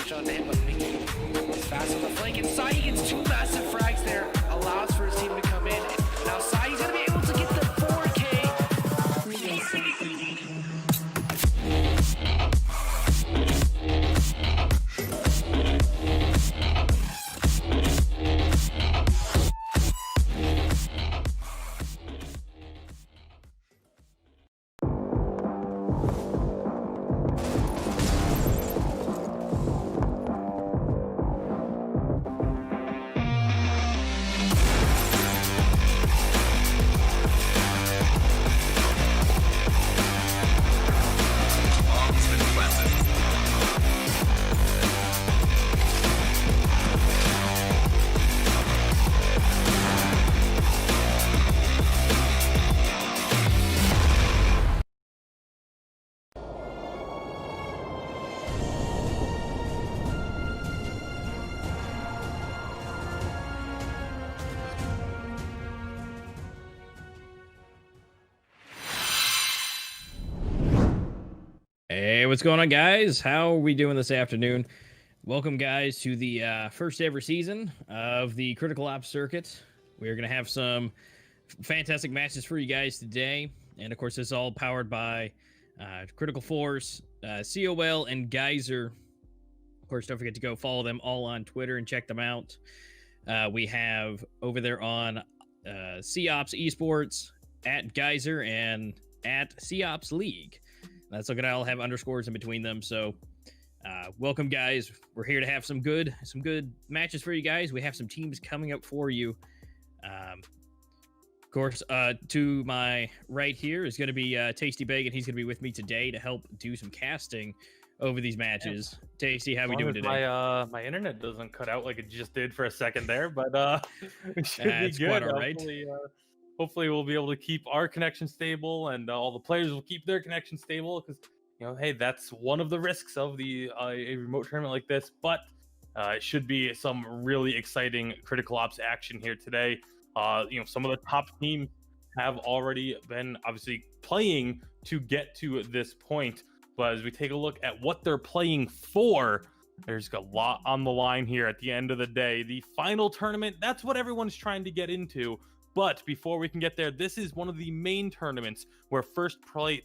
push onto him, but Mickey is fast on the flank, and Sai gets two massive frags there, allows for his team to come in. Now Sai's gonna be able to get the 4K. Hey, what's going on, guys? How are we doing this afternoon? Welcome, guys, to the first ever season of the Critical Ops circuit. We're going to have some fantastic matches for you guys today. And, of course, this is all powered by Critical Force, COL, and Geyser. Of course, don't forget to go follow them all on Twitter and check them out. We have over there on COps Esports, at Geyser, and at COps League. That's looking at I'll have underscores in between them. So welcome, guys. We're here to have some good matches for you guys. We have some teams coming up for you. Of course, to my right here is going to be Tasty Bacon. He's going to be with me today to help do some casting over these matches. Yeah. Tasty, how we doing today? My internet doesn't cut out like it just did for a second there, but it should be good. All right. Hopefully we'll be able to keep our connection stable, and all the players will keep their connection stable, because hey, that's one of the risks of the a remote tournament like this. But it should be some really exciting Critical Ops action here today. Some of the top teams have already been obviously playing to get to this point, but as we take a look at what they're playing for, there's a lot on the line here at the end of the day. The final tournament, that's what everyone's trying to get into. But before we can get there, this is one of the main tournaments where first place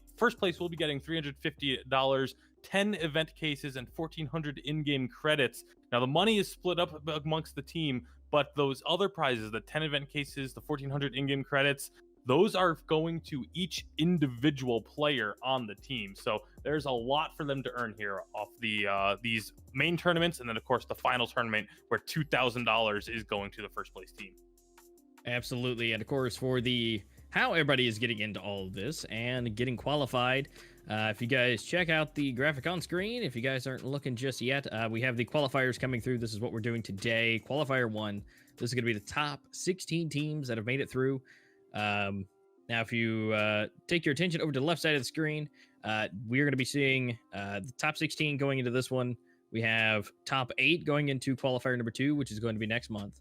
will be getting $350, 10 event cases, and 1,400 in-game credits. Now, the money is split up amongst the team, but those other prizes, the 10 event cases, the 1,400 in-game credits, those are going to each individual player on the team. So there's a lot for them to earn here off the these main tournaments, and then, of course, the final tournament where $2,000 is going to the first place team. Absolutely. And of course, for how everybody is getting into all of this and getting qualified, if you guys check out the graphic on screen, if you guys aren't looking just yet, we have the qualifiers coming through. This is what we're doing today. Qualifier 1. This is going to be the top 16 teams that have made it through. Now, if you take your attention over to the left side of the screen, we're going to be seeing the top 16 going into this one. We have top 8 going into qualifier number 2, which is going to be next month.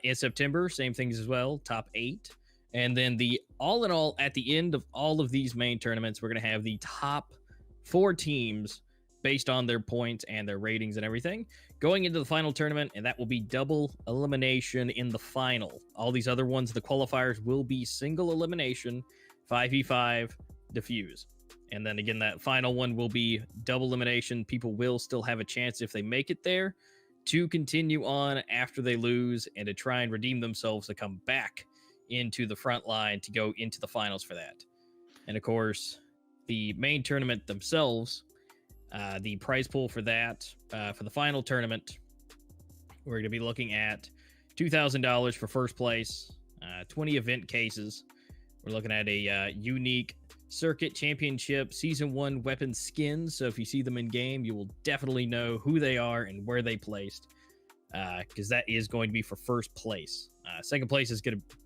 In September, same things as well, top 8. And then the all in all, at the end of all of these main tournaments, we're going to have the top 4 teams based on their points and their ratings and everything going into the final tournament, and that will be double elimination in the final. All these other ones, the qualifiers, will be single elimination, 5v5, diffuse. And then again, that final one will be double elimination. People will still have a chance if they make it there to continue on after they lose and to try and redeem themselves to come back into the front line to go into the finals for that. And of course, the main tournament themselves, the prize pool for that, for the final tournament, we're going to be looking at $2,000 for first place, 20 event cases. We're looking at a unique Circuit Championship Season 1 weapon skins. So if you see them in game, you will definitely know who they are and where they placed, because that is going to be for first place. Second place is going to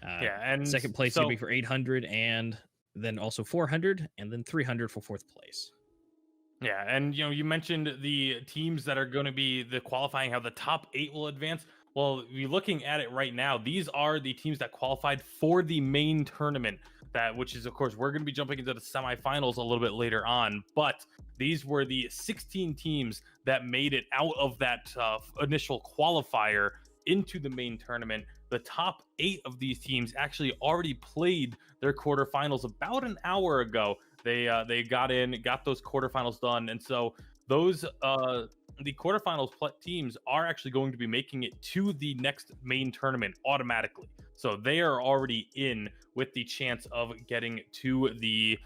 and second place is going to be for 800, and then also 400, and then 300 for fourth place. Yeah, and you mentioned the teams that are going to be the qualifying, how the top 8 will advance. Well, you're looking at it right now, these are the teams that qualified for the main tournament. which is, of course, we're going to be jumping into the semifinals a little bit later on. But these were the 16 teams that made it out of that initial qualifier into the main tournament. The top 8 of these teams actually already played their quarterfinals about an hour ago. They got those quarterfinals done, and so those the quarterfinals teams are actually going to be making it to the next main tournament automatically. So they are already in with the chance of getting to the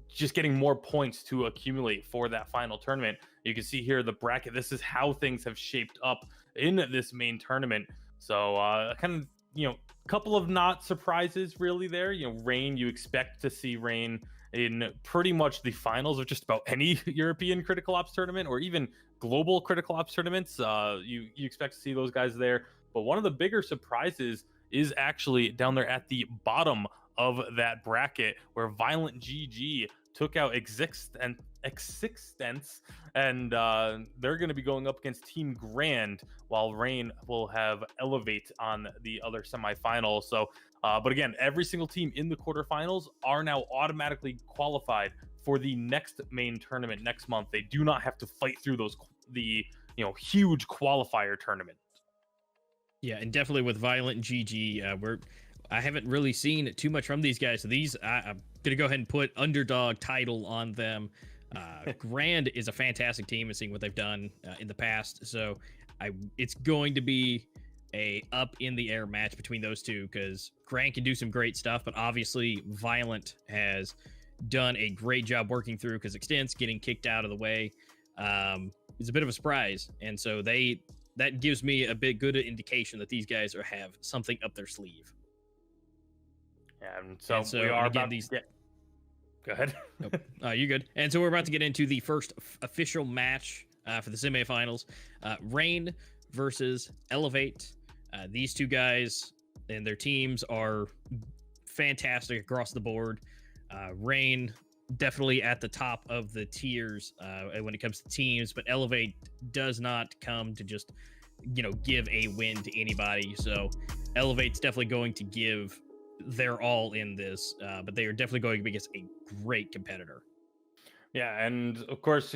just getting more points to accumulate for that final tournament. You can see here the bracket. This is how things have shaped up in this main tournament. So kind of, couple of not surprises really there. Rain, you expect to see Rain in pretty much the finals of just about any European Critical Ops tournament or even global Critical Ops tournaments. You expect to see those guys there. But one of the bigger surprises is actually down there at the bottom of that bracket, where Violent GG took out Existence, and they're going to be going up against Team Grand, while Rain will have Elevate on the other semifinal. So, but again, every single team in the quarterfinals are now automatically qualified for the next main tournament next month. They do not have to fight through the huge qualifier tournament. Yeah, and definitely with Violent GG, I haven't really seen too much from these guys. So I'm gonna go ahead and put underdog title on them. Grand is a fantastic team, and seeing what they've done in the past. So it's going to be a up in the air match between those two, because Grand can do some great stuff, but obviously Violent has done a great job working through, because Extents getting kicked out of the way is a bit of a surprise, and so that gives me a bit good indication that these guys have something up their sleeve. Yeah, and so we are about these. Go ahead. You're good. And so we're about to get into the first official match for the semifinals. Rain versus Elevate. These two guys and their teams are fantastic across the board. Rain definitely at the top of the tiers when it comes to teams, but Elevate does not come to just give a win to anybody. So Elevate's definitely going to give their all in this, but they are definitely going to be against a great competitor. Yeah, and of course,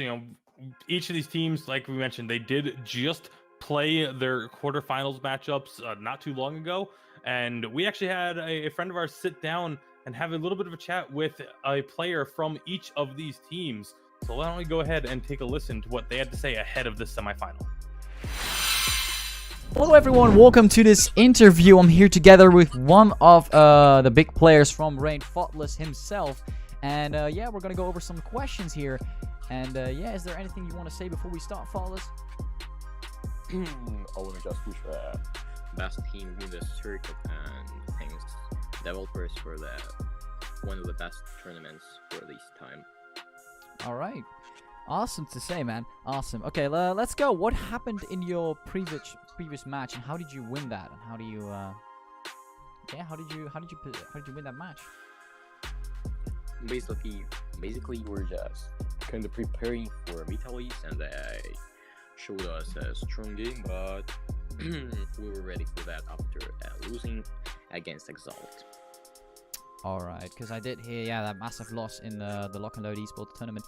each of these teams, like we mentioned, they did just play their quarterfinals matchups not too long ago, and we actually had a friend of ours sit down and have a little bit of a chat with a player from each of these teams. So why don't we go ahead and take a listen to what they had to say ahead of this semifinal. Hello everyone, welcome to this interview. I'm here together with one of the big players from Rain, Thoughtless himself. And yeah, we're gonna go over some questions here. And yeah, is there anything you want to say before we start, Thoughtless? I want to just wish the best team in the circuit and thanks developers for one of the best tournaments for this time. All right, awesome to say, man. Awesome. Okay, let's go. What happened in your previous match, and how did you win that? And how do you how did you win that match? Basically, we're just kind of preparing for Vetoes, and they showed us a strong game, but we were ready for that after losing against Exalt. All right, because I did hear, yeah, that massive loss in the Lock and Load Esports tournament.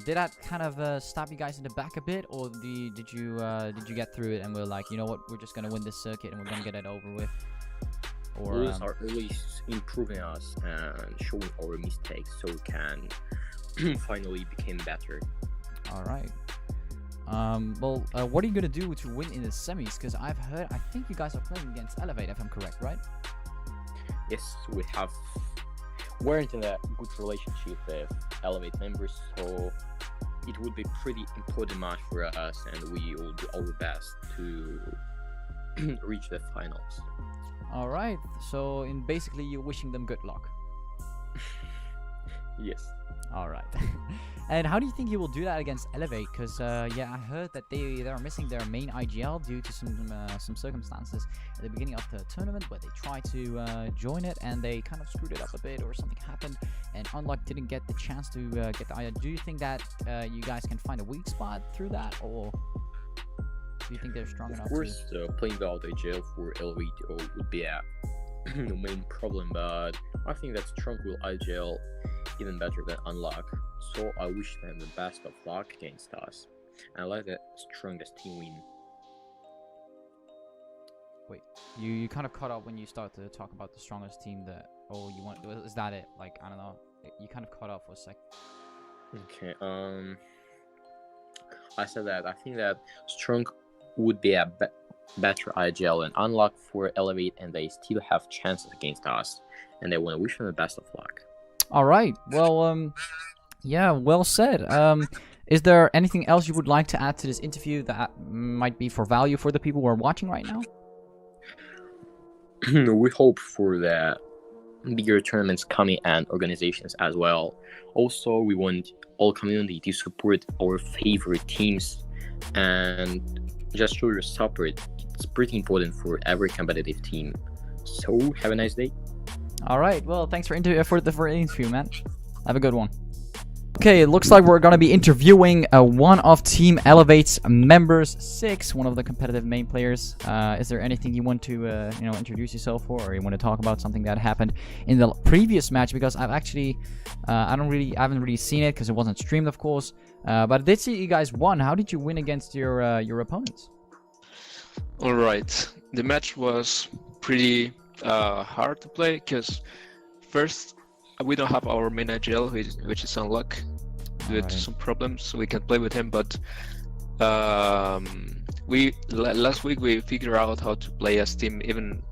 Did that kind of stab you guys in the back a bit, or did you get through it and we're like, you know what, we're just gonna win this circuit and we're gonna get it over with? Or rules are always improving us and showing our mistakes so we can finally become better. All right. Well, what are you gonna do to win in the semis? Because I think you guys are playing against Elevate, if I'm correct, right? Yes, we're in a good relationship with Elevate members, so it would be pretty important match for us, and we will do our best to reach the finals. All right. So, basically, you're wishing them good luck. Yes. All right. And how do you think you will do that against Elevate? Because yeah, I heard that they are missing their main IGL due to some circumstances at the beginning of the tournament, where they tried to join it and they kind of screwed it up a bit, or something happened, and Unlock didn't get the chance to get the IGL. Do you think that you guys can find a weak spot through that, or do you think they're strong enough? Of course, playing without IGL for Elevate would be a the main problem, but I think that Strong will IGL even better than Unlock. So I wish them the best of luck against us. And let the strongest team win. Wait, you kind of cut off when you start to talk about the strongest team that. Oh, you want? Is that it? Like, I don't know. You kind of cut off for a sec. Okay. I said that I think that Strong would be a better IGL and Unlock for Elevate, and they still have chances against us. And I want to wish them the best of luck. All right. Well, yeah, well said. Is there anything else you would like to add to this interview that might be for value for the people who are watching right now? We hope for the bigger tournaments coming and organizations as well. Also, we want all community to support our favorite teams and just show your support. It's pretty important for every competitive team. So, have a nice day. All right. Well, thanks for the interview, man. Have a good one. Okay, it looks like we're gonna be interviewing one of Team Elevate's members, 6, one of the competitive main players. Is there anything you want to, introduce yourself for, or you want to talk about something that happened in the previous match? Because I've actually, I haven't really seen it because it wasn't streamed, of course. But I did see you guys won. How did you win against your opponents? All right, the match was pretty hard to play because first, we don't have our main IGL, which is Unlock, due to some problems, so we can play with him. But last week we figured out how to play as team even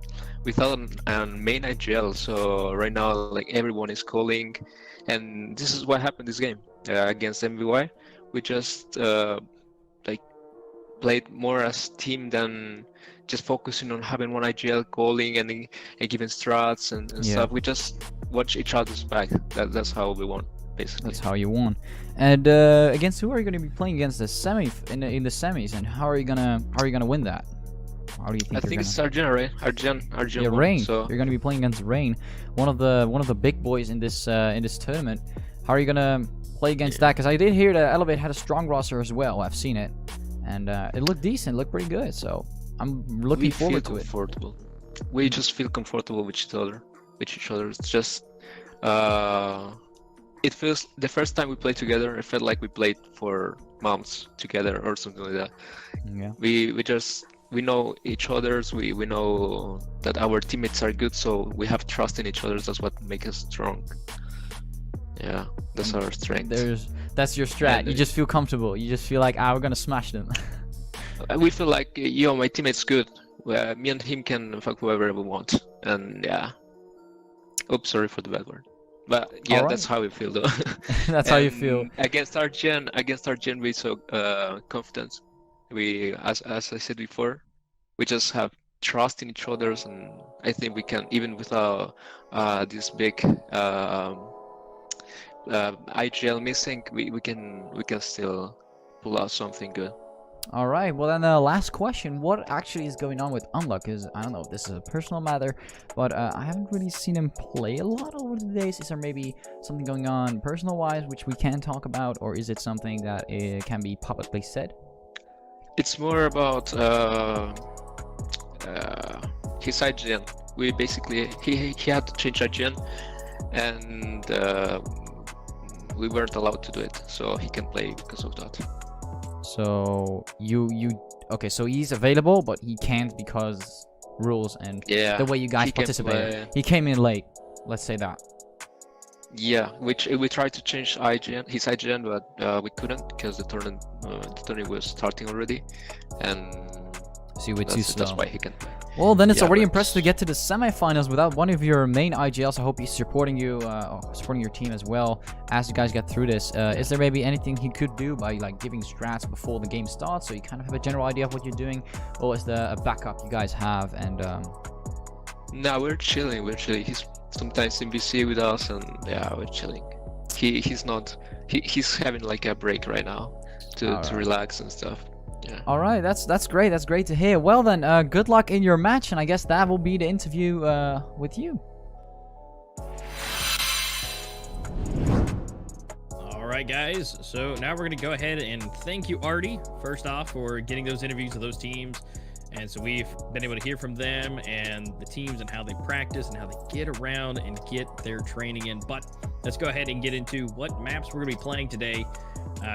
without a main IGL. So right now, like, everyone is calling, and this is what happened this game against MVY. We just played more as team than just focusing on having one IGL calling and giving strats and stuff. We just watch each other's back. That's how we won, basically. That's how you won. And against who are you going to be playing against the in the semis? And how are you gonna win that? How do you think? I think it's Arjun, right? Arjun. Yeah, Rain. So you're going to be playing against Rain, one of the big boys in this tournament. How are you gonna play against that? Because I did hear that Elevate had a strong roster as well. I've seen it, and it looked decent, looked pretty good. So I'm looking forward to it. We just feel comfortable with each other. It's just it feels the first time we played together, it felt like we played for months together or something like that. Yeah. We know each other's. We know that our teammates are good, so we have trust in each other. That's what makes us strong. Yeah, that's our strength. That's your strat. You just feel comfortable. You just feel like, we're gonna smash them. We feel like, my teammate's good. Me and him can fuck whoever we want. And yeah. Oops, sorry for the bad word. But yeah, right. That's how we feel though. That's how you feel. Against our gen, we so confident. We, as I said before, we just have trust in each other, and I think we can, even without this big IGL missing, we can still pull out something good. All right. Well, then last question: what actually is going on with Unlock? Because I don't know if this is a personal matter, but I haven't really seen him play a lot over the days. Is there maybe something going on personal-wise which we can talk about, or is it something that can be publicly said? It's more about his IGN. We basically he had to change IGN, and we weren't allowed to do it, so he can play because of that. So okay, so he's available, but he can't because rules and the way you guys participated. He came in late, let's say that. Yeah, which we tried to change his IGN, but we couldn't because the tournament was starting already, and that's why he can play. Well, then it's already impressive to get to the semifinals without one of your main IGLs. I hope he's supporting you, supporting your team as well as you guys get through this. Is there maybe anything he could do by giving strats before the game starts, so you kind of have a general idea of what you're doing, or is there a backup you guys have? And no, we're chilling. He's sometimes in BC with us, and yeah, we're chilling. He's having a break right now to relax and stuff. Yeah. All right, that's great. That's great to hear. Well then, good luck in your match, and I guess that will be the interview with you. All right, guys. So now we're gonna go ahead and thank you, Artie, first off, for getting those interviews with those teams, And so we've been able to hear from them and the teams and how they practice and how they get around and get their training in. But let's go ahead and get into what maps we're going to be playing today.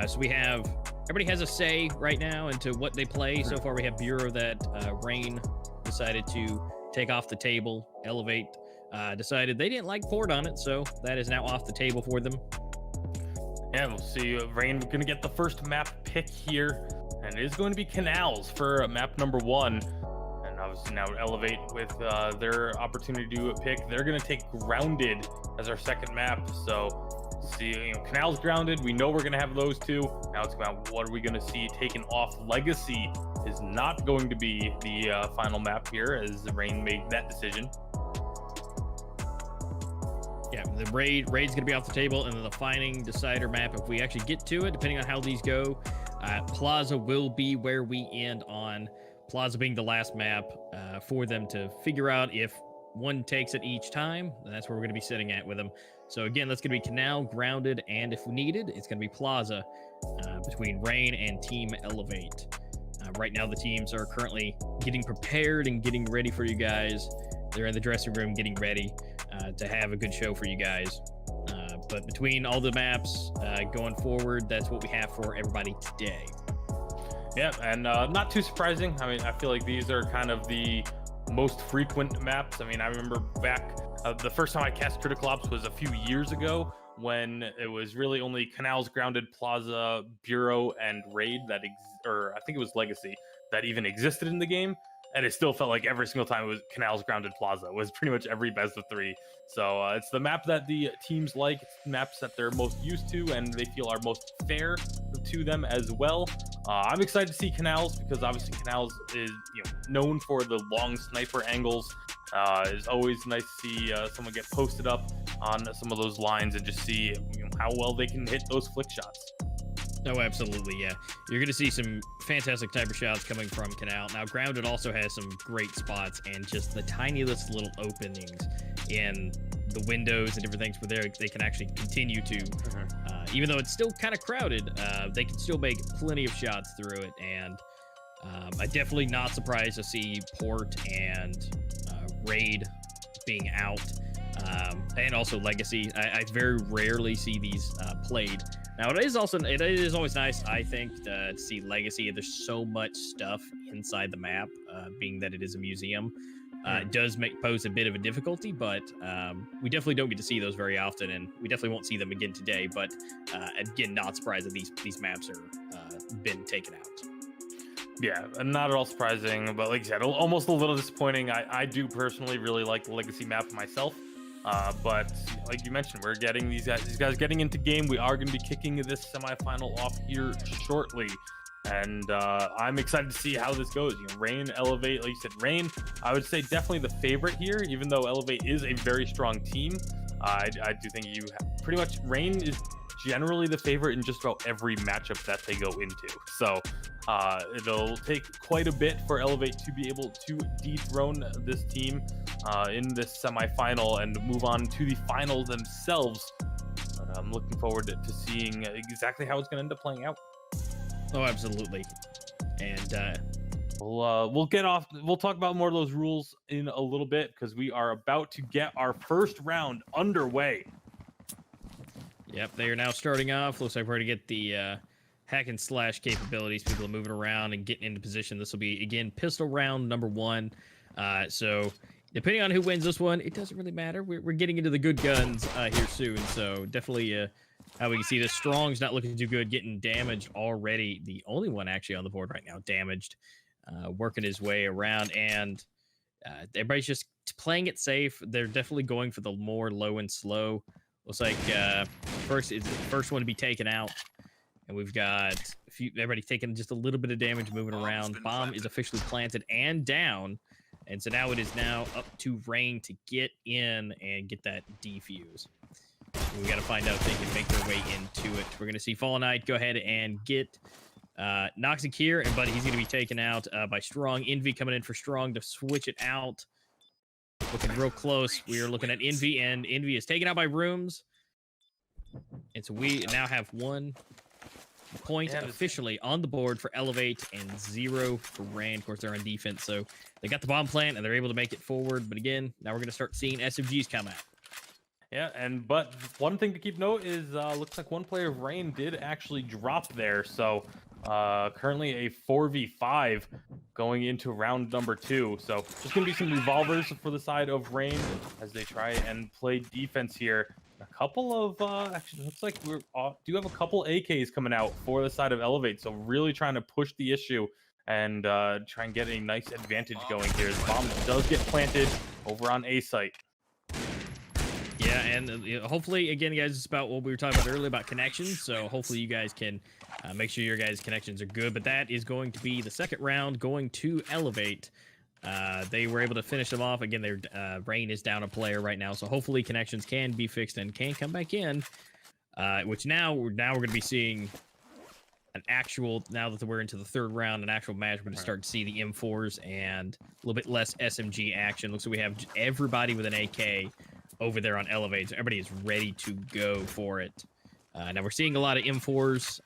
So we have, everybody has a say right now into what they play. So far we have Bureau that Rain decided to take off the table. Elevate decided they didn't like Port on it, so that is now off the table for them. Yeah, we'll see. Rain going to get the first map pick here, and it is going to be Canals for map number 1. And obviously now Elevate with their opportunity to pick. They're going to take Grounded as our second map. So see, Canals Grounded, we know we're going to have those two. Now it's about what are we going to see taken off. Legacy is not going to be the final map here, as Rain made that decision. Yeah, the raid's going to be off the table, and then the finding decider map, if we actually get to it, depending on how these go, Plaza will be where we end on. Plaza being the last map for them to figure out if one takes it each time. That's where we're going to be sitting at with them. So again, that's going to be Canal, Grounded, and if needed, it's going to be Plaza between Rain and Team Elevate. Right now, the teams are currently getting prepared and getting ready for you guys. They're in the dressing room getting ready to have a good show for you guys. But between all the maps going forward, that's what we have for everybody today. Yeah, and not too surprising. I mean, I feel like these are kind of the most frequent maps. I mean, I remember back the first time I cast Critical Ops was a few years ago, when it was really only Canals, Grounded, Plaza, Bureau, and Raid that or I think it was Legacy that even existed in the game. And it still felt like every single time it was Canals, Grounded, Plaza. It was pretty much every best of 3. So it's the map that the teams like. It's maps that they're most used to and they feel are most fair to them as well. I'm excited to see Canals, because obviously Canals is known for the long sniper angles. It's always nice to see someone get posted up on some of those lines and just see how well they can hit those flick shots. Oh, absolutely, yeah. You're going to see some fantastic sniper shots coming from Canal. Now, Grounded also has some great spots and just the tiniest little openings in the windows and different things where they can actually continue to, even though it's still kind of crowded, they can still make plenty of shots through it. And I'm definitely not surprised to see Port and Raid being out, and also Legacy. I very rarely see these played. Now, it is always nice, I think, to see Legacy. There's so much stuff inside the map, being that it is a museum. It does pose a bit of a difficulty, but we definitely don't get to see those very often, and we definitely won't see them again today. But again, not surprised that these maps are been taken out. Yeah, not at all surprising, but like I said, almost a little disappointing. I do personally really like the Legacy map myself. But like you mentioned, we're getting these guys getting into game. We are going to be kicking this semifinal off here shortly, and I'm excited to see how this goes. Rain, Elevate, like you said, Rain, I would say definitely the favorite here, even though Elevate is a very strong team. I do think pretty much Rain is generally the favorite in just about every matchup that they go into. So it'll take quite a bit for Elevate to be able to dethrone this team in this semifinal and move on to the finals themselves. But I'm looking forward to seeing exactly how it's going to end up playing out. Oh, absolutely. And we'll talk about more of those rules in a little bit, because we are about to get our first round underway. Yep, they are now starting off. Looks like we're going to get the hack and slash capabilities. People are moving around and getting into position. This will be, again, pistol round number 1. So depending on who wins this one, it doesn't really matter. We're getting into the good guns here soon. So definitely how we can see this. Strong's not looking too good, getting damaged already. The only one actually on the board right now, damaged, working his way around. And everybody's just playing it safe. They're definitely going for the more low and slow. Looks like first is the first one to be taken out, and we've got everybody taking just a little bit of damage moving around. Bomb is officially planted and down, and so now it is up to Rain to get in and get that defuse. We got to find out if they can make their way into it. We're going to see Fallen Knight go ahead and get Noxic here, but he's going to be taken out by Strong. Envy coming in for Strong to switch it out. Looking real close. We are looking at Envy, and Envy is taken out by Rooms. And so we now have one point Yeah, officially on the board for Elevate and 0 for Rain. Of course, they're on defense, so they got the bomb plant and they're able to make it forward. But again, now we're going to start seeing SMGs come out. Yeah, but one thing to keep note is looks like one player of Rain did actually drop there. So currently a 4v5 going into round number 2. So just gonna be some revolvers for the side of Rain as they try and play defense here. A couple of actually looks like we do have a couple AKs coming out for the side of Elevate. So really trying to push the issue and try and get a nice advantage going here. The bomb does get planted over on A site. Yeah, and hopefully, again, guys, it's about what we were talking about earlier about connections. So hopefully you guys can make sure your guys' connections are good. But that is going to be the second round going to Elevate. They were able to finish them off. Again, their Rain is down a player right now. So hopefully connections can be fixed and can come back in. Which now we're going to be seeing an actual, now that we're into the third round, an actual match. We're going to start to see the M4s and a little bit less SMG action. Looks like we have everybody with an AK over there on Elevate, so everybody is ready to go for it. Now we're seeing a lot of M4s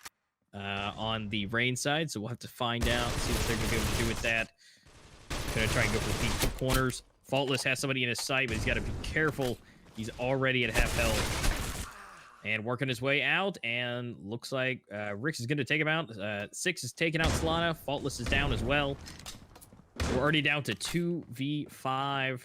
on the Rain side, so we'll have to find out, see what they're going to be able to do with that. Going to try and go for the deep corners. Faultless has somebody in his sight, but he's got to be careful. He's already at half health. And working his way out, and looks like Rix is going to take him out. 6 is taking out Solana. Faultless is down as well. We're already down to 2v5.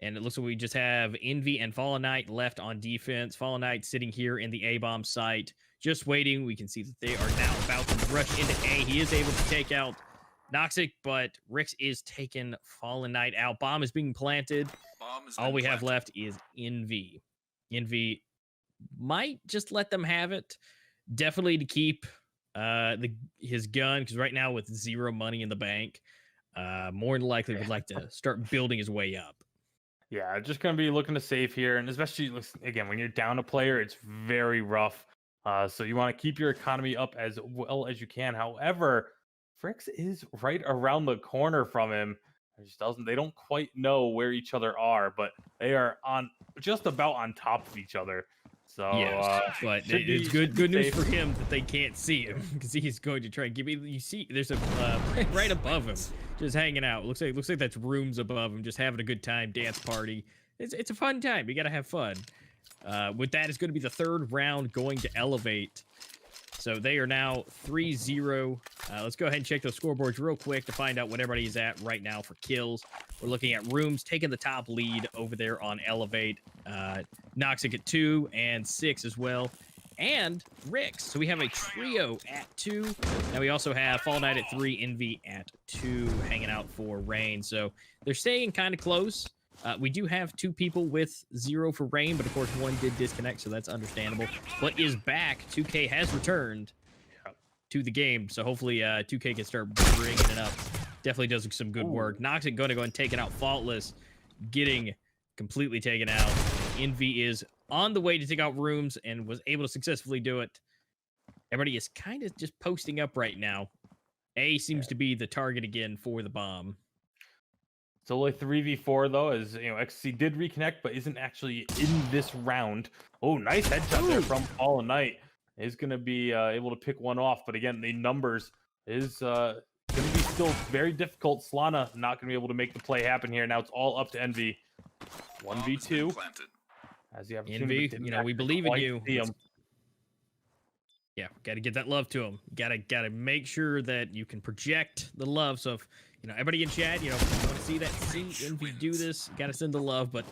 And it looks like we just have Envy and Fallen Knight left on defense. Fallen Knight sitting here in the A-bomb site, just waiting. We can see that they are now about to rush into A. He is able to take out Noxic, but Rix is taking Fallen Knight out. Bomb is being planted. All we have left is Envy. Envy might just let them have it. Definitely to keep his gun, because right now with 0 money in the bank, more than likely would like to start building his way up. Yeah, just going to be looking to save here. And especially, again, when you're down a player, it's very rough. So you want to keep your economy up as well as you can. However, Frix is right around the corner from him. They don't quite know where each other are, but they are on just about on top of each other. So yes, but it's good news for him that they can't see him, because he's going to try and give me. You see, there's a right above him, just hanging out. Looks like that's rooms above him, just having a good time, dance party. It's a fun time. You gotta have fun. With that, it's going to be the third round going to Elevate. So they are now 3-0. Let's go ahead and check those scoreboards real quick to find out what everybody is at right now for kills. We're looking at Rooms taking the top lead over there on Elevate. Noxic at 2 and 6 as well. And Rix. So we have a trio at 2. Now we also have Fall Knight at 3, Envy at 2, hanging out for Rain. So they're staying kind of close. We do have 2 people with 0 for Rain, but of course 1 did disconnect, so that's understandable. But is back. 2K has returned to the game, so hopefully 2K can start bringing it up. Definitely does some good work. Noxic going to go and take it out. Faultless getting completely taken out. Envy is on the way to take out Rooms and was able to successfully do it. Everybody is kind of just posting up right now. A seems to be the target again for the bomb. It's only 3v4 though, as you know, XC did reconnect, but isn't actually in this round. Oh, nice headshot there from Fallen Knight. Is going to be able to pick one off, but again, the numbers is going to be still very difficult. Solana not going to be able to make the play happen here. Now it's all up to Envy. 1v2. As you have Envy, you know, we believe in you. Yeah, got to get that love to him. Got to make sure that you can project the love. So if, you know, everybody in chat, you know, if you want to see Envy do this, got to send the love, but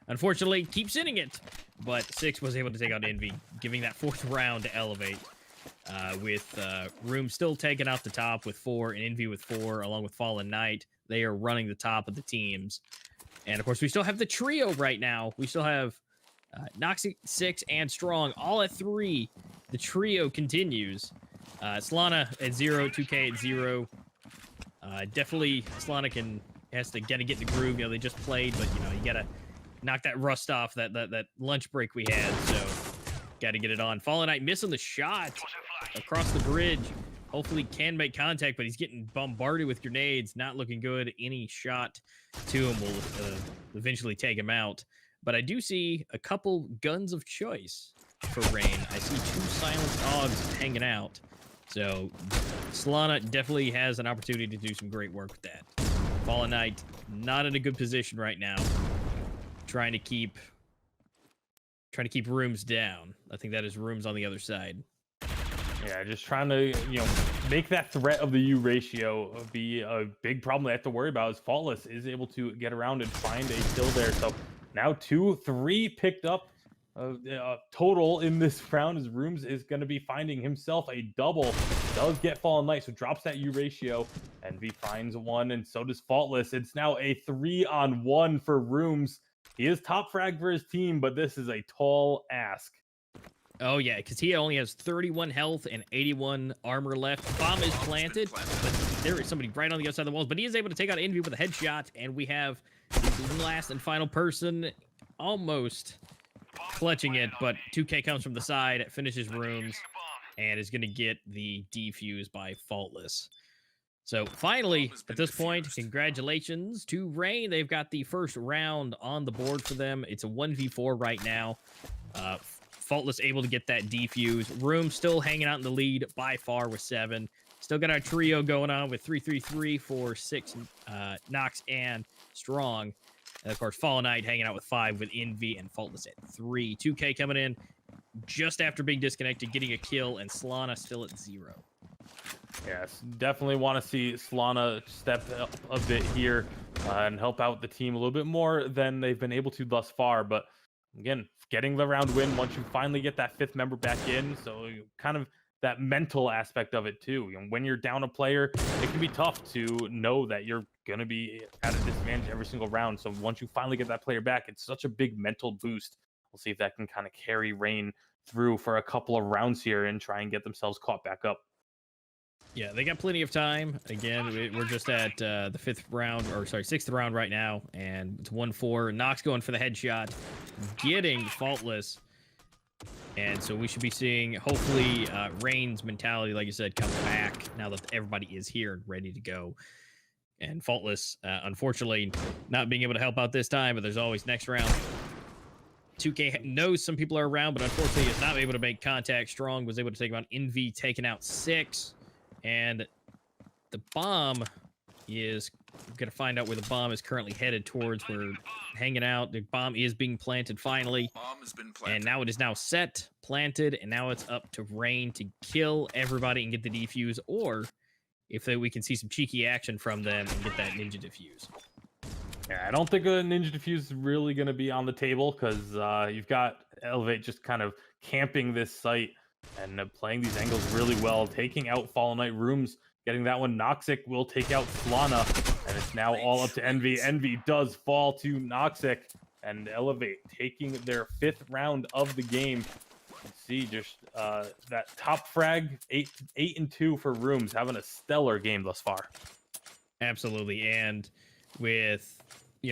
unfortunately, keep sending it. But 6 was able to take out Envy, giving that 4th round to Elevate. With Room still taking out the top with 4 and Envy with 4, along with Fallen Knight. They are running the top of the teams. And of course, we still have the trio right now. We still have Noxic, 6, and Strong all at 3. The trio continues. Solana at 0, 2K at 0. Definitely, Solana has to get in the groove. You know, they just played, but you know, you gotta knock that rust off that lunch break we had. So, gotta get it on. Fallen Knight missing the shot across the bridge. Hopefully, can make contact, but he's getting bombarded with grenades. Not looking good. Any shot to him will eventually take him out. But I do see a couple guns of choice for Rain. I see 2 silenced dogs hanging out. So Solana definitely has an opportunity to do some great work with that. Fallen Knight, not in a good position right now. Trying to keep rooms down. I think that is rooms on the other side. Yeah, just trying to, make that threat of the U ratio be a big problem they have to worry about. As Faultless is able to get around and find a kill there. So now 2-3 picked up total in this round, as Rooms is going to be finding himself a double. Does get Fallen Knight, so drops that U ratio. Envy finds one, and so does Faultless. It's now a 3-on-1 for Rooms. He is top frag for his team, but this is a tall ask. Oh, yeah, because he only has 31 health and 81 armor left. Bomb is planted, but there is somebody right on the other side of the walls. But he is able to take out Envy with a headshot, and we have the last and final person almost clutching it, but 2K comes from the side, finishes Rooms, and is going to get the defuse by Faultless. So finally, at this point, congratulations to Rain. They've got the first round on the board for them. It's a 1v4 right now. Faultless able to get that defuse. Room still hanging out in the lead by far with 7. Still got our trio going on with 333 for 6, Nox and Strong. And of course, Fallen Knight hanging out with 5 with Envy and Faultless at 3. 2K coming in just after being disconnected, getting a kill, and Solana still at 0. Yes, definitely want to see Solana step up a bit here and help out the team a little bit more than they've been able to thus far. But again, getting the round win once you finally get that 5th member back in. So kind of that mental aspect of it too. When you're down a player, it can be tough to know that you're going to be at a disadvantage every single round. So once you finally get that player back, it's such a big mental boost. We'll see if that can kind of carry Rain through for a couple of rounds here and try and get themselves caught back up. Yeah, they got plenty of time. Again, we're just at the 6th round right now, and it's 1-4. Nox going for the headshot, getting Faultless. And so we should be seeing, hopefully, Rain's mentality, like you said, come back now that everybody is here and ready to go. And Faultless, unfortunately, not being able to help out this time, but there's always next round. 2K knows some people are around, but unfortunately is not able to make contact. Strong was able to take him out. Envy taking out 6. And the bomb is, we're going to find out where the bomb is currently headed towards. We're hanging out. The bomb is being planted finally. Bomb has been planted. And now it is now set, planted, and now it's up to Rain to kill everybody and get the defuse, or if we can see some cheeky action from them and get that ninja defuse. Yeah, I don't think a ninja defuse is really going to be on the table because you've got Elevate just kind of camping this site and playing these angles really well, taking out Fallen Knight. Rooms getting that one. Noxic will take out Solana, and it's now all up to Envy. Envy does fall to Noxic, and Elevate taking their 5th round of the game. You can see just that top frag, 8-2 for Rooms, having a stellar game thus far. Absolutely, and with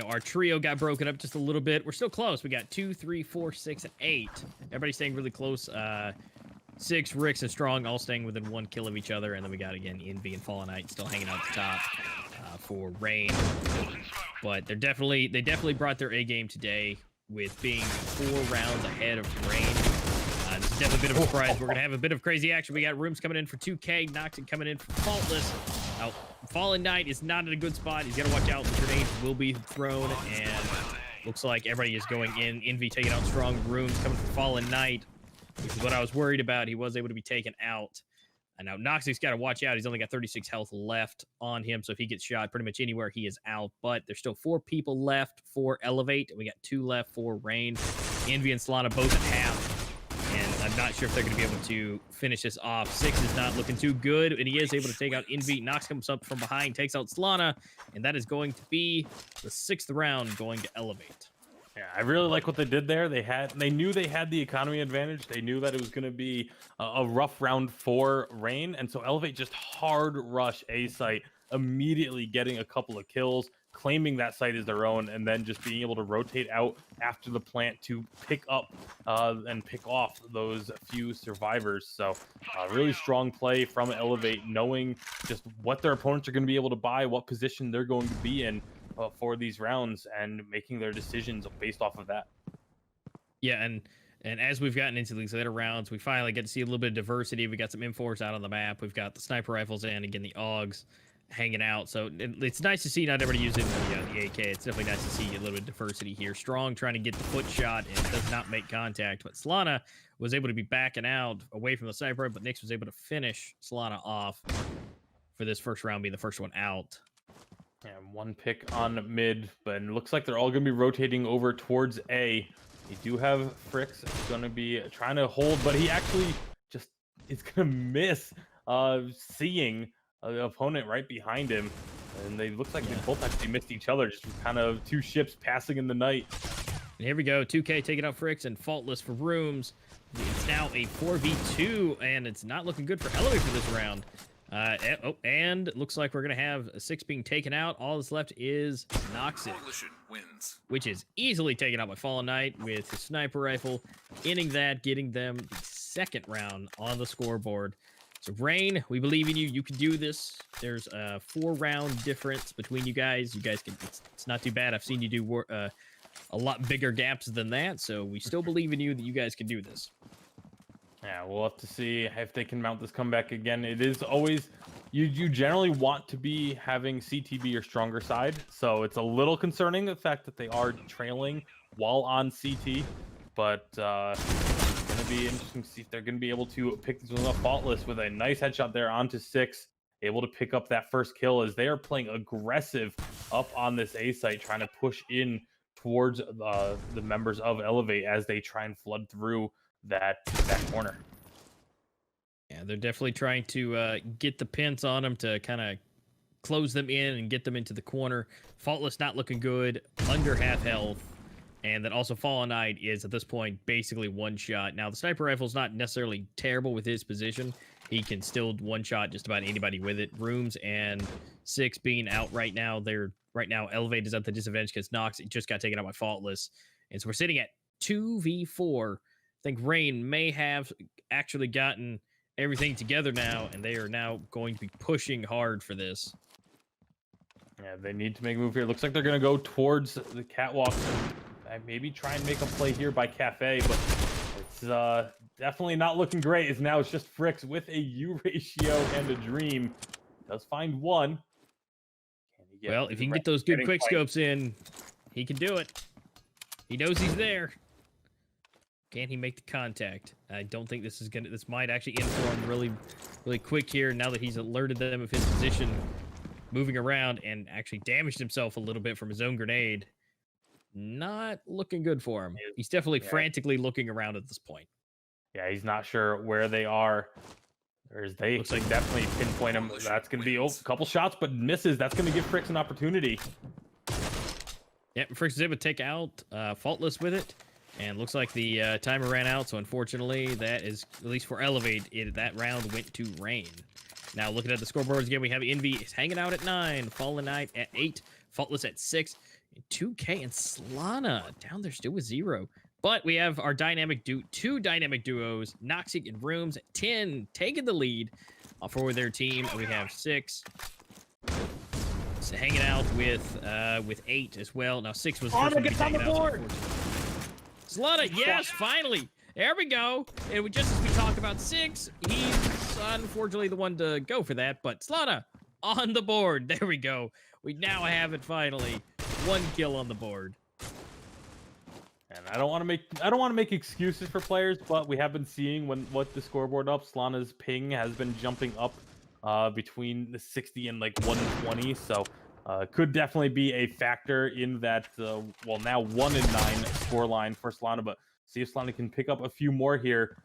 our trio got broken up just a little bit. We're still close. We got 2, 3, 4, 6, and 8. Everybody's staying really close. 6, Ricks, and Strong all staying within 1 kill of each other. And then we got, again, Envy and Fallen Knight still hanging out at the top for Rain. But they definitely brought their A game today with being 4 rounds ahead of Rain. This is definitely a bit of a surprise. We're going to have a bit of crazy action. We got Rooms coming in for 2K, Noxic coming in for Faultless. Now, Fallen Knight is not in a good spot. He's got to watch out. The grenades will be thrown, and looks like everybody is going in. Envy taking out Strong. Rooms coming for Fallen Knight, which is what I was worried about. He was able to be taken out. And now Noxic's got to watch out. He's only got 36 health left on him, so if he gets shot pretty much anywhere, he is out. But there's still 4 people left for Elevate, and we got 2 left for Rain. Envy and Solana both at half. And I'm not sure if they're going to be able to finish this off. 6 is not looking too good, and he is able to take out Envy. Nox comes up from behind, takes out Solana, and that is going to be the 6th round going to Elevate. Yeah, I really like what they did there. They knew they had the economy advantage. They knew that it was going to be a rough round for Rain, and so Elevate just hard rush A site, immediately getting a couple of kills, claiming that site as their own, and then just being able to rotate out after the plant to pick up and pick off those few survivors. So really strong play from Elevate, knowing just what their opponents are going to be able to buy, what position they're going to be in for these rounds, and making their decisions based off of that. Yeah, and And as we've gotten into these later rounds, we finally get to see a little bit of diversity. We got some M4s out on the map. We've got the sniper rifles and again the AUGs hanging out. So it's nice to see not everybody using the AK. It's definitely nice to see a little bit of diversity here. Strong trying to get the foot shot and does not make contact. But Solana was able to be backing out away from the sniper, but Nyx was able to finish Solana off for this first round, being the first one out. And one pick on mid, but it looks like they're all going to be rotating over towards A. You do have Fricks going to be trying to hold, but he actually just is going to miss seeing the opponent right behind him. And they looks like they both actually missed each other, just kind of two ships passing in the night. And here we go, 2K taking out Fricks and Faultless for Rooms. It's now a 4v2, and it's not looking good for Elevate for this round. And it looks like we're going to have a 6 being taken out. All that's left is Noxic, which is easily taken out by Fallen Knight with his sniper rifle, ending that, getting them the second round on the scoreboard. So, Rain, we believe in you. You can do this. There's a 4-round difference between you guys. You guys can, it's not too bad. I've seen you do a lot bigger gaps than that, so we still believe in you that you guys can do this. Yeah, we'll have to see if they can mount this comeback again. It is always, you generally want to be having CT be your stronger side, so it's a little concerning the fact that they are trailing while on CT, but it's going to be interesting to see if they're going to be able to pick this one up. Faultless with a nice headshot there onto 6, able to pick up that first kill as they are playing aggressive up on this A site, trying to push in towards the members of Elevate as they try and flood through that corner. Yeah, they're definitely trying to get the pins on them to kind of close them in and get them into the corner. Faultless not looking good, under half health, and then also Fallen Knight is at this point basically one shot. Now the sniper rifle's not necessarily terrible with his position. He can still one shot just about anybody with it. Rooms and 6 being out right now. Right now Elevate is at the disadvantage because Nox just got taken out by Faultless, and so we're sitting at 2v4. I think Rain may have actually gotten everything together now, and they are now going to be pushing hard for this. Yeah, they need to make a move here. Looks like they're going to go towards the catwalk and maybe try and make a play here by Cafe, but it's definitely not looking great. As now it's just Fricks with a U ratio and a Dream. Does find one. Well, if he can get those good quick scopes in, he can do it. He knows he's there. Can he make the contact? I don't think this is gonna. This might actually end for him really quick here. Now that he's alerted them of his position, moving around and actually damaged himself a little bit from his own grenade. Not looking good for him. He's definitely frantically looking around at this point. Yeah, he's not sure where they are. They looks like definitely pinpoint him. That's gonna be a couple shots, but misses. That's gonna give Fricks an opportunity. Yep, Fricks is able to take out Faultless with it. And looks like the timer ran out, so unfortunately, that is, at least for Elevate, that round went to Rain. Now, looking at the scoreboards again, we have Envy is hanging out at 9, Fallen Knight at 8, Faultless at 6, and 2K and Solana down there still with 0. But we have our two dynamic duos, Noxic and Rooms at 10, taking the lead for their team. And we have 6 hanging out with 8 as well. Now 6 was the first one to be taken out. Solana, yes, finally. There we go. And just as we talked about 6, he's unfortunately the one to go for that. But Solana on the board. There we go. We now have it finally. 1 kill on the board. And I don't want to make excuses for players, but we have been seeing what the scoreboard up. Solana's ping has been jumping up between the 60 and like 120. So could definitely be a factor in that, well, now 1-9 scoreline for Solana, but see if Solana can pick up a few more here.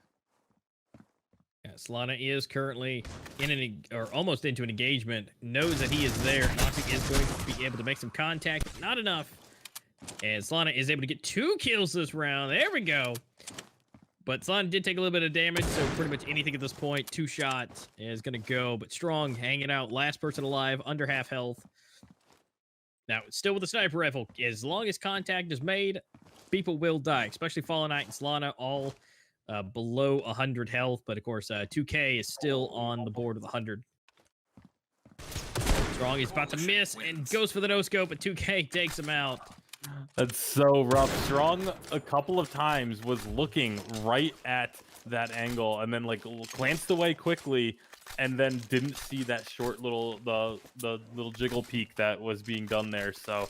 Yeah, Solana is currently in almost into an engagement, knows that he is there. Noxic is going to be able to make some contact, but not enough. And Solana is able to get 2 kills this round. There we go. But Solana did take a little bit of damage, so pretty much anything at this point, 2 shots is going to go. But Strong hanging out, last person alive, under half health. Now, still with the sniper rifle, as long as contact is made, people will die, especially Fallen Knight and Solana, all below 100 health. But, of course, 2K is still on the board with 100. Strong is about to miss and goes for the no-scope, but 2K takes him out. That's so rough. Strong a couple of times was looking right at that angle and then like glanced away quickly and then didn't see that short little the little jiggle peek that was being done there. So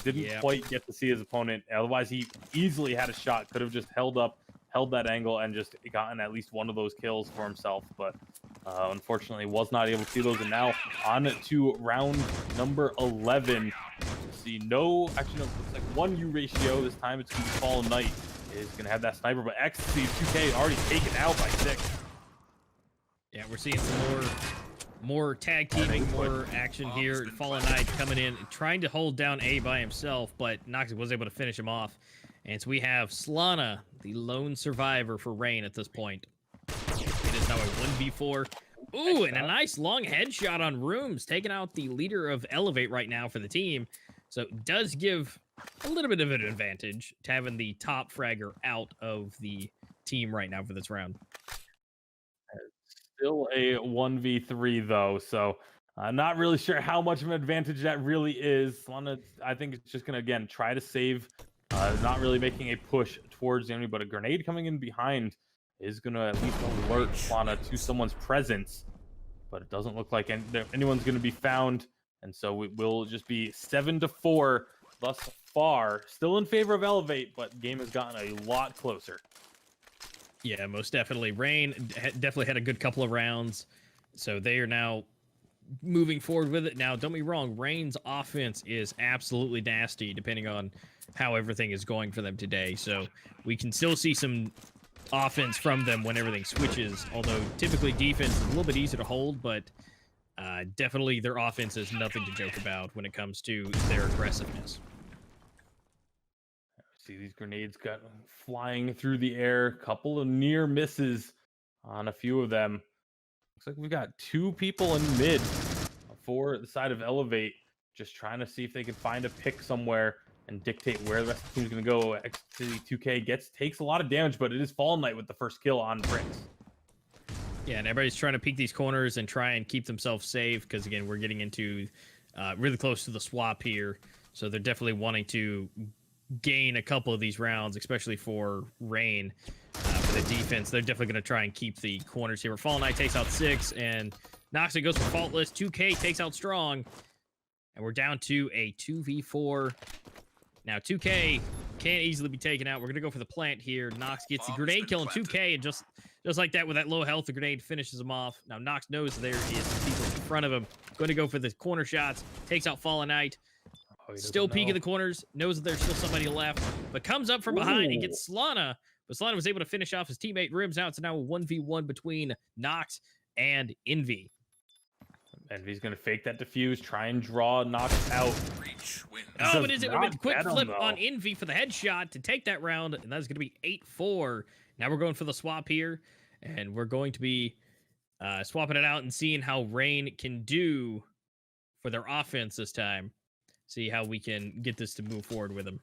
didn't Yep. quite get to see his opponent. Otherwise, he easily had a shot. Could have just held that angle and just gotten at least one of those kills for himself. But unfortunately, was not able to see those. And now on to round number 11. See, actually, no, looks like 1U ratio. This time it's going to be Fallen Knight is going to have that sniper, but Ecstasy 2K already taken out by 6. Yeah, we're seeing some more tag teaming, more action here. Fallen Knight coming in, trying to hold down A by himself, but Noxic was able to finish him off. And so we have Slana, the lone survivor for Rain at this point. It is now a 1v4. Ooh, and a nice long headshot on Rooms, taking out the leader of Elevate right now for the team. So it does give a little bit of an advantage to having the top fragger out of the team right now for this round. Still a 1v3 though, so I'm not really sure how much of an advantage that really is. I think it's just gonna again try to save, not really making a push towards the enemy, but a grenade coming in behind is gonna at least alert Lana to someone's presence. But it doesn't look like anyone's gonna be found, and so it will just be 7-4 thus far. Still in favor of Elevate, but game has gotten a lot closer. Yeah, most definitely. Rain definitely had a good couple of rounds, so they are now moving forward with it. Now, don't be wrong, Rain's offense is absolutely nasty, depending on how everything is going for them today. So we can still see some offense from them when everything switches, although typically defense is a little bit easier to hold, but definitely their offense is nothing to joke about when it comes to their aggressiveness. See these grenades got flying through the air. Couple of near misses on a few of them. Looks like we've got 2 people in mid for the side of Elevate, just trying to see if they can find a pick somewhere and dictate where the rest of the team's going to go. X2K takes a lot of damage, but it is Fallen Knight with the first kill on Bricks. Yeah, and everybody's trying to peek these corners and try and keep themselves safe because, again, we're getting into really close to the swap here. So they're definitely wanting to gain a couple of these rounds, especially for Rain. For the defense, they're definitely going to try and keep the corners here. Fallen Knight takes out 6, and Noxic goes for Faultless. 2K takes out Strong, and we're down to a 2v4. Now, 2K can't easily be taken out. We're going to go for the plant here. Nox gets the grenade kill on 2K, and just like that, with that low health, the grenade finishes him off. Now, Nox knows there is people in front of him. Going to go for the corner shots. Takes out Fallen Knight. Still peeking the corners. Knows that there's still somebody left, but comes up from behind and gets Slana. But Slana was able to finish off his teammate Ribs. Now it's now a 1v1 between Nox and Envy. Envy's going to fake that defuse, try and draw Nox out. Oh, but is it a quick flip on Envy for the headshot to take that round, and that's going to be 8-4. Now we're going for the swap here, and we're going to be swapping it out and seeing how Rain can do for their offense this time. See how we can get this to move forward with them.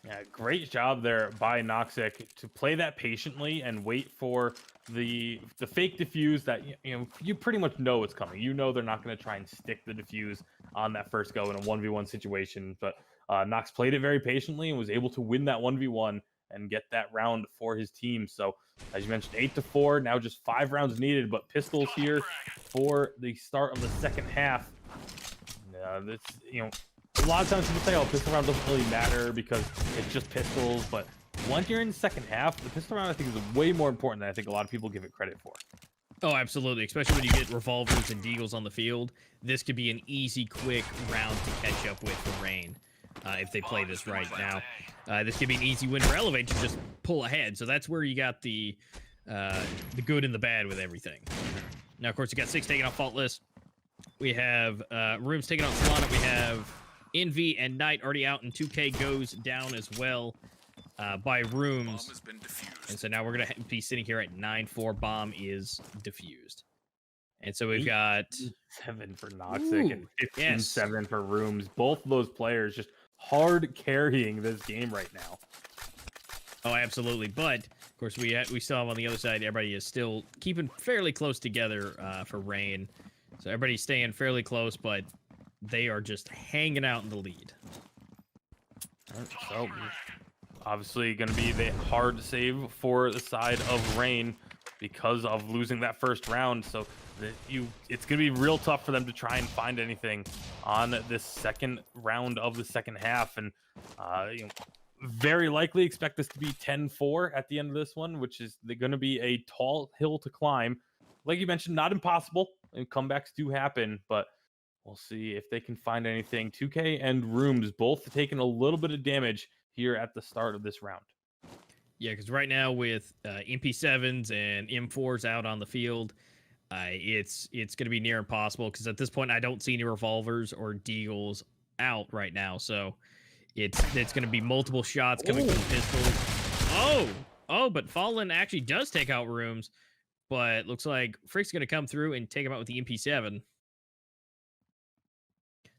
Yeah, great job there by Noxic to play that patiently and wait for the fake defuse that you pretty much know it's coming. You know they're not going to try and stick the defuse on that first go in a 1v1 situation, but Nox played it very patiently and was able to win that 1v1 and get that round for his team. So as you mentioned, 8-4, now just 5 rounds needed, but pistols here for the start of the second half. A lot of times people say, oh, pistol round doesn't really matter because it's just pistols, but once you're in the second half, the pistol round I think is way more important than I think a lot of people give it credit for. Oh, absolutely, especially when you get revolvers and deagles on the field. This could be an easy, quick round to catch up with for Rain if they play this right now. This could be an easy win for Elevate to just pull ahead, so that's where you got the good and the bad with everything. Now, of course, you got 6 taking off Faultless. We have Rooms taking on Solana. We have Envy and Knight already out, and 2K goes down as well by Rooms. And so now we're going to be sitting here at 9-4. Bomb is defused. And so we've got 7 for Noxic and 15-7 for Rooms. Both of those players just hard carrying this game right now. Oh, absolutely. But, of course, we still have on the other side, everybody is still keeping fairly close together for Rain. So everybody's staying fairly close, but they are just hanging out in the lead. So obviously going to be the hard save for the side of Rain because of losing that first round. So it's going to be real tough for them to try and find anything on this second round of the second half. And very likely expect this to be 10-4 at the end of this one, which is going to be a tall hill to climb. Like you mentioned, not impossible, and comebacks do happen, but we'll see if they can find anything. 2K and Rooms both taking a little bit of damage here at the start of this round. Yeah, because right now with MP7s and M4s out on the field, it's going to be near impossible because at this point I don't see any revolvers or deagles out right now. So it's going to be multiple shots coming from pistols. But Fallen actually does take out Rooms, but looks like Frick's going to come through and take him out with the MP7.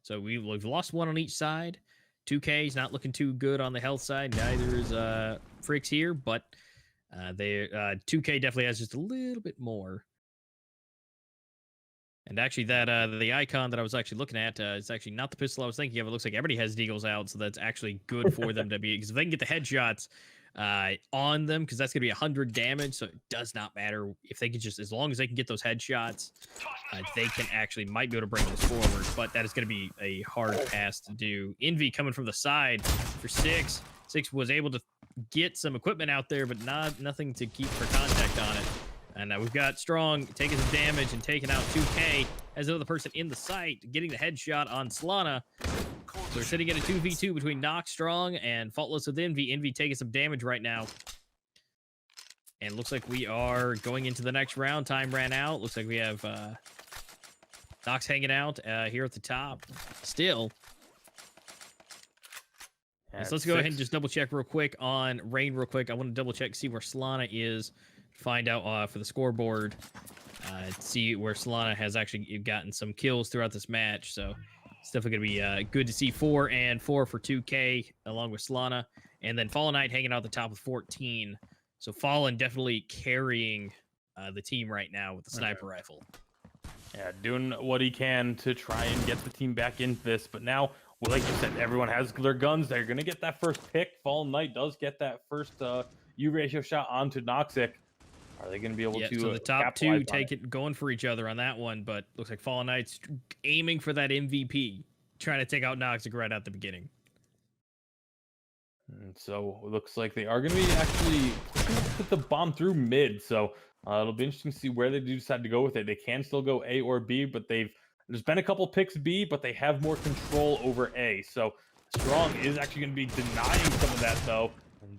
So we've lost one on each side. 2K's not looking too good on the health side. Neither is Frick's here, but 2K definitely has just a little bit more. And actually, that the icon that I was actually looking at is actually not the pistol I was thinking of. It looks like everybody has deagles out, so that's actually good for them to be, because if they can get the headshots on them, because that's going to be 100 damage, so it does not matter if they can just, as long as they can get those headshots, they can actually might be able to bring this forward. But that is going to be a hard pass to do. Envy coming from the side for Six. Six was able to get some equipment out there, but nothing to keep for contact on it. And we've got Strong taking some damage and taking out 2K as another person in the site, getting the headshot on Solana. So we're sitting at a 2v2 between Nox, Strong, and Faultless with Envy. Envy taking some damage right now. And looks like we are going into the next round. Time ran out. Looks like we have Nox hanging out here at the top still. So let's go ahead and just double check real quick on Rain real quick. I want to double check, see where Solana is. Find out for the scoreboard, see where Solana has actually gotten some kills throughout this match. So it's definitely going to be good to see 4 and 4 for 2K along with Solana. And then Fallen Knight hanging out at the top with 14. So Fallen definitely carrying the team right now with the sniper rifle. Yeah, doing what he can to try and get the team back into this. But now, well, like you said, everyone has their guns. They're going to get that first pick. Fallen Knight does get that first U ratio shot onto Noxic. Are they going to be able to? So the top two going for each other on that one, but looks like Fallen Knight's aiming for that MVP, trying to take out Noxic right at the beginning. And so it looks like they are going to be actually put the bomb through mid. So it'll be interesting to see where they do decide to go with it. They can still go A or B, but there's been a couple picks B, but they have more control over A. So Strong is actually going to be denying some of that though.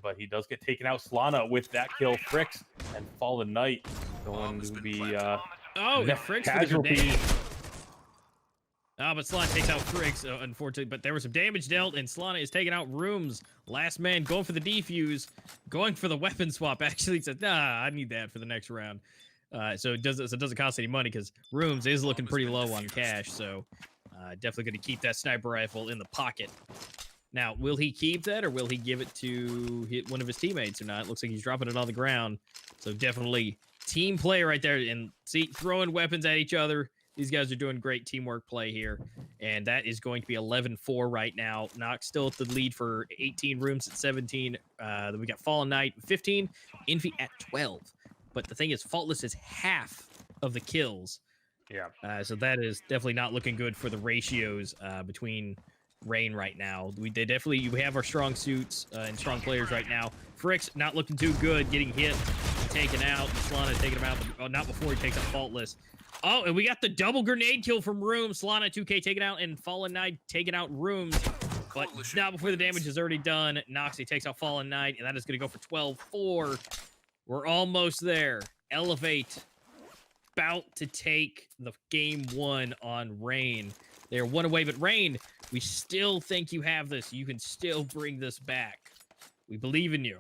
But he does get taken out. Solana with that kill. Fricks and Fallen Knight going to be Fricks casualty. But Solana takes out Fricks, unfortunately. But there was some damage dealt, and Solana is taking out Rooms. Last man going for the defuse, going for the weapon swap. Actually, he said, "Nah, I need that for the next round." So it doesn't cost any money because Rooms is looking pretty low on cash. So definitely going to keep that sniper rifle in the pocket. Now, will he keep that, or will he give it to one of his teammates or not? It looks like he's dropping it on the ground. So definitely team play right there. And see, throwing weapons at each other. These guys are doing great teamwork play here. And that is going to be 11-4 right now. Nox still at the lead for 18, Rooms at 17. Then we got Fallen Knight 15, Envy at 12. But the thing is, Faultless is half of the kills. Yeah. So that is definitely not looking good for the ratios between Rain right now. We have our strong suits and strong players right now. Fricks not looking too good, getting hit, taken out. Solana taking him out, but not before he takes out Faultless. Oh, and we got the double grenade kill from Rooms. Solana 2K taken out, and Fallen Knight taking out Rooms, but not before the damage is already done. Noxy takes out Fallen Knight, and that is going to go for 12-4. We're almost there. Elevate about to take the game 1 on Rain. They're one away, but Rain, we still think you have this. You can still bring this back. We believe in you.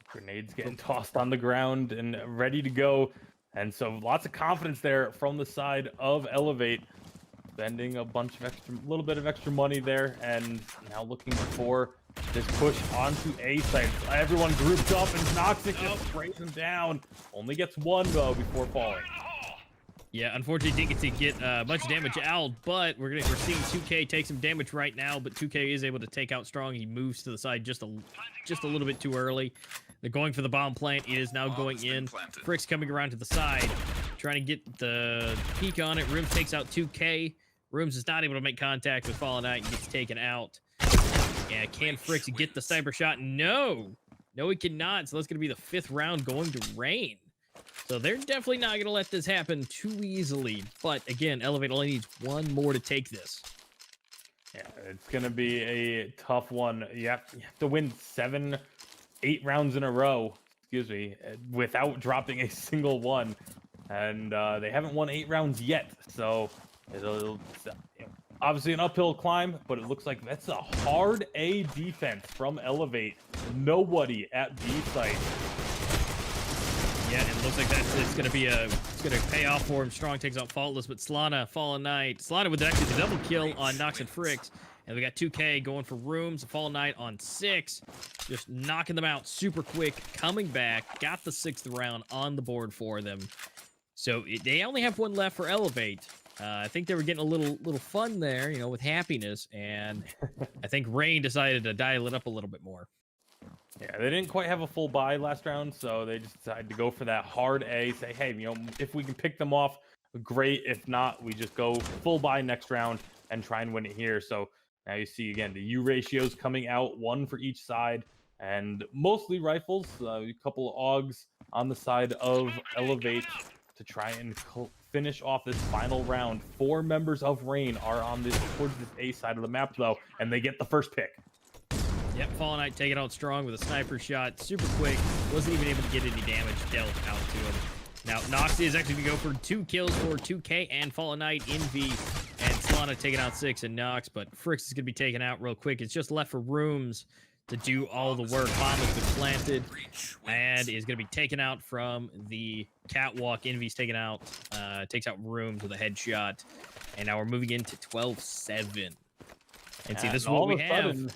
Grenades getting tossed on the ground and ready to go. And so lots of confidence there from the side of Elevate. Spending a little bit of extra money there, and now looking for this push onto A site. Everyone grouped up, and Noxic just sprays him down. Only gets one though before falling. Yeah, unfortunately didn't get much damage out, but we're seeing 2K take some damage right now, but 2K is able to take out Strong. He moves to the side just a little bit too early. They're going for the bomb plant. It is now going in. Frick's coming around to the side, trying to get the peek on it. Rooms takes out 2K. Rooms is not able to make contact with Fallen Knight and gets taken out. Yeah, can Fricks get the sniper shot? No, he cannot. So that's going to be the 5th round going to Rain. So they're definitely not going to let this happen too easily. But again, Elevate only needs one more to take this. Yeah, it's going to be a tough one. You have to win 8 rounds in a row, without dropping a single one. And they haven't won 8 rounds yet. So it'll obviously an uphill climb, but it looks like that's a hard A defense from Elevate. Nobody at B site. Yeah, it looks like it's gonna pay off for him. Strong takes out Faultless, but Solana, Fallen Knight. Solana with actually the double kill on Nox and Fricks. And we got 2K going for Rooms, Fallen Knight on 6. Just knocking them out super quick, coming back, got the 6th round on the board for them. So they only have one left for Elevate. I think they were getting a little fun there, with happiness, and I think Rain decided to dial it up a little bit more. Yeah, they didn't quite have a full buy last round, so they just decided to go for that hard A. Say, hey, if we can pick them off, great. If not, we just go full buy next round and try and win it here. So now you see, again, the U ratios coming out, 1 for each side, and mostly rifles, a couple of AUGs on the side of Elevate to try and finish off this final round. 4 members of Rain are on towards this A side of the map, though, and they get the first pick. Yep, Fallen Knight taking out Strong with a sniper shot. Super quick. Wasn't even able to get any damage dealt out to him. Now, Nox is actually going to go for 2 kills for 2K and Fallen Knight, Envy, and Solana taking out 6 and Nox, but Fricks is going to be taken out real quick. It's just left for Rooms to do all the work. Bomb has been planted and is going to be taken out from the catwalk. Envy's taken out, takes out Rooms with a headshot. And now we're moving into 12-7. And see, this is what we have.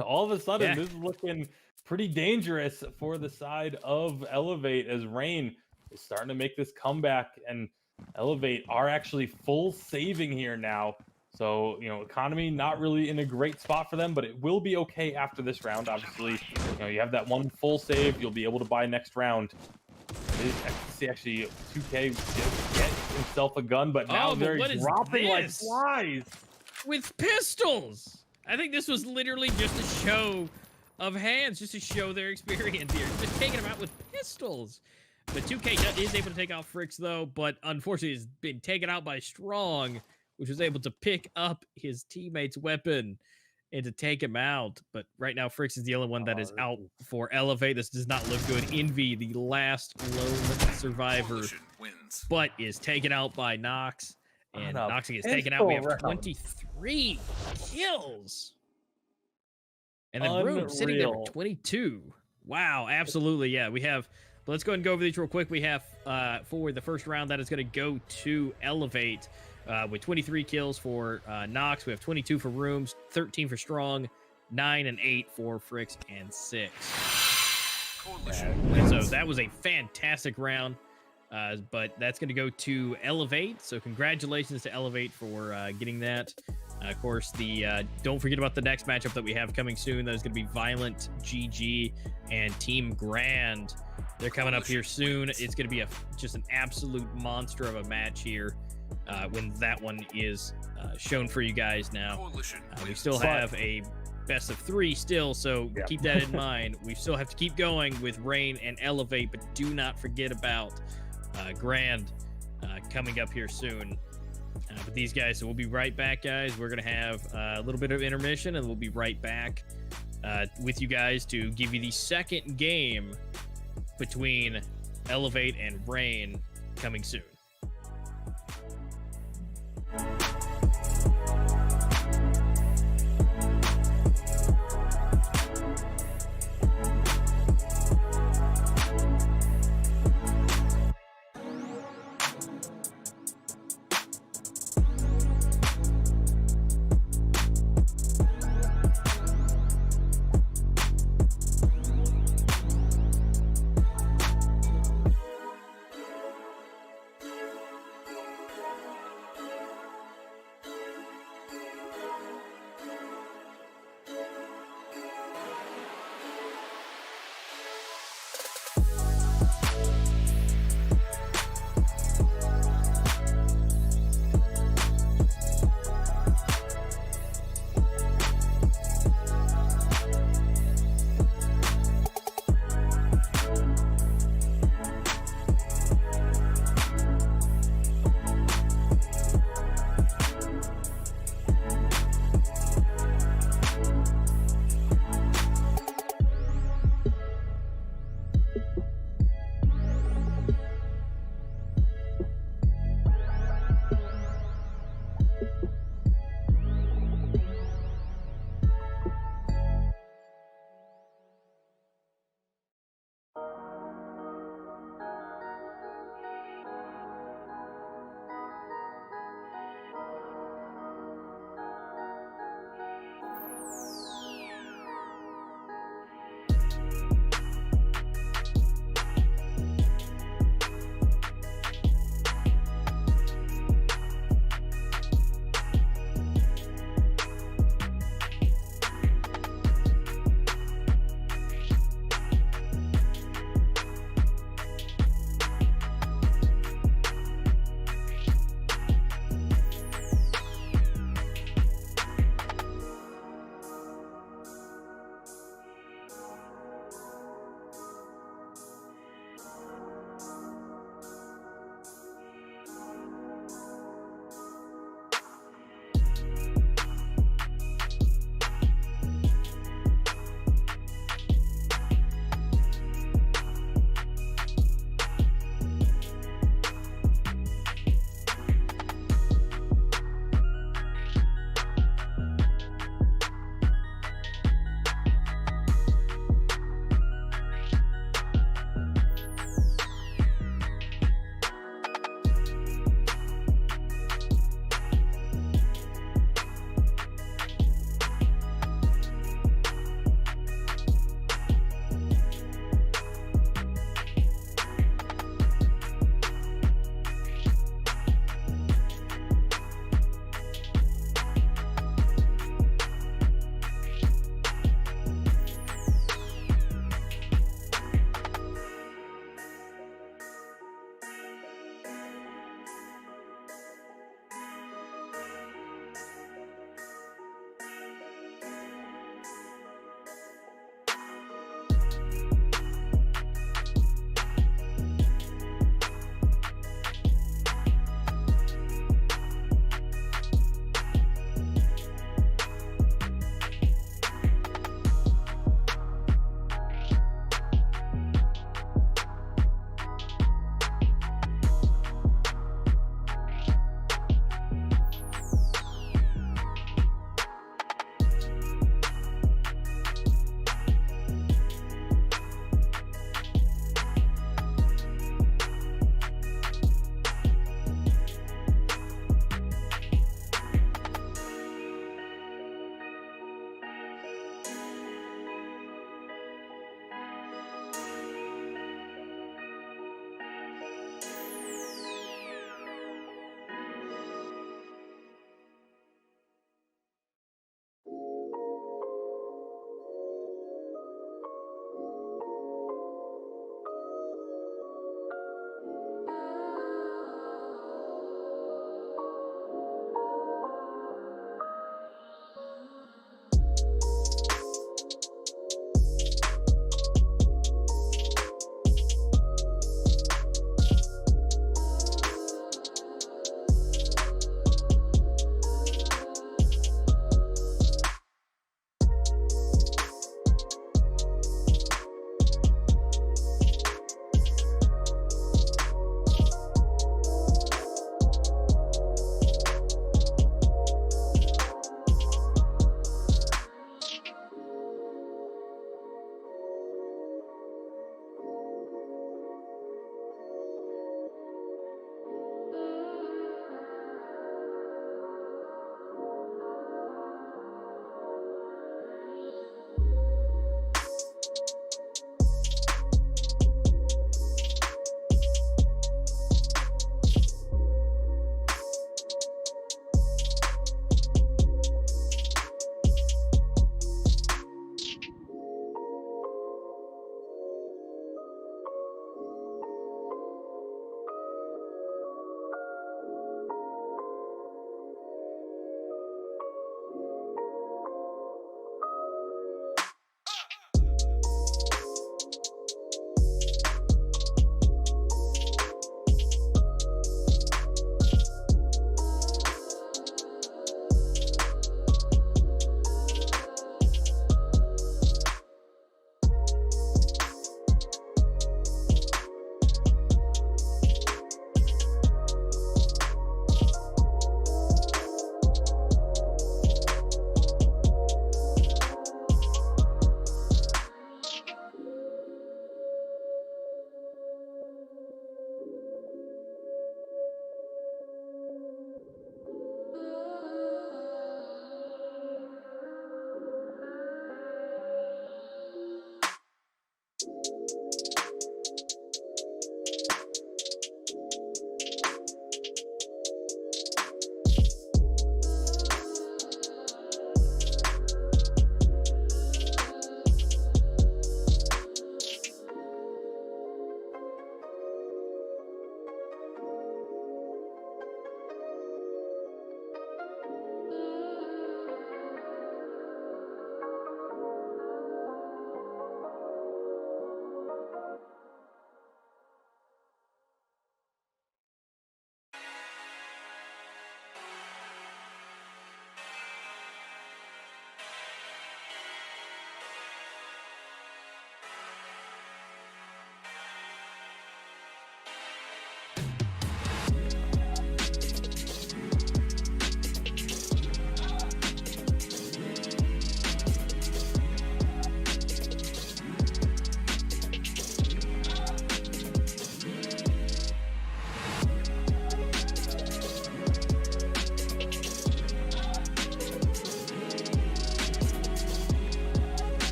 All of a sudden, this is looking pretty dangerous for the side of Elevate as Rain is starting to make this comeback, and Elevate are actually full saving here now. So, economy not really in a great spot for them, but it will be okay after this round. Obviously, you have that 1 full save. You'll be able to buy next round. Actually, 2K get himself a gun, but now they're dropping like flies. With pistols! I think this was literally just a show of hands, just to show their experience here. Just taking them out with pistols. But 2K is able to take out Fricks, though, but unfortunately has been taken out by Strong, which was able to pick up his teammate's weapon and to take him out. But right now, Fricks is the only one that is out for Elevate. This does not look good. Envy, the last lone survivor, but is taken out by Nox. And Nox gets taken out. We have 23 kills. And then Room sitting there with 22. Wow, absolutely. Yeah, we have... Let's go ahead and go over these real quick. We have, for the first round, that is going to go to Elevate with 23 kills for Nox. We have 22 for Rooms, 13 for Strong, 9 and 8 for Fricks, and 6. And so that was a fantastic round. But that's going to go to Elevate. So congratulations to Elevate for getting that. Of course, don't forget about the next matchup that we have coming soon. That is going to be Violent, GG, and Team Grand. They're coming up here soon. It's going to be just an absolute monster of a match here when that one is shown for you guys now. We still have a best of 3 still, so keep that in mind. We still have to keep going with Rain and Elevate, but do not forget about Grand coming up here soon. But these guys, so we'll be right back, guys. We're going to have a little bit of intermission, and we'll be right back with you guys to give you the second game between Elevate and Rain coming soon.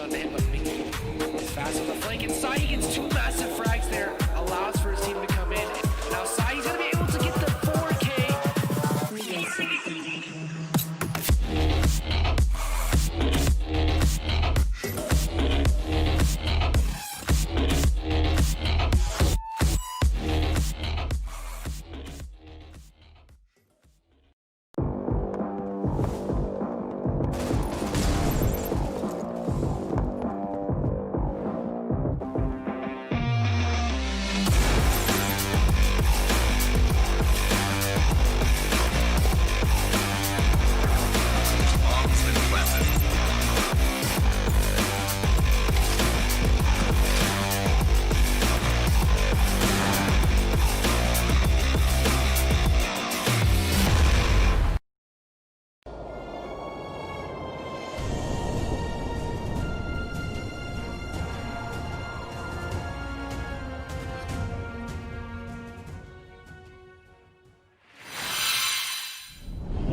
on to him, but he's fast on the flank, and Sai gets 2 massive frags there, allows for his team to come in. Now Sai's gonna be able to get the 4K.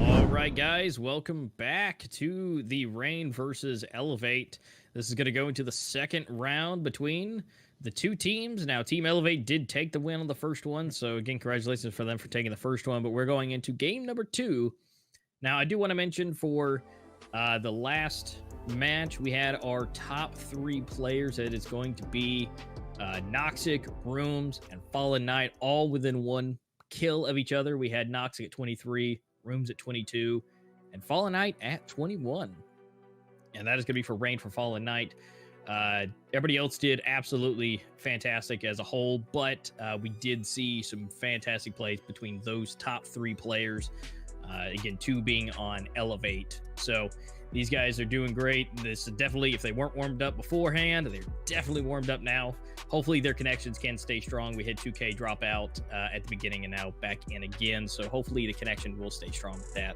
Alright guys, welcome back to the Reign versus Elevate. This is going to go into the second round between the two teams. Now, Team Elevate did take the win on the first one, so again, congratulations for them for taking the first one, but we're going into game number 2. Now, I do want to mention for the last match, we had our top 3 players. That is going to be Noxic, Rooms, and Fallen Knight, all within 1 kill of each other. We had Noxic at 23, Rooms at 22, and Fallen Knight at 21. And that is going to be for Reign for Fallen Knight. Everybody else did absolutely fantastic as a whole, but we did see some fantastic plays between those top 3 players. Again, 2 being on Elevate. So these guys are doing great. This is definitely, if they weren't warmed up beforehand, they're definitely warmed up now. Hopefully their connections can stay strong. We had 2K drop out at the beginning and now back in again. So hopefully the connection will stay strong with that.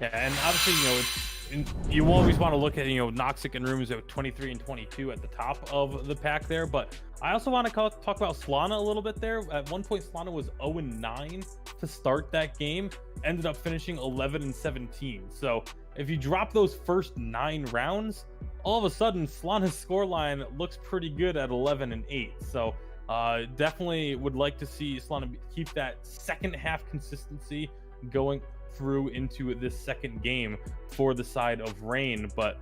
Yeah, and obviously, you always want to look at, Noxic and Rooms at 23 and 22 at the top of the pack there. But I also want to talk about Solana a little bit there. At one point, Solana was 0-9 to start that game, ended up finishing 11-17. So if you drop those first 9 rounds, all of a sudden, Solana's scoreline looks pretty good at 11-8. So definitely would like to see Solana keep that second half consistency going through into this second game for the side of Reign. But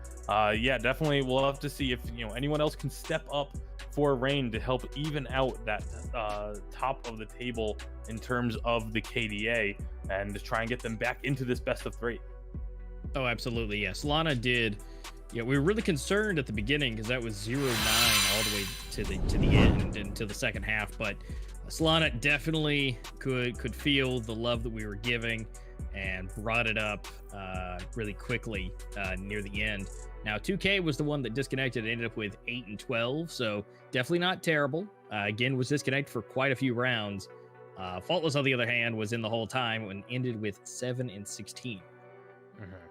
yeah, definitely we'll have to see if anyone else can step up for Reign to help even out that top of the table in terms of the KDA and to try and get them back into this best of 3. Oh, absolutely. Yeah, Solana did. Yeah, we were really concerned at the beginning because that was 0-9 all the way to the end and to the second half. But Solana definitely could feel the love that we were giving and brought it up really quickly near the end. Now, 2K was the one that disconnected and ended up with 8-12, so definitely not terrible. Again, was disconnected for quite a few rounds. Faultless, on the other hand, was in the whole time and ended with 7-16.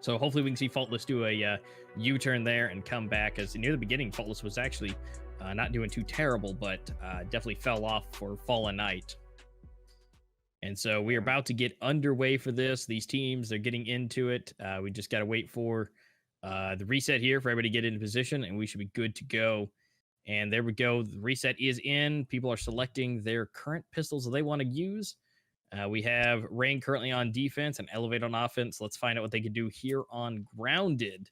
So hopefully we can see Faultless do a U-turn there and come back, as near the beginning, Faultless was actually not doing too terrible, but definitely fell off for Fallen Knight. And so we are about to get underway for this. These teams are getting into it. We just got to wait for the reset here for everybody to get into position, and we should be good to go. And there we go. The reset is in. People are selecting their current pistols that they want to use. We have Reign currently on defense and Elevate on offense. Let's find out what they can do here on Grounded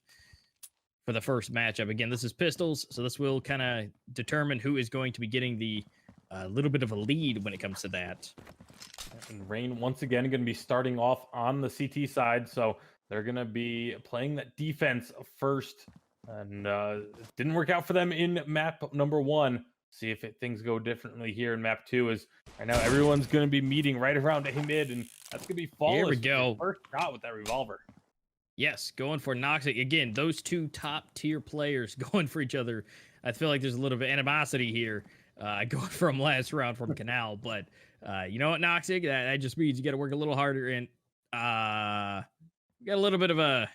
for the first matchup. Again, this is pistols, so this will kind of determine who is going to be getting the little bit of a lead when it comes to that. And Reign, once again, going to be starting off on the CT side, so they're going to be playing that defense first. And it didn't work out for them in map number 1. See if things go differently here in map 2. As right now everyone's going to be meeting right around A mid, and that's going to be Flawless. Here we go. First shot with that revolver. Yes, going for Noxic. Again, those 2 top-tier players going for each other. I feel like there's a little bit of animosity here going from last round from Canal. But you know what, Noxic? That just means you got to work a little harder. And got a little bit of a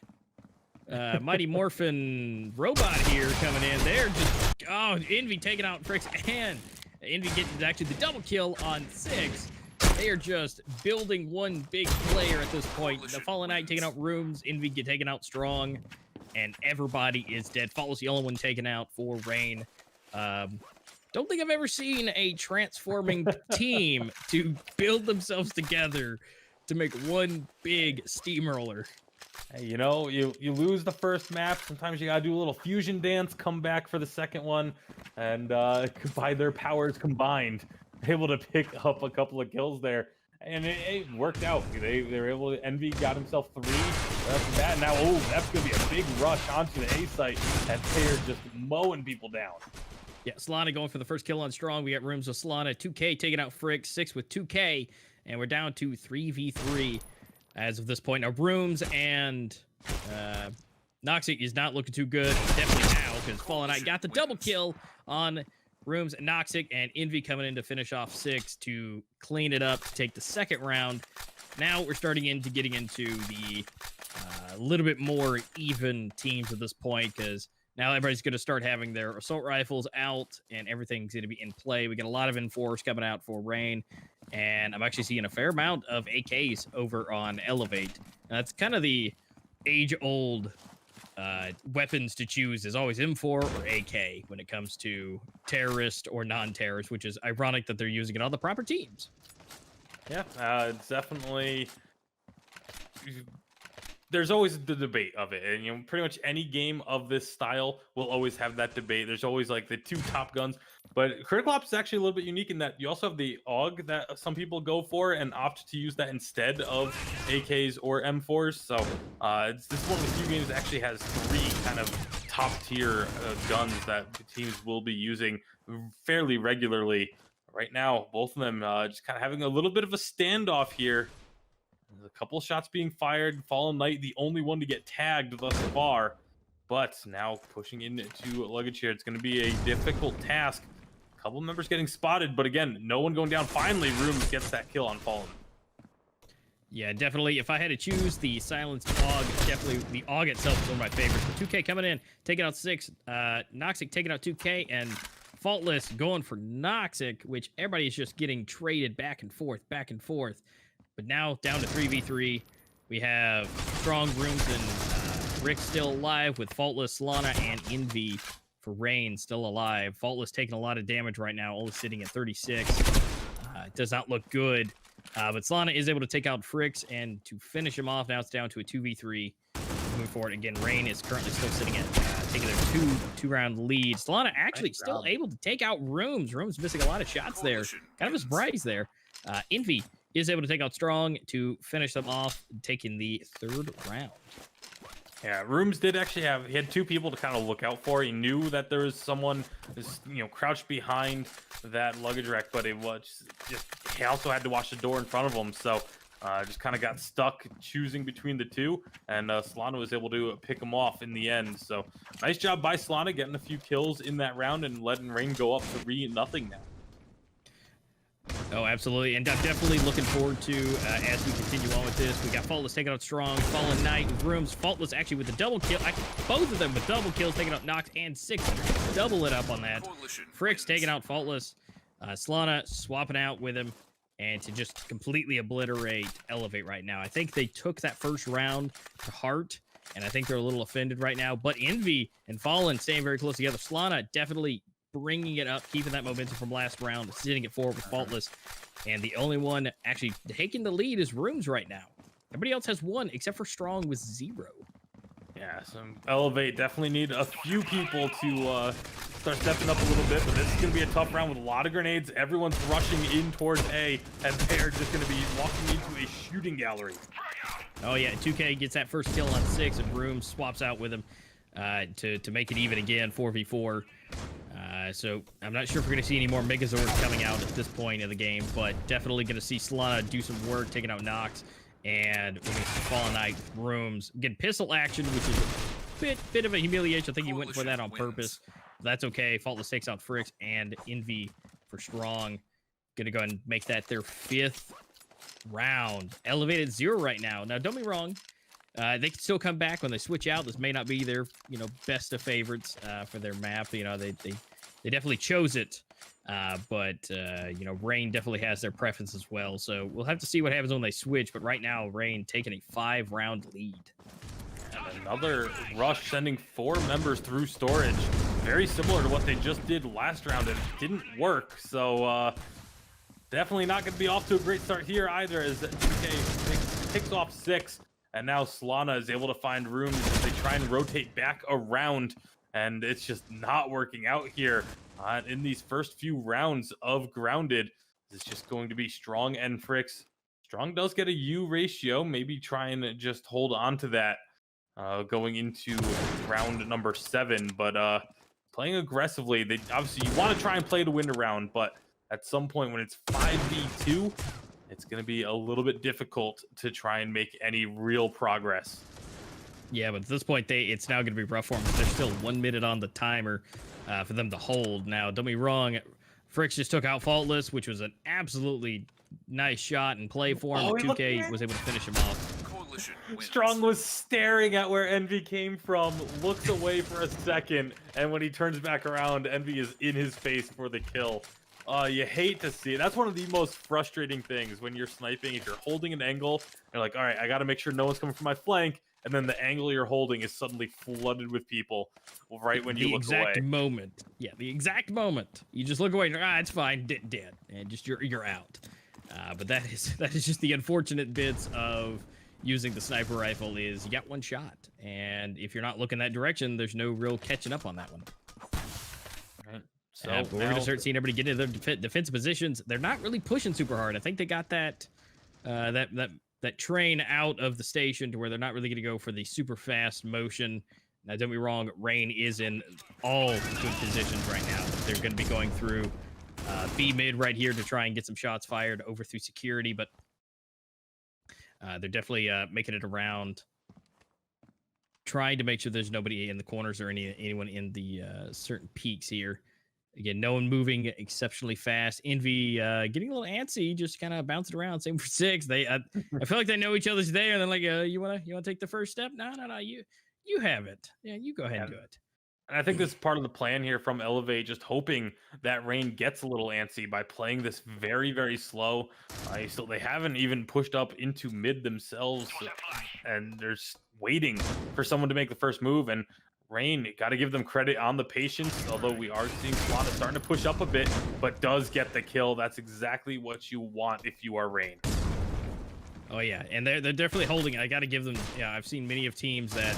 Mighty Morphin robot here coming in. They're just, Envy taking out Fricks, and Envy getting actually the double kill on 6. They are just building one big player at this point. The Fallen Knight taking out Rooms, Envy taking out Strong. and everybody is dead. Faultless, the only one taken out for Rain. Don't think I've ever seen a transforming team to build themselves together to make one big steamroller. Hey, you know, you lose the first map. Sometimes you gotta do a little fusion dance, come back for the second one, and by their powers combined, able to pick up a couple of kills there, and it worked out. They were able to. Envy got himself 3 right off the bat. Now, oh, that's gonna be a big rush onto the A site, and they're just mowing people down. Yeah, Solana going for the first kill on Strong. We got Rooms with Solana, 2K taking out Frick, 6 with 2K, and we're down to 3v3 as of this point. Now, Rooms and Noxic is not looking too good. Definitely now, because Fallen Knight got the double kill on Rooms and Noxic, and Envy coming in to finish off 6 to clean it up, to take the second round. Now we're starting getting into the little bit more even teams at this point, because now everybody's going to start having their assault rifles out, and everything's going to be in play. We got a lot of Enforce coming out for Rain, and I'm actually seeing a fair amount of AKs over on Elevate. And that's kind of the age-old weapons to choose, is always M4 or AK when it comes to terrorist or non-terrorist, which is ironic that they're using it on the proper teams. Yeah, it's definitely. There's always the debate of it, and you know, pretty much any game of this style will always have that debate. There's always like the 2 top guns, but Critical Ops is actually a little bit unique in that you also have the AUG that some people go for and opt to use that instead of AKs or M4s. So this is one of the few games that actually has 3 kind of top tier guns that teams will be using fairly regularly. Right now, both of them just kind of having a little bit of a standoff here. There's a couple shots being fired. Fallen Knight, the only one to get tagged thus far. But now pushing into luggage here, it's going to be a difficult task. A couple members getting spotted, but again, no one going down. Finally, Rooms gets that kill on Fallen. Yeah, definitely. If I had to choose the silenced AUG, definitely the AUG itself is one of my favorites. But 2K coming in, taking out 6. Noxic taking out 2K, and Faultless going for Noxic, which everybody is just getting traded back and forth, back and forth. But now down to 3v3. We have Strong, Rooms, and Rick still alive, with Faultless, Solana, and Envy for Rain still alive. Faultless taking a lot of damage right now, only sitting at 36. It does not look good. But Solana is able to take out Fricks, and to finish him off, now it's down to a 2v3. Moving forward again, Rain is currently still sitting at taking their two-round lead. Solana actually still able to take out Rooms. Rooms missing a lot of shots there. Kind of a surprise there. Envy is able to take out Strong to finish them off, taking the 3rd round. Yeah, Rooms did actually have, he had 2 people to kind of look out for. He knew that there was someone, crouched behind that luggage rack, but it was just, he also had to watch the door in front of him. So just kind of got stuck choosing between the 2, and Solana was able to pick him off in the end. So nice job by Solana getting a few kills in that round and letting Rain go up 3-0 now. Oh, absolutely. And I'm definitely looking forward to, as we continue on with this, we got Faultless taking out Strong, Fallen Knight, and Rooms. Faultless actually with the double kill. Both of them with double kills, taking out Nox and 6. Double it up on that. Fricks taking out Faultless. Solana swapping out with him, and to just completely obliterate Elevate right now. I think they took that first round to heart, and I think they're a little offended right now. But Envy and Fallen staying very close together. Solana definitely bringing it up, keeping that momentum from last round, sitting at 4 with Faultless. And the only one actually taking the lead is Rooms right now. Everybody else has 1, except for Strong with 0. Yeah, some Elevate definitely need a few people to start stepping up a little bit, but this is going to be a tough round with a lot of grenades. Everyone's rushing in towards A, and they're just going to be walking into a shooting gallery. Oh yeah, 2K gets that first kill on 6, and Rooms swaps out with him to make it even again, 4v4. So I'm not sure if we're going to see any more Megazords coming out at this point of the game, but definitely going to see Solana do some work, taking out Nox, and we're going to see Fallen Knight, Rooms, get pistol action, which is a bit of a humiliation. I think he went for that on purpose. That's okay. Faultless takes out Fricks, and Envy for Strong. Going to go ahead and make that their 5th round. Elevated 0 right now. Now, don't be wrong. They can still come back when they switch out. This may not be their, best of favorites for their map. They definitely chose it, but Rain definitely has their preference as well. So we'll have to see what happens when they switch. But right now, Rain taking a 5-round lead. Another rush sending 4 members through storage. Very similar to what they just did last round, and it didn't work. So definitely not going to be off to a great start here either, as 2K picks off 6. And now Solana is able to find rooms as they try and rotate back around. And it's just not working out here in these first few rounds of Grounded. It's just going to be Strong and Fricks. Strong does get a U ratio. Maybe try and just hold on to that going into round number 7. But playing aggressively, they obviously you want to try and play to win a round, but at some point when it's 5v2, it's going to be a little bit difficult to try and make any real progress. Yeah, but at this point, it's now going to be rough for them. There's still 1 minute on the timer for them to hold. Now, don't be wrong, Fricks just took out Faultless, which was an absolutely nice shot and play for him. 2K was able to finish him off. Strong was staring at where Envy came from, looks away for a second, and when he turns back around, Envy is in his face for the kill. You hate to see it. That's one of the most frustrating things when you're sniping. If you're holding an angle, you're like, all right, I got to make sure no one's coming from my flank, and then the angle you're holding is suddenly flooded with people right when you look away. The exact moment. You just look away and you're, it's fine, dead, and just you're out. But that is just the unfortunate bits of using the sniper rifle is you got one shot, and if you're not looking that direction, there's no real catching up on that one. Right. So but we're gonna start seeing everybody get into their defensive positions. They're not really pushing super hard. I think they got that that train out of the station to where they're not really gonna go for the super fast motion. Now, don't be wrong, Rain is in all good positions right now. They're gonna be going through B mid right here to try and get some shots fired over through security, but they're definitely making it around, trying to make sure there's nobody in the corners or anyone in the certain peaks here. Again, no one moving exceptionally fast. Envy getting a little antsy, just kind of bouncing around. Same for 6. They, I feel like they know each other's there, and they're like, you wanna take the first step? No, you have it. Yeah, you go ahead and do it. And I think this is part of the plan here from Elevate, just hoping that Rain gets a little antsy by playing this very, very slow. They haven't even pushed up into mid themselves, and they're just waiting for someone to make the first move. And Rain, got to give them credit on the patience, although we are seeing Solana starting to push up a bit, but does get the kill. That's exactly what you want if you are Rain. Oh yeah, and they're definitely holding it. I got to give them. Yeah, I've seen many of teams that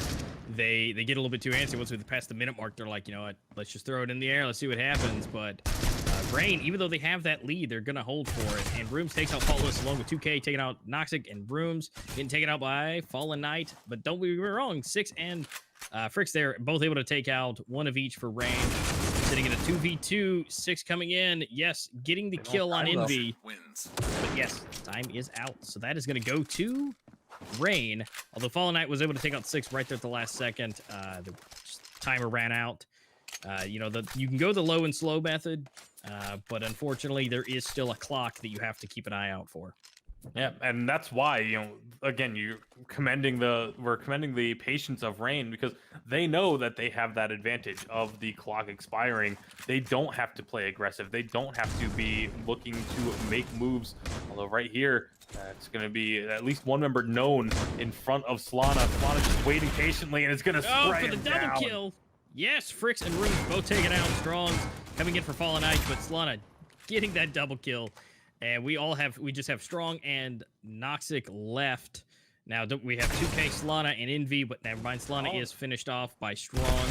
they get a little bit too antsy once we pass the minute mark. They're like, you know what, let's just throw it in the air, let's see what happens. But Rain, even though they have that lead, they're gonna hold for it. And Rooms takes out Faultless along with 2K taking out Noxic, and Rooms getting taken out by Fallen Knight. But don't be wrong, 6 and Fricks there both able to take out one of each for Rain. Sitting in a 2v2, 6 coming in. Yes, getting the kill on Envy. But yes, time is out. So that is going to go to Rain. Although Fallen Knight was able to take out 6 right there at the last second. The timer ran out. You can go the low and slow method, but unfortunately, there is still a clock that you have to keep an eye out for. Yeah, and that's why, again, we're commending the patience of Rain, because they know that they have that advantage of the clock expiring. They don't have to play aggressive. They don't have to be looking to make moves. Although right here, it's going to be at least one member known in front of Solana. Solana just waiting patiently, and it's going to spray for the double kill. Yes, Fricks and Rooms both taken out. Strong coming in for Fallen Knight, but Solana getting that double kill. And we just have Strong and Noxic left. Now, we have 2K, Solana, and Envy, but never mind, Solana is finished off by Strong.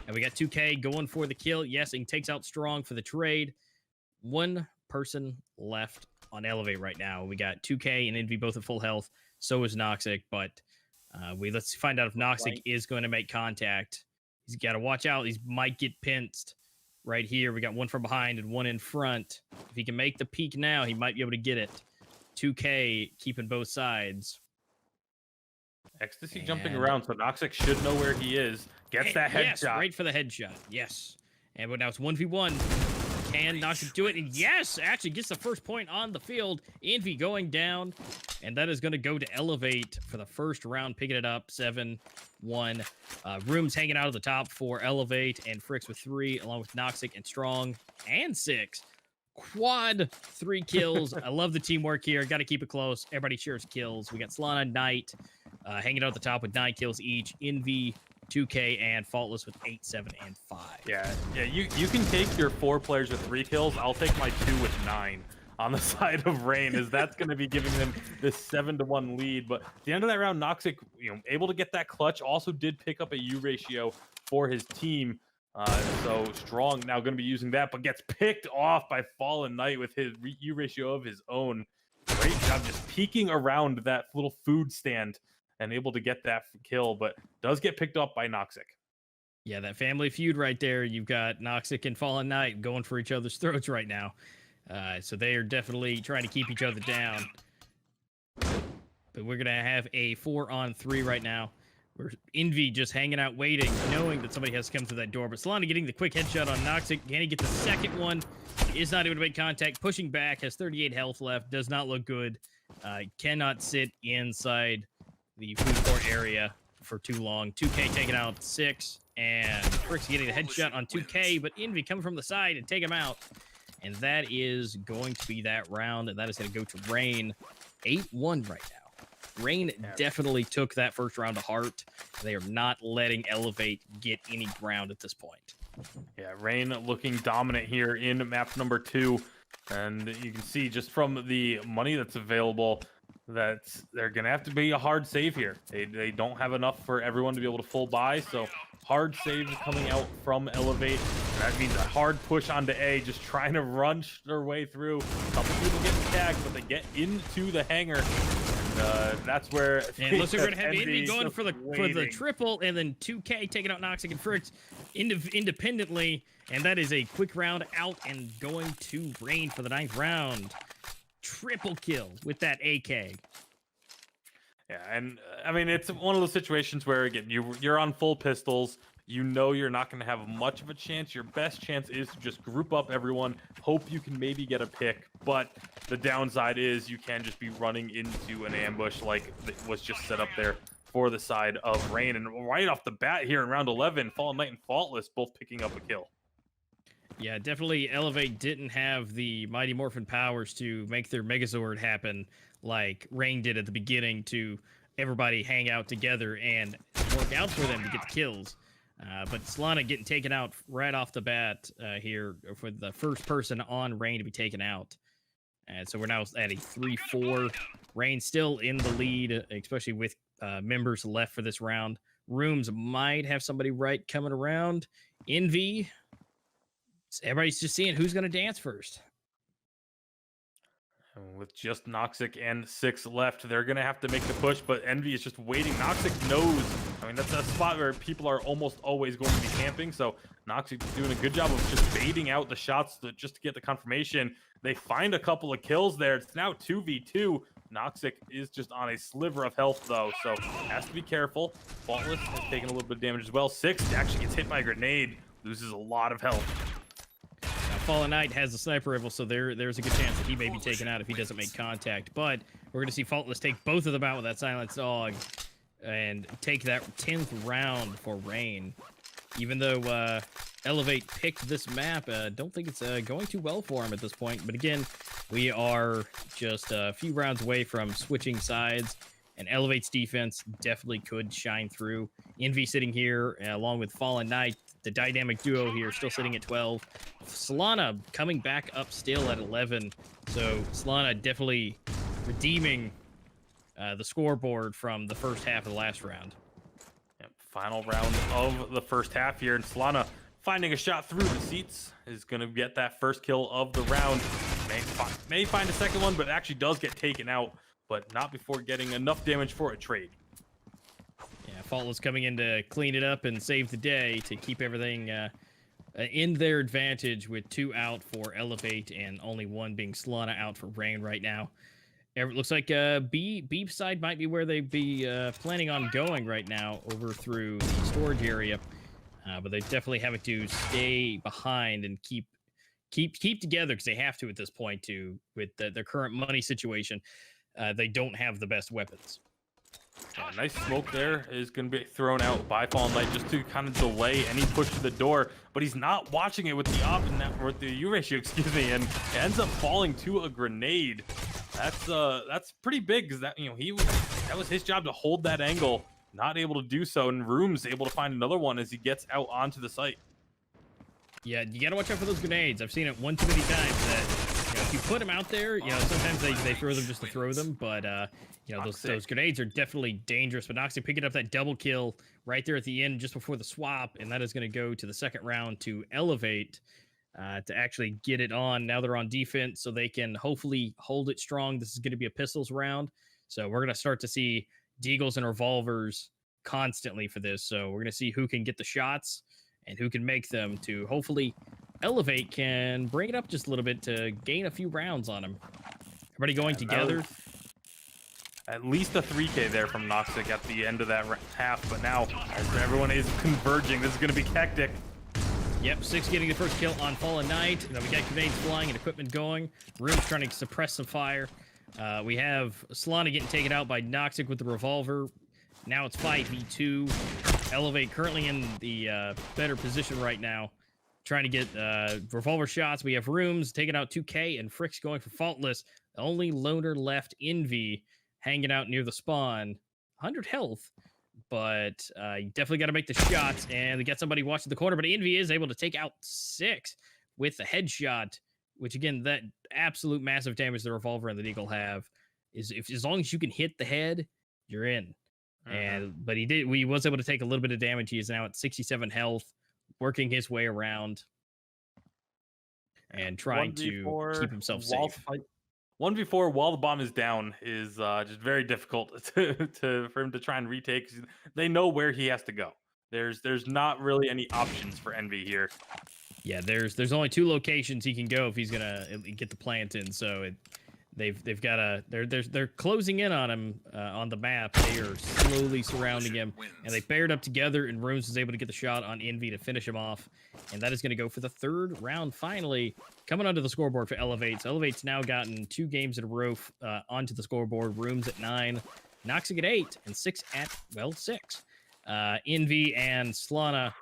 And we got 2K going for the kill. Yes, and takes out Strong for the trade. One person left on Elevate right now. We got 2K and Envy both at full health. So is Noxic, but let's find out if Noxic is going to make contact. He's got to watch out. He might get pinched. Right here, we got one from behind and one in front. If he can make the peak now, he might be able to get it. 2K keeping both sides. Ecstasy jumping around, so Noxic should know where he is. Gets that headshot. Yes, right for the headshot. Yes. And now it's 1v1. Can Noxic do it? And yes, actually gets the first point on the field. Envy going down. And that is going to go to Elevate for the first round, picking it up 7-1. Rooms hanging out at the top for Elevate, and Fricks with 3, along with Noxic and Strong and 6. quad 3 kills. I love the teamwork here. Got to keep it close. Everybody shares kills. We got Solana, Knight hanging out at the top with 9 kills each. Envy, 2K, and Faultless with 8, 7, and 5. Yeah. You can take your 4 players with 3 kills. I'll take my 2 with 9 on the side of Rain, as that's going to be giving them this 7-1 lead. But at the end of that round, Noxic, able to get that clutch. Also did pick up a U ratio for his team. So Strong now going to be using that, but gets picked off by Fallen Knight with his U ratio of his own. Great job just peeking around that little food stand and able to get that kill, but does get picked up by Noxic. Yeah, that family feud right there. You've got Noxic and Fallen Knight going for each other's throats right now. So they are definitely trying to keep each other down. But we're going to have a 4-on-3 right now. We're Envy just hanging out, waiting, knowing that somebody has to come through that door. But Solana getting the quick headshot on Noxic. Can he get the second one? He is not able to make contact. Pushing back, has 38 health left. Does not look good. Cannot sit inside the food court area for too long. 2K taking out 6. And Frick's getting the headshot on 2K. But Envy coming from the side and take him out. And that is going to be that round. And that is going to go to Rain. 8-1 right now. Rain definitely took that first round to heart. They are not letting Elevate get any ground at this point. Yeah, Rain looking dominant here in map number 2. And you can see just from the money that's available that they're going to have to be a hard save here. They don't have enough for everyone to be able to full buy. So hard saves coming out from Elevate. That means a hard push onto A, just trying to rush their way through. A couple people getting tagged, but they get into the hangar. That's where and looks like we're gonna have Envy going for the triple, and then 2K taking out Noxic and Fricks independently, and that is a quick round out and going to Rain for the 9th round. Triple kill with that AK. Yeah, and I mean it's one of those situations where again you're on full pistols. You know you're not going to have much of a chance. Your best chance is to just group up everyone, hope you can maybe get a pick. But the downside is you can just be running into an ambush like was just set up there for the side of Rain. And right off the bat here in round 11, Fallen Knight and Faultless both picking up a kill. Yeah, definitely Elevate didn't have the Mighty Morphin powers to make their Megazord happen like Rain did at the beginning to everybody hang out together and work out for them to get the kills. But Solana getting taken out right off the bat here for the first person on Rain to be taken out. And so we're now at a 3-4. Rain still in the lead, especially with members left for this round. Rooms might have somebody right coming around. Envy. Everybody's just seeing who's going to dance first. And with just Noxic and 6 left, they're going to have to make the push, but Envy is just waiting. Noxic knows. I mean, that's a spot where people are almost always going to be camping, so Noxic is doing a good job of just baiting out the shots just to get the confirmation. They find a couple of kills there. It's now 2v2. Noxic is just on a sliver of health, though, so has to be careful. Faultless has taken a little bit of damage as well. 6 actually gets hit by a grenade, loses a lot of health. Fallen Knight has a sniper rifle, so there's a good chance that he may be taken out if he doesn't make contact. But we're going to see Faultless take both of them out with that Silence Dog and take that 10th round for Rain. Even though Elevate picked this map, don't think it's going too well for him at this point. But again, we are just a few rounds away from switching sides, and Elevate's defense definitely could shine through. Envy sitting here along with Fallen Knight. The dynamic duo here still sitting at 12. Solana coming back up still at 11. So Solana definitely redeeming the scoreboard from the first half of the last round. Yep, final round of the first half here. And Solana finding a shot through the seats is going to get that first kill of the round. May find a second one, but it actually does get taken out. But not before getting enough damage for a trade. Yeah, Faultless coming in to clean it up and save the day to keep everything in their advantage with 2 out for Elevate and only 1 being Solana out for Rain right now. It looks like B side might be where they'd be planning on going right now over through the storage area. But they definitely having to stay behind and keep together because they have to at this point with their current money situation. They don't have the best weapons. Yeah, nice smoke there is going to be thrown out by Fallen Knight just to kind of delay any push to the door, but he's not watching it with the op and that, with the U ratio, excuse me, and ends up falling to a grenade. That's pretty big because that that was his job to hold that angle, not able to do so, and Room's able to find another one as he gets out onto the site. Yeah, you gotta watch out for those grenades. I've seen it one too many times that if you put them out there, sometimes they throw them just to throw them, but those grenades are definitely dangerous. But Noxic picking up that double kill right there at the end just before the swap, and that is going to go to the second round to Elevate to actually get it on. Now they're on defense, so they can hopefully hold it strong. This is going to be a pistols round, so we're going to start to see deagles and revolvers constantly for this. So we're going to see who can get the shots and who can make them to hopefully Elevate can bring it up just a little bit to gain a few rounds on him. Everybody going together. At least a 3K there from Noxic at the end of that half, but now as everyone is converging, this is going to be hectic. Yep, 6 getting the first kill on Fallen Knight. And then we got grenades flying and equipment going. Room's trying to suppress some fire. We have Solana getting taken out by Noxic with the revolver. Now it's 5v2. Elevate currently in the better position right now, trying to get revolver shots. We have Rooms taking out 2K and Frick's going for Faultless. The only loner left, Envy, hanging out near the spawn. 100 health, but you definitely got to make the shots, and we got somebody watching the corner, but Envy is able to take out 6 with the headshot, which again, that absolute massive damage the revolver and the eagle have is as long as you can hit the head, you're in. But he was able to take a little bit of damage. He is now at 67 health, working his way around and trying to keep himself safe. 1v4 while the bomb is down is just very difficult for him to try and retake. They know where he has to go. There's not really any options for Envy here. Yeah, there's only 2 locations he can go if he's gonna get the plant in. So they've got to they're closing in on him on the map. They are slowly surrounding him, and they paired up together. And Rooms is able to get the shot on Envy to finish him off, and that is going to go for the 3rd round. Finally, coming onto the scoreboard for Elevates. Elevates now gotten 2 games in a row onto the scoreboard. Rooms at 9, Noxic at 8, and 6 at 6. Envy and Solana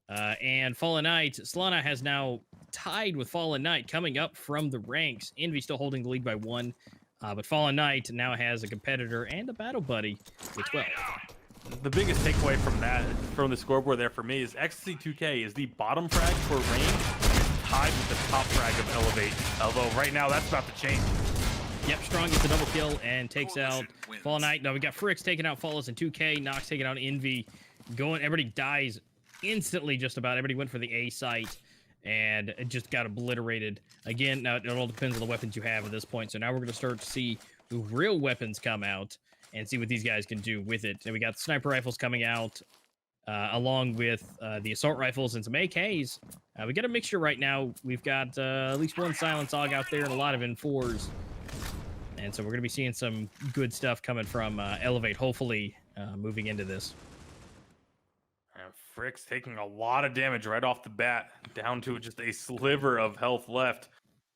and Fallen Knight. Solana has now tied with Fallen Knight coming up from the ranks. Envy still holding the lead by 1, but Fallen Knight now has a competitor and a battle buddy with 12. The biggest takeaway from the scoreboard there for me is Ecstasy 2K is the bottom frag for range, tied with the top frag of Elevate. Although right now that's about to change. Yep, Strong gets a double kill and takes out Fallen Knight. Now we got Fricks taking out Follows in 2K, Nox taking out Envy. Everybody dies instantly, just about. Everybody went for the A site, and it just got obliterated. Again, now it all depends on the weapons you have at this point. So now we're going to start to see the real weapons come out and see what these guys can do with it. And we got sniper rifles coming out, along with the assault rifles and some AKs. We got a mixture right now. We've got at least 1 Silence Hog out there and a lot of N4s. And so we're going to be seeing some good stuff coming from Elevate, hopefully, moving into this. Frick's taking a lot of damage right off the bat, down to just a sliver of health left.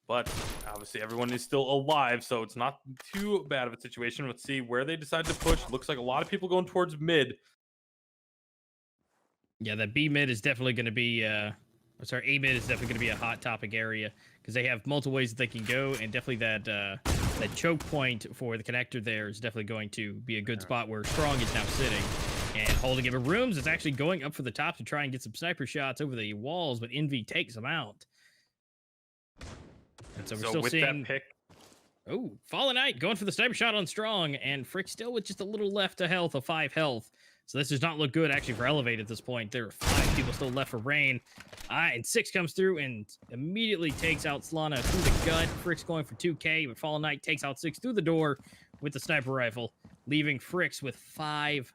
But obviously everyone is still alive, so it's not too bad of a situation. Let's see where they decide to push. Looks like a lot of people going towards mid. Yeah, that B mid is definitely going to be, A mid is definitely going to be a hot topic area because they have multiple ways that they can go, and definitely that choke point for the connector there is definitely going to be a good spot where Strong is now sitting and holding it. But Rooms is actually going up for the top to try and get some sniper shots over the walls, but Envy takes them out. And so we're still with seeing that pick. Oh, Fallen Knight going for the sniper shot on Strong, and Frick still with just a little left to health of 5 health. So this does not look good actually for Elevate at this point. There are 5 people still left for Rain. And 6 comes through and immediately takes out Solana through the gut. Frick's going for 2K, but Fallen Knight takes out 6 through the door with the sniper rifle, leaving Fricks with 5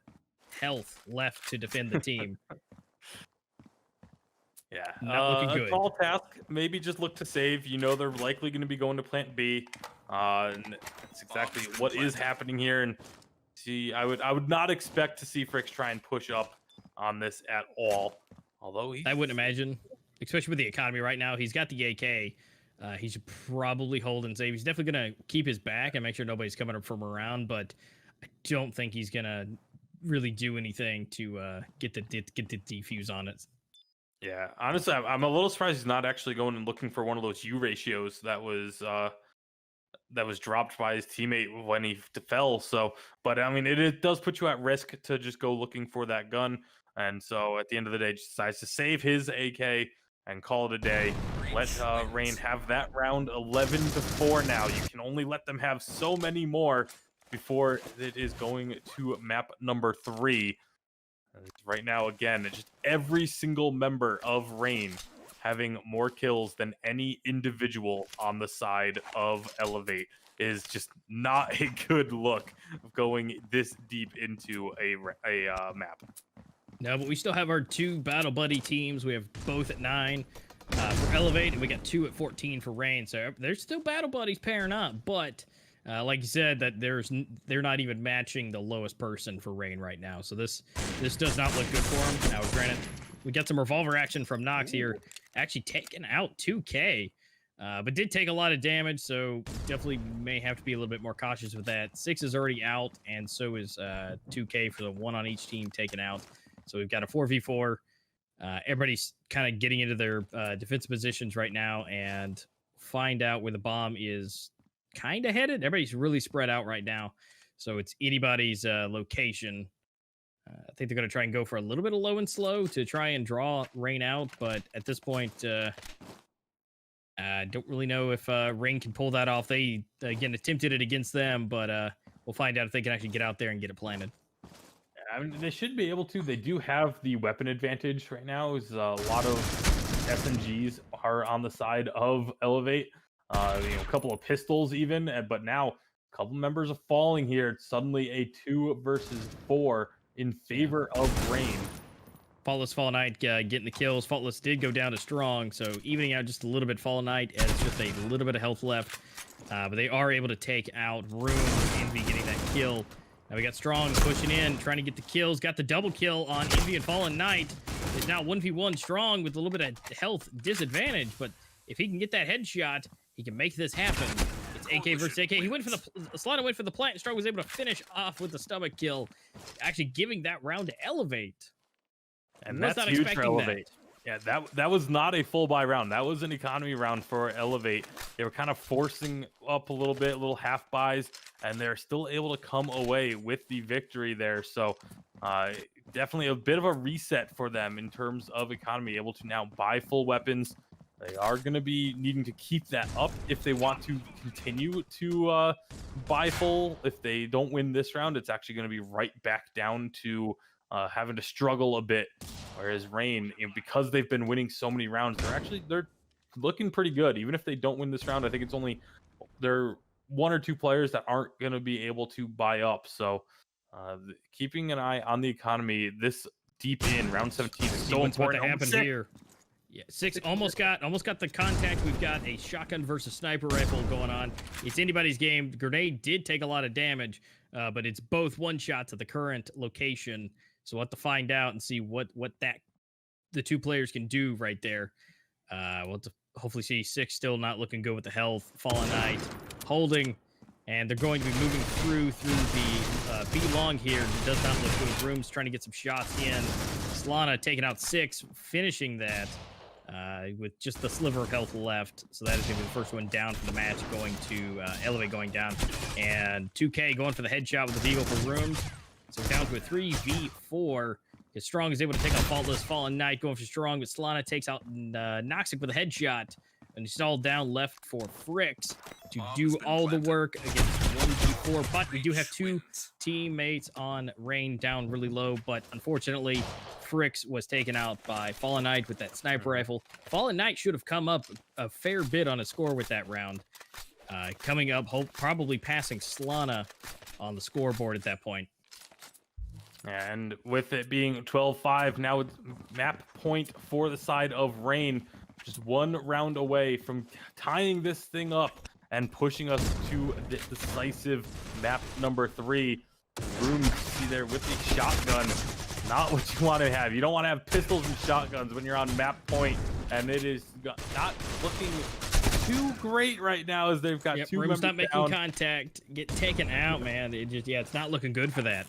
health left to defend the team. Yeah, not looking good. A tall task. Maybe just look to save. You know they're likely going to be going to plant B. And that's exactly what is happening here. And see, I would not expect to see Fricks try and push up on this at all. Although I wouldn't imagine, especially with the economy right now. He's got the AK. He should probably hold and save. He's definitely going to keep his back and make sure nobody's coming up from around. But I don't think he's gonna really do anything to get the defuse on it. Yeah, honestly, I'm a little surprised he's not actually going and looking for one of those U ratios that was dropped by his teammate when he fell. So, but I mean, it does put you at risk to just go looking for that gun. And so, at the end of the day, just decides to save his AK and call it a day. Let Rain have that round 11-4 now. You can only let them have so many more before it is going to map number 3. Right now, again, it's just every single member of Rain having more kills than any individual on the side of Elevate is just not a good look going this deep into a map. No, but we still have our 2 battle buddy teams. We have both at 9 for Elevate, and we got 2 at 14 for Rain. So there's still battle buddies pairing up, but like you said, that they're not even matching the lowest person for Rain right now. So this does not look good for them. Now, granted, we got some revolver action from Nox here, actually taking out 2K, but did take a lot of damage, so definitely may have to be a little bit more cautious with that. 6 is already out, and so is 2K for the 1 on each team taken out. So we've got a 4v4. Everybody's kind of getting into their defensive positions right now and find out where the bomb is kind of headed. Everybody's really spread out right now, so it's anybody's location. I think they're going to try and go for a little bit of low and slow to try and draw Rain out, but at this point, I don't really know if Rain can pull that off. They, again, attempted it against them, but we'll find out if they can actually get out there and get it planted. I mean, they should be able to. They do have the weapon advantage right now. Is a lot of SMGs are on the side of Elevate. A couple of pistols even, but now a couple members are falling here. It's suddenly a 2 versus 4 in favor of Rain. Faultless Fall Knight getting the kills. Faultless did go down to Strong, so evening out just a little bit. Fall Knight has just a little bit of health left, but they are able to take out Room and Envy getting that kill. Now we got Strong pushing in, trying to get the kills. Got the double kill on Envy and Fallen Knight. Is now 1v1 Strong with a little bit of health disadvantage, but if he can get that headshot, he can make this happen. It's AK versus AK. He went for the Slaughter went for the plant. Strong was able to finish off with the stomach kill, actually giving that round to Elevate. And that's huge for Elevate. Yeah, that was not a full buy round. That was an economy round for Elevate. They were kind of forcing up a little bit, little half buys, and they're still able to come away with the victory there. So definitely a bit of a reset for them in terms of economy, able to now buy full weapons. They are going to be needing to keep that up if they want to continue to buy full. If they don't win this round, it's actually going to be right back down to having to struggle a bit. Whereas Rain, because they've been winning so many rounds, they're looking pretty good. Even if they don't win this round, I think it's only there 1 or 2 players that aren't going to be able to buy up. So keeping an eye on the economy this deep in round 17 is so important. What happened here? Yeah, 6 almost got the contact. We've got a shotgun versus sniper rifle going on. It's anybody's game. The grenade did take a lot of damage, but it's both one shots at the current location. So we'll have to find out and see what the 2 players can do right there. We'll have to hopefully see 6 still not looking good with the health. Fallen Knight holding, and they're going to be moving through the B long here. It does not look good. Room's trying to get some shots in. Slana taking out 6, finishing that with just the sliver of health left. So that is going to be the first one down for the match, going to Elevate going down. And 2K going for the headshot with the Beagle for Rooms. So we're down to a 3v4. Because Strong is able to take out Faultless. Fallen Knight going for Strong, but Solana takes out Noxic with a headshot. And it's all down left for Fricks to do all the work against 1v4. But we do have 2 teammates on Rain down really low. But unfortunately, Fricks was taken out by Fallen Knight with that sniper rifle. Fallen Knight should have come up a fair bit on a score with that round. Coming up, probably passing Slana on the scoreboard at that point. And with it being 12-5, now it's map point for the side of Rain. Just 1 round away from tying this thing up and pushing us to the decisive map number 3. Room see there with the shotgun. Not what you want to have. You don't want to have pistols and shotguns when you're on map point. And it is not looking too great right now as they've got Yep, two Room's not members making down. contact. Get taken out, man. It just, yeah, it's not looking good for that.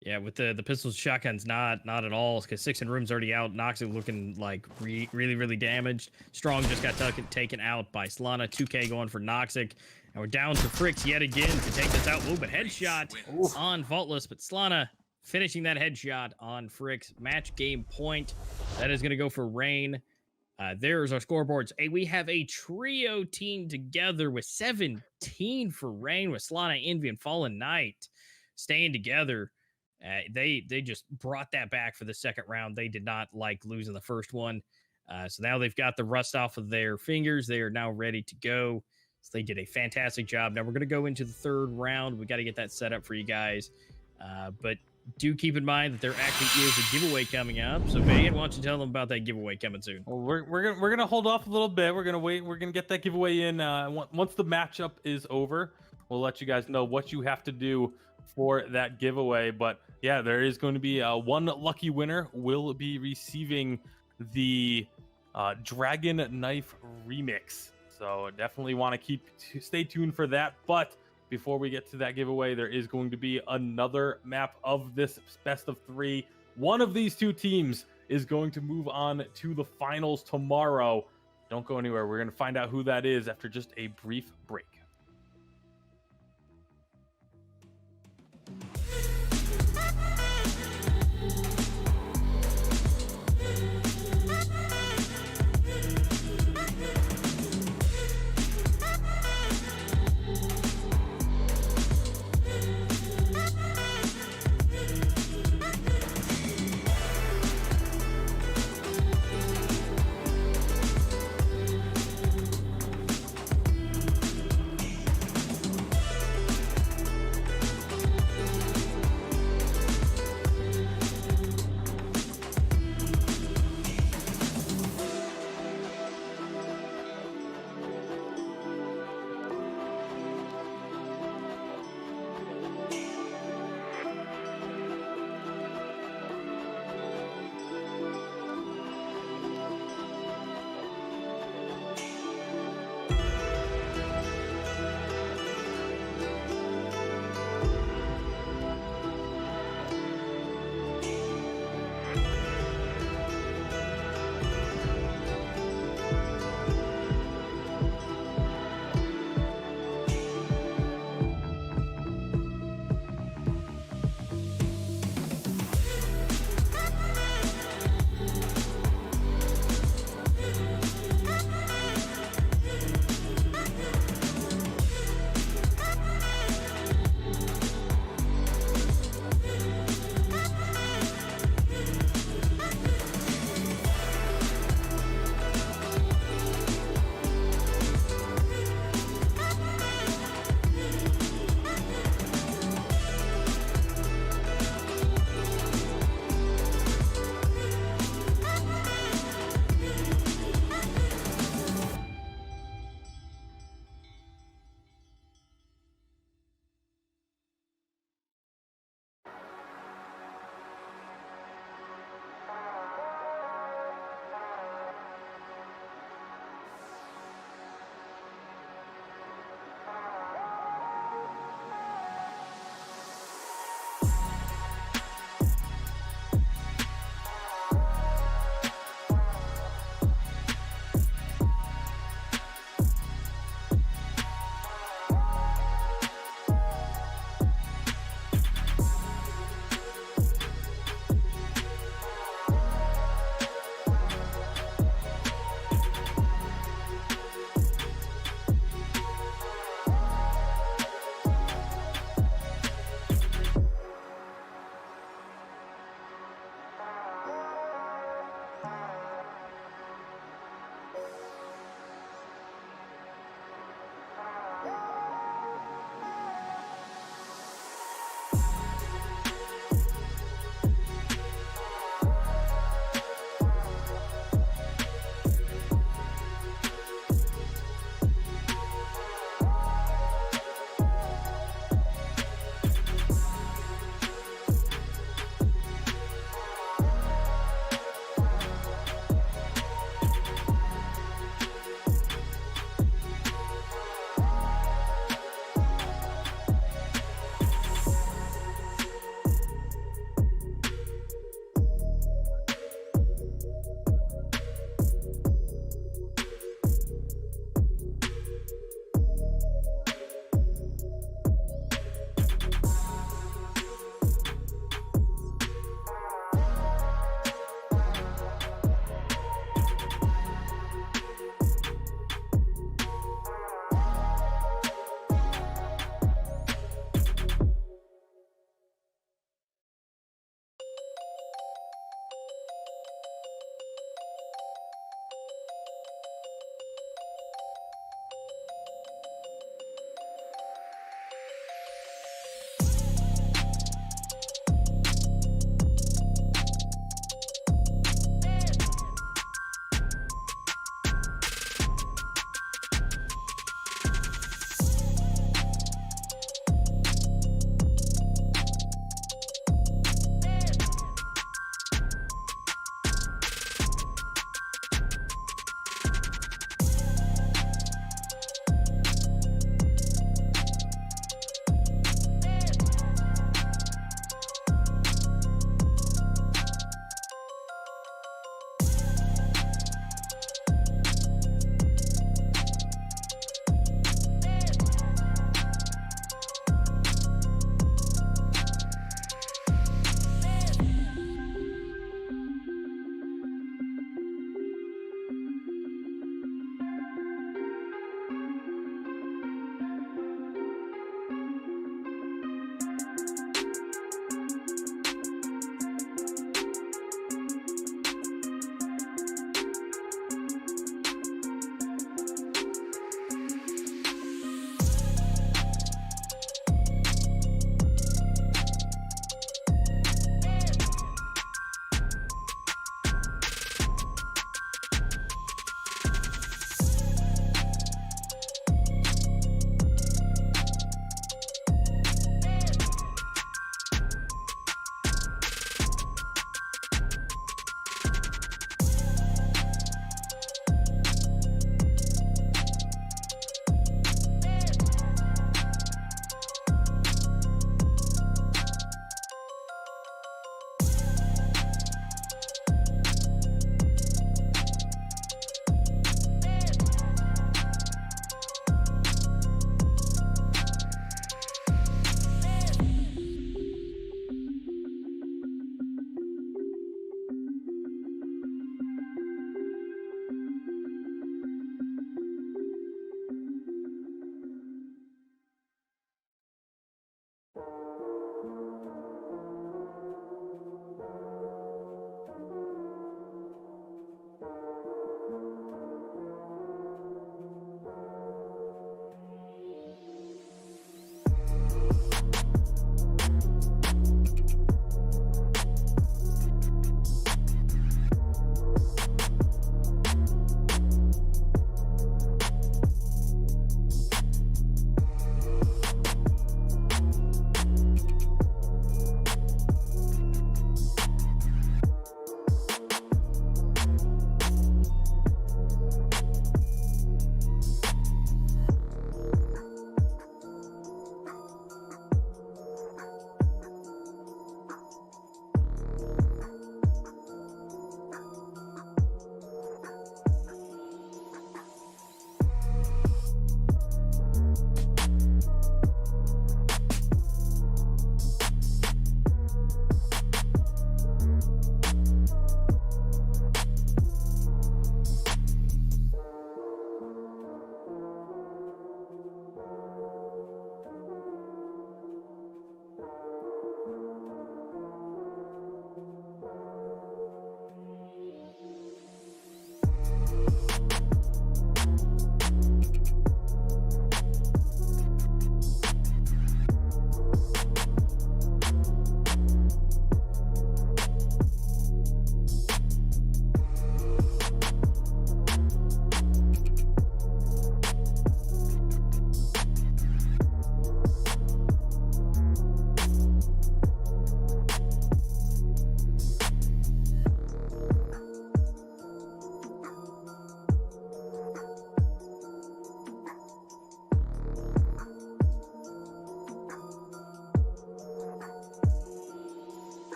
Yeah, with the pistols, shotguns, not at all. Because 6 and Room's already out. Nox is looking like really damaged. Strong just got taken out by Solana. 2K going for Noxic. And we're down to Fricks yet again to take this out. Ooh, but headshot on Faultless. But Solana finishing that headshot on Fricks. Match game point. That is going to go for Rain. There's our scoreboards. Hey, we have a trio team together with 17 for Rain with Solana, Envy, and Fallen Knight staying together. They just brought that back for the second round. They did not like losing the first one. So now they've got the rust off of their fingers. They are now ready to go. So they did a fantastic job. Now we're going to go into the third round. We got to get that set up for you guys. But do keep in mind that there actually is a giveaway coming up. So Megan, why don't you tell them about that giveaway coming soon? Well, we're gonna hold off a little bit. We're gonna wait. We're gonna get that giveaway in once the matchup is over. We'll let you guys know what you have to do for that giveaway. But yeah, there is going to be one lucky winner will be receiving the Dragon Knife remix. So definitely want to stay tuned for that. But before we get to that giveaway, there is going to be another map of this best of 3. One of these two teams is going to move on to the finals tomorrow. Don't go anywhere. We're going to find out who that is after just a brief break.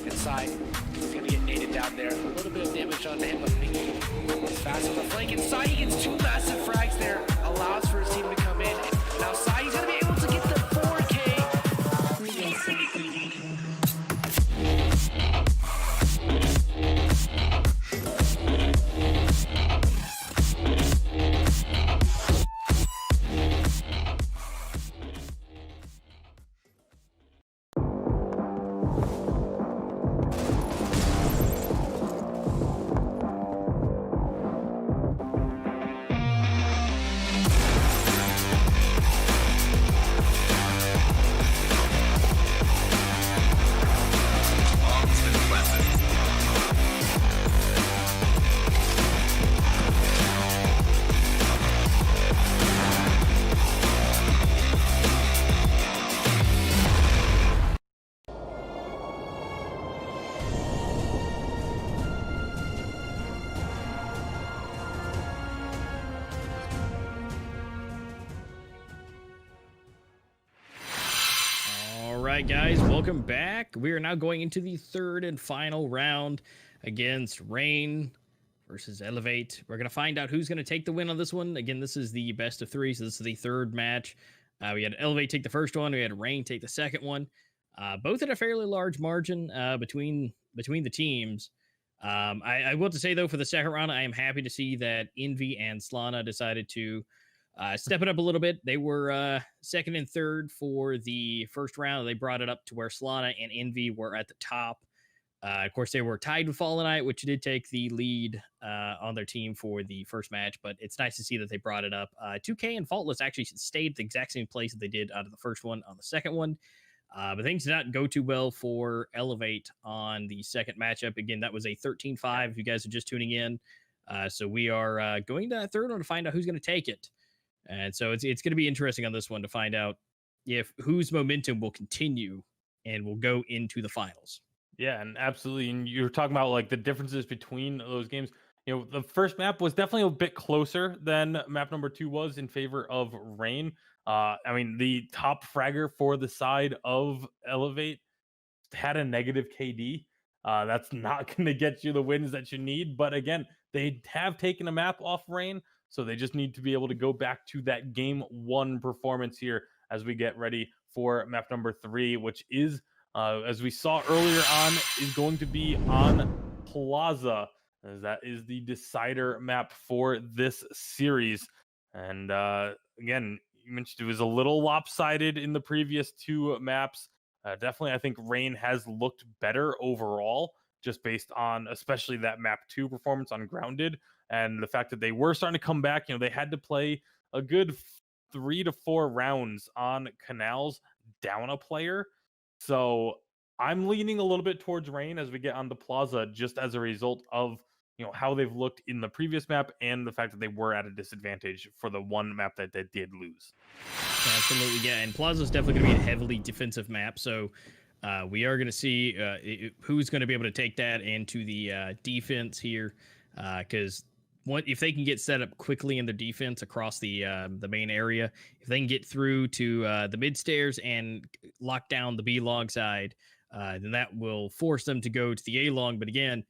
Inside, he's gonna get naded down there. A little bit of damage on him, but Mickey is fast on the flank. Inside, he gets 2 massive frags there. Allows for his team to come in. And outside, he's gonna be able to get the 4K. All right, guys, welcome back. We are now going into the third and final round against Rain versus Elevate. We're going to find out who's going to take the win on this one. Again, this is the best of 3, so this is the third match. We had Elevate take the first one. We had Rain take the second one. Both at a fairly large margin between the teams. I will to say, though, for the second round, I am happy to see that Envy and Slana decided to step it up a little bit. They were second and third for the first round. They brought it up to where Slana and Envy were at the top. Of course, they were tied with Fallen Knight, which did take the lead on their team for the first match, but it's nice to see that they brought it up. 2K and Faultless actually stayed at the exact same place that they did out of the first one on the second one. But things did not go too well for Elevate on the second matchup. Again, that was a 13-5 if you guys are just tuning in. So we are going to that third one to find out who's going to take it. And so it's going to be interesting on this one to find out if whose momentum will continue and will go into the finals. Yeah, and absolutely. And you're talking about like the differences between those games. You know, the first map was definitely a bit closer than map number 2 was in favor of Rain. I mean, the top fragger for the side of Elevate had a negative KD. That's not going to get you the wins that you need. But again, they have taken a map off Rain, so they just need to be able to go back to that game 1 performance here as we get ready for map number 3, which is, as we saw earlier on, is going to be on Plaza, as that is the decider map for this series. And again, you mentioned it was a little lopsided in the previous 2 maps. Definitely, I think Rain has looked better overall, just based on especially that map 2 performance on Grounded, and the fact that they were starting to come back. You know, they had to play a good 3 to 4 rounds on Canals down a player. So I'm leaning a little bit towards Rain as we get on the Plaza, just as a result of, you know, how they've looked in the previous map and the fact that they were at a disadvantage for the one map that they did lose. Absolutely, yeah. And Plaza's definitely going to be a heavily defensive map, so we are going to see who's going to be able to take that into the defense here, because if they can get set up quickly in their defense across the main area, if they can get through to the mid stairs and lock down the B long side, then that will force them to go to the A long. But again,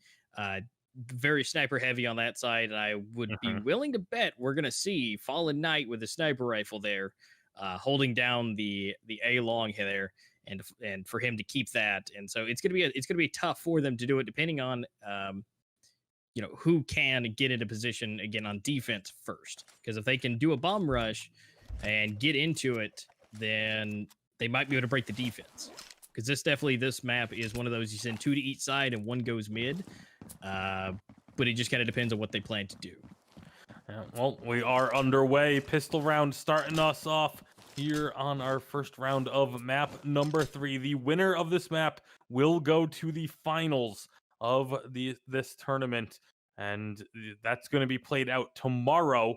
very sniper heavy on that side, and I would be willing to bet we're going to see Fallen Knight with a sniper rifle there holding down the A long there, and for him to keep that. And so it's gonna be tough for them to do it, depending on who can get into position again on defense first. Because if they can do a bomb rush and get into it, then they might be able to break the defense. Because this map is one of those you send 2 to each side and 1 goes mid. But it just kind of depends on what they plan to do. Yeah, well, we are underway. Pistol round starting us off here on our first round of map number 3. The winner of this map will go to the finals of this tournament, and that's going to be played out tomorrow.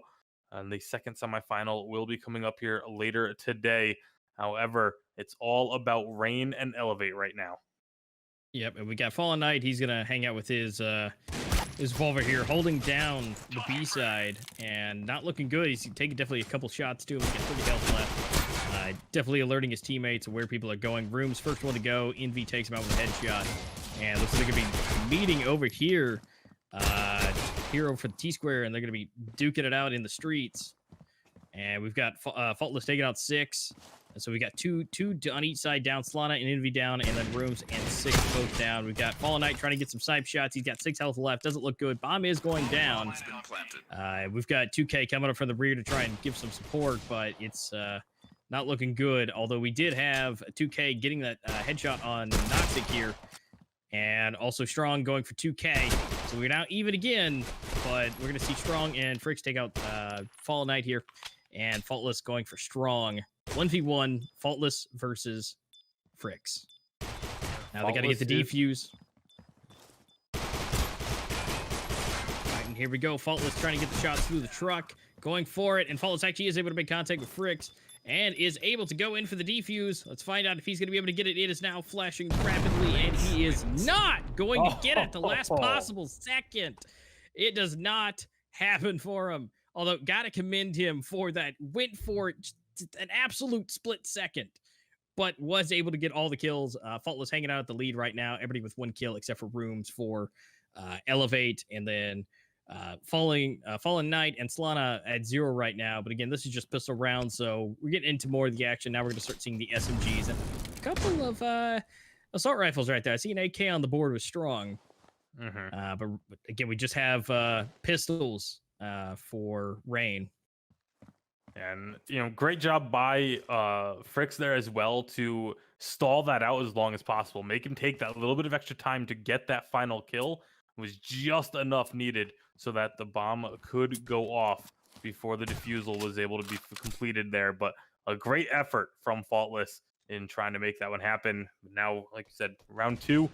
And the second semifinal will be coming up here later today. However, it's all about Rain and Elevate right now. Yep, and we got Fallen Knight. He's gonna hang out with his revolver here, holding down the B side, and not looking good. He's taking definitely a couple shots to him. He's got 30 health left. Definitely alerting his teammates of where people are going. Room's first one to go. Envy takes him out with a headshot, and looks like they're gonna be meeting over here, over for the T square, and they're gonna be duking it out in the streets. And we've got Faultless taking out 6. And so we got two on each side down, Solana and Envy down, and then Rooms and 6 both down. We've got Fallen Knight trying to get some snipe shots. He's got 6 health left. Doesn't look good. Bomb is going down. We've got 2K coming up from the rear to try and give some support, but it's not looking good. Although we did have 2K getting that headshot on Noxic here, and also Strong going for 2K. So we're now even again, but we're going to see Strong and Fricks take out Fallen Knight here, and Faultless going for Strong. 1v1, Faultless versus Fricks. Now they got to get the defuse. Right, and here we go. Faultless trying to get the shots through the truck. Going for it, and Faultless actually is able to make contact with Fricks and is able to go in for the defuse. Let's find out if he's going to be able to get it. It is now flashing rapidly, and he is not going to get it the last possible second. It does not happen for him. Although, got to commend him for that. Went for it an absolute split second, but was able to get all the kills. Faultless hanging out at the lead right now. Everybody with 1 kill except for Rooms for Elevate, and then Fallen Knight and Solana at 0 right now. But again, this is just pistol rounds, so we're getting into more of the action. Now we're going to start seeing the SMGs and a couple of assault rifles right there. I see an AK on the board with Strong. But again, we just have pistols for Rain. And, great job by Fricks there as well to stall that out as long as possible. Make him take that little bit of extra time to get that final kill. It was just enough needed so that the bomb could go off before the defusal was able to be completed there. But a great effort from Faultless in trying to make that one happen. Now, like you said, round 2,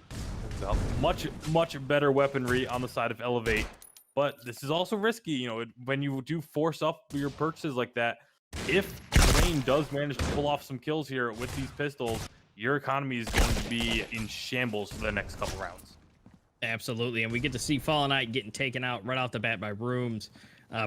much, much better weaponry on the side of Elevate. But this is also risky, when you do force up your purchases like that. If Rain does manage to pull off some kills here with these pistols, your economy is going to be in shambles for the next couple rounds. Absolutely, and we get to see Fallen Knight getting taken out right off the bat by Rooms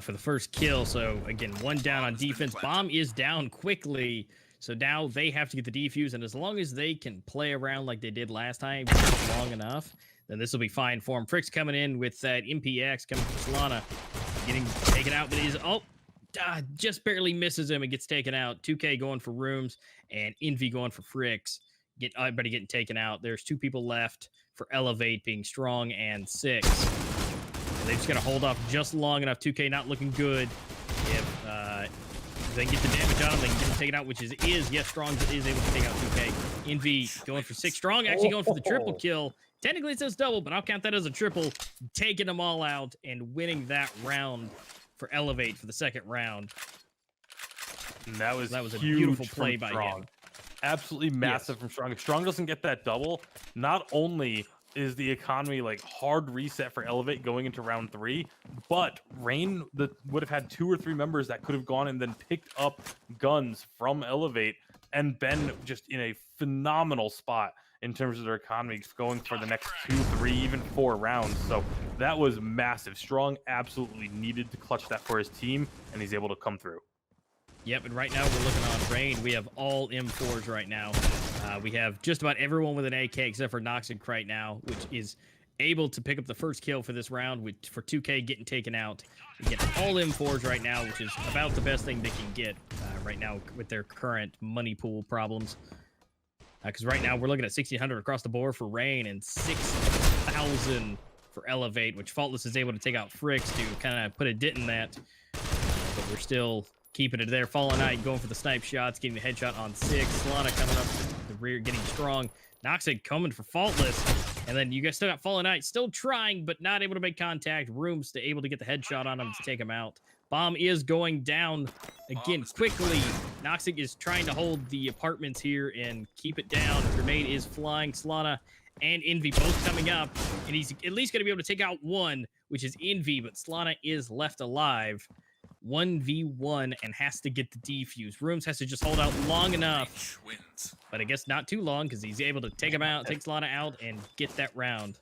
for the first kill. So again, 1 down on defense. Bomb is down quickly, so now they have to get the defuse, and as long as they can play around like they did last time long enough, then this will be fine for him. Fricks coming in with that MPX coming from Solana, getting taken out, but he's just barely misses him and gets taken out. 2K going for Rooms and Envy going for Fricks. Everybody getting taken out. There's 2 people left for Elevate, being Strong and 6. And they just got to hold off just long enough. 2K not looking good. If they can get the damage on him, they can get him taken out, which is yes, Strong is able to take out 2K. Envy going for 6. Strong actually going for the triple kill. Technically it says double, but I'll count that as a triple. Taking them all out and winning that round for Elevate for the second round. And that was a beautiful play by Strong. him. Absolutely massive from Strong. If Strong doesn't get that double, not only is the economy hard reset for Elevate going into round 3, but Rain would have had 2 or 3 members that could have gone and then picked up guns from Elevate and been just in a phenomenal spot in terms of their economy going for the next 2, 3, even 4 rounds. So that was massive. Strong absolutely needed to clutch that for his team, and he's able to come through. Yep, and right now we're looking on Rain. We have all M4s right now. We have just about everyone with an AK except for Noxic right now, which is able to pick up the first kill for this round for 2K getting taken out. They get all M4s right now, which is about the best thing they can get right now with their current money pool problems. Because right now we're looking at 1,600 across the board for Rain and 6,000 for Elevate, which Faultless is able to take out Fricks to kind of put a dent in that. But we're still keeping it there. Fallen Knight going for the snipe shots, getting the headshot on 6. Solana coming up the rear, getting strong. Noxic coming for Faultless. And then you guys still got Fallen Knight still trying, but not able to make contact. Rooms to able to get the headshot on him to take him out. Bomb is going down again quickly. Noxic is trying to hold the apartments here and keep it down. Grenade is flying. Solana and Envy both coming up. And he's at least going to be able to take out one, which is Envy, but Solana is left alive. 1v1 and has to get the defuse. Rooms has to just hold out long enough. But I guess not too long because he's able to take him out, take Solana out, and get that round.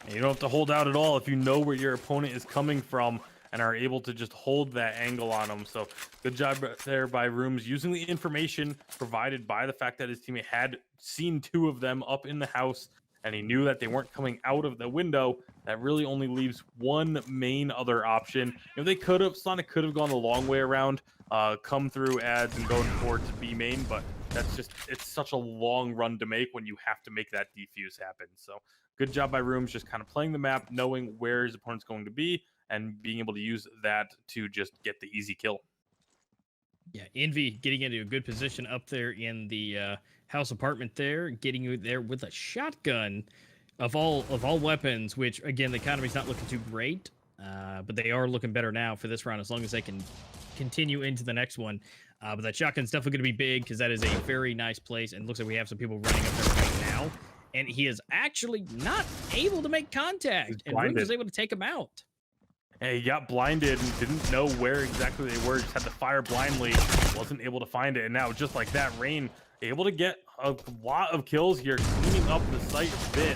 And you don't have to hold out at all if you know where your opponent is coming from and are able to just hold that angle on them. So good job there by Rooms using the information provided by the fact that his teammate had seen 2 of them up in the house and he knew that they weren't coming out of the window. That really only leaves one main other option. You know, they could have, Sonic could have gone the long way around, come through ads and going forward to B main, but that's just, it's such a long run to make when you have to make that defuse happen. So good job by Rooms, just kind of playing the map, knowing where his opponent's going to be, and being able to use that to just get the easy kill. Yeah, Envy getting into a good position up there in the house apartment there, getting you there with a shotgun of all weapons, which, again, the economy's not looking too great, but they are looking better now for this round as long as they can continue into the next one. But that shotgun's definitely going to be big because that is a very nice place, and looks like we have some people running up there right now. And he is actually not able to make contact, and Rooms is able to take him out. And he got blinded and didn't know where exactly they were, just had to fire blindly, wasn't able to find it. And now, just like that, Rain able to get a lot of kills here, cleaning up the site a bit.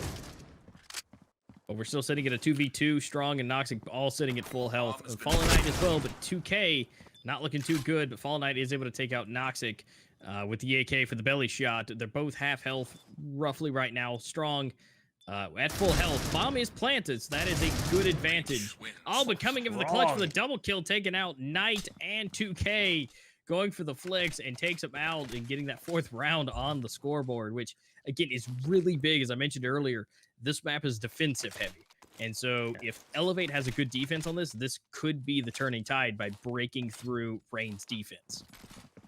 But we're still sitting at a 2v2. Strong and Noxic all sitting at full health. Fallen Knight as well, but 2K not looking too good. But Fallen Knight is able to take out Noxic with the AK for the belly shot. They're both half health roughly right now. Strong at full health. Bomb is planted, so that is a good advantage. Oh, but coming in for the clutch for the double kill, taking out Knight and 2K. Going for the flicks and takes him out and getting that 4th round on the scoreboard, which, again, is really big. As I mentioned earlier, this map is defensive heavy. And so if Elevate has a good defense on this, this could be the turning tide by breaking through Rain's defense.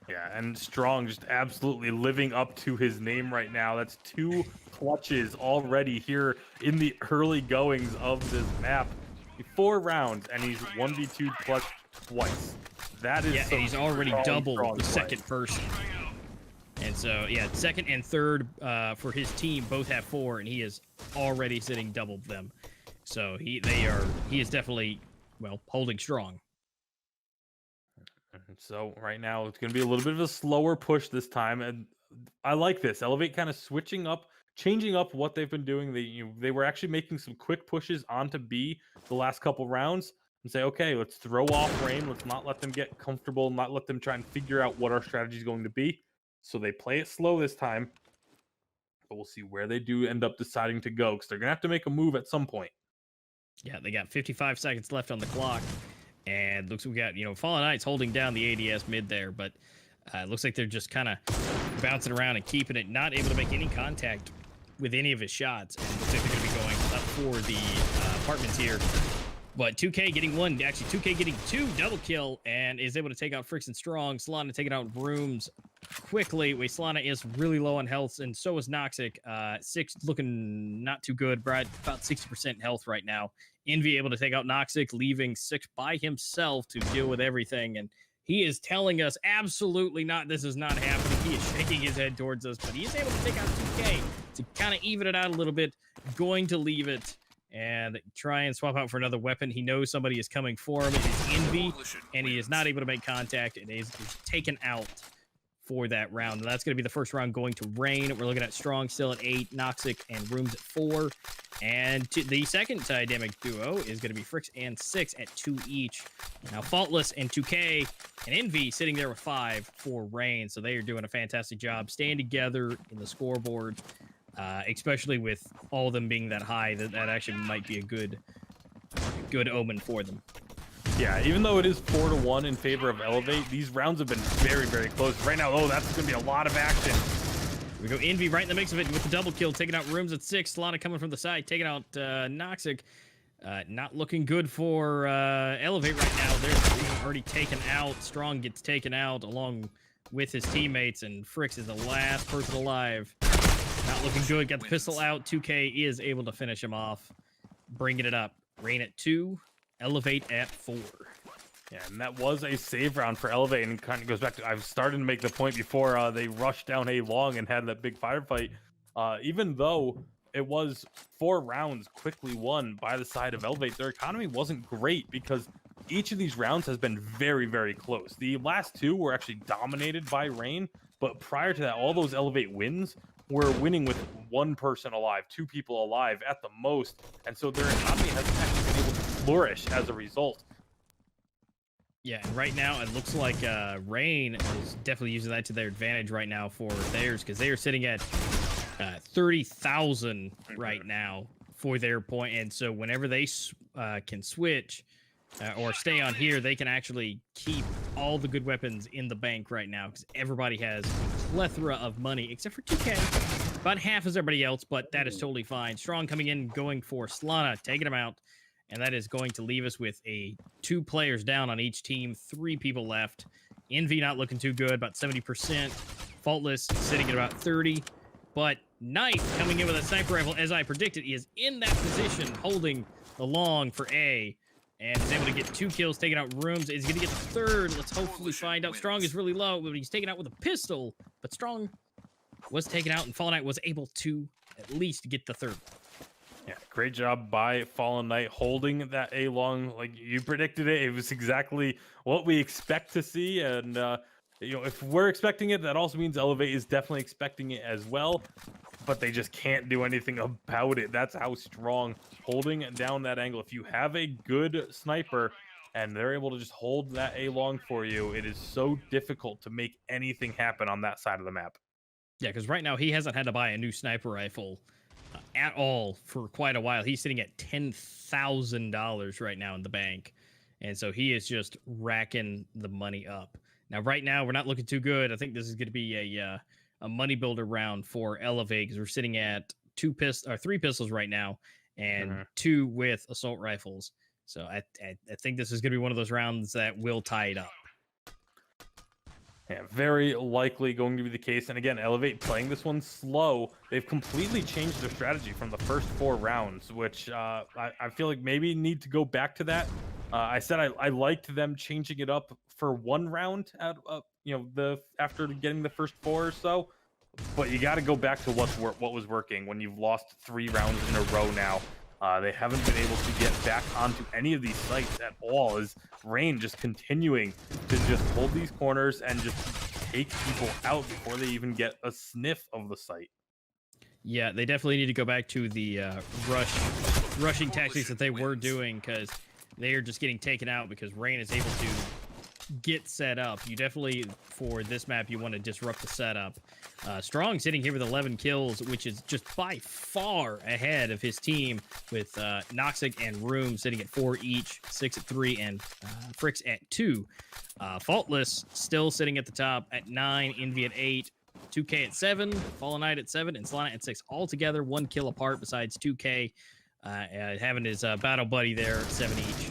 Yeah, and Strong just absolutely living up to his name right now. That's 2 clutches already here in the early goings of this map. 4 rounds, and he's 1v2 clutch twice. That is, and he's already doubled the second person. And so, yeah, second and third for his team both have 4, and he is already sitting double them. So he is definitely, well, holding strong. So right now it's going to be a little bit of a slower push this time, and I like this. Elevate kind of switching up, changing up what they've been doing. They were actually making some quick pushes onto B the last couple rounds. And say, okay, let's throw off Rain. Let's not let them get comfortable, not let them try and figure out what our strategy is going to be. So they play it slow this time. But we'll see where they do end up deciding to go, because they're going to have to make a move at some point. Yeah, they got 55 seconds left on the clock. And looks like we got, Fallen Knights holding down the ADS mid there. But it looks like they're just kind of bouncing around and keeping it, not able to make any contact with any of his shots. And it looks like they're going to be going up for the apartments here. But 2K getting 1, actually 2K getting 2 double kill, and is able to take out Fricks and Strong. Solana taking out Rooms quickly. Solana is really low on health, and so is Noxic. 6 looking not too good, but about 60% health right now. Envy able to take out Noxic, leaving 6 by himself to deal with everything. And he is telling us absolutely not, this is not happening. He is shaking his head towards us, but he is able to take out 2K to kind of even it out a little bit. Going to leave it and try and swap out for another weapon. He knows somebody is coming for him. It is Envy, and he is not able to make contact, and is taken out for that round. And that's going to be the first round going to Rain. We're looking at Strong still at 8, Noxic and Rooms at 4. And the second dynamic duo is going to be Fricks and 6 at 2 each. Now, Faultless and 2K and Envy sitting there with 5 for Rain. So they are doing a fantastic job staying together in the scoreboard. especially with all of them being that high. That actually might be a good omen for them. Yeah, even though it is 4-1 in favor of Elevate, these rounds have been very, very close. Right now, oh, that's going to be a lot of action. We go Envy right in the mix of it with the double kill, taking out Rooms at 6. Solana coming from the side, taking out Noxic. Not looking good for Elevate right now. They're already taken out. Strong gets taken out along with his teammates, and Frix is the last person alive. Not looking good. Got the pistol out. 2K is able to finish him off. Bringing it up. Rain at 2. Elevate at 4. Yeah, and that was a save round for Elevate, and it kind of goes back to, I've started to make the point before they rushed down A long and had that big firefight. Even though it was 4 rounds quickly won by the side of Elevate, their economy wasn't great because each of these rounds has been very, very close. The last 2 were actually dominated by Rain, but prior to that, all those Elevate wins were winning with 1 person alive, 2 people alive at the most, and so their economy hasn't actually been able to flourish as a result. Yeah, and right now it looks like Rain is definitely using that to their advantage right now for theirs, because they are sitting at 30,000 right now for their point, and so whenever they can switch or stay on here, they can actually keep all the good weapons in the bank right now, because everybody has a plethora of money except for 2K. About half as everybody else, but that is totally fine. Strong coming in, going for Solana, taking him out. And that is going to leave us with 2 players down on each team, 3 people left. Envy not looking too good, about 70%. Faultless sitting at about 30. But Knight coming in with a sniper rifle, as I predicted, he is in that position, holding the long for A. And is able to get 2 kills, taking out Rooms. Is going to get the 3rd. Let's hopefully find out. Strong is really low, but he's taken out with a pistol. But Strong was taken out, and Fallen Knight was able to at least get the 3rd. Yeah, great job by Fallen Knight holding that A long like you predicted it. It was exactly what we expect to see, and if we're expecting it, that also means Elevate is definitely expecting it as well. But they just can't do anything about it. That's how Strong holding down that angle. If you have a good sniper and they're able to just hold that A long for you, it is so difficult to make anything happen on that side of the map. Yeah, because right now he hasn't had to buy a new sniper rifle at all for quite a while. He's sitting at $10,000 right now in the bank, and so he is just racking the money up. Now, right now, we're not looking too good. I think this is going to be a money builder round for Elevate, because we're sitting at 3 pistols right now, and 2 with assault rifles. So I think this is going to be one of those rounds that will tie it up. Yeah, very likely going to be the case. And again, Elevate playing this one slow. They've completely changed their strategy from the first 4 rounds, which I feel like maybe need to go back to that. I said I liked them changing it up for 1 round at after getting the first 4 or so. But you got to go back to what was working when you've lost 3 rounds in a row now. They haven't been able to get back onto any of these sites at all, as Rain just continuing to just hold these corners and just take people out before they even get a sniff of the site. Yeah, they definitely need to go back to the rushing tactics that they were doing, because they are just getting taken out because Rain is able to get set up. You definitely, for this map, you want to disrupt the setup. Strong sitting here with 11 kills, which is just by far ahead of his team, with Noxic and Room sitting at 4 each, 6 at 3, and Frix at 2. Faultless still sitting at the top at 9, Envy at 8, 2K at 7, Fallen Knight at 7, and Solana at 6. All together, 1 kill apart, besides 2K having his battle buddy there at 7 each.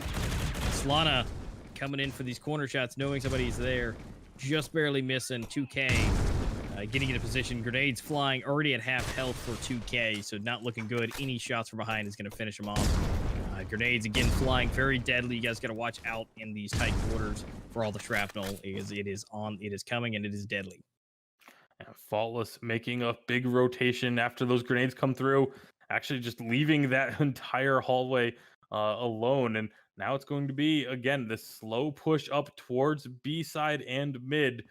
Solana coming in for these corner shots, knowing somebody's there, just barely missing. 2K getting into position, grenades flying, already at half health for 2K, so not looking good. Any shots from behind is going to finish him off. Grenades again flying, very deadly. You guys got to watch out in these tight quarters for all the shrapnel. It is coming, and it is deadly. Yeah, Faultless making a big rotation after those grenades come through, actually just leaving that entire hallway alone. And now it's going to be, again, this slow push up towards B side and mid.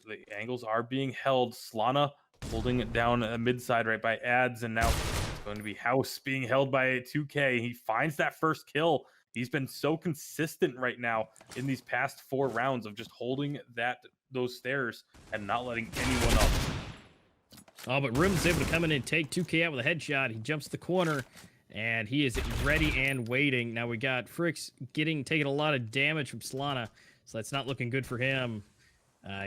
The angles are being held. Solana holding it down mid side right by ads, and now it's going to be House being held by 2K. He finds that first kill. He's been so consistent right now in these past 4 rounds of just holding those stairs and not letting anyone up. Oh, but Room's able to come in and take 2K out with a headshot. He jumps the corner, and he is ready and waiting. Now we got Fricks taking a lot of damage from Solana, so that's not looking good for him.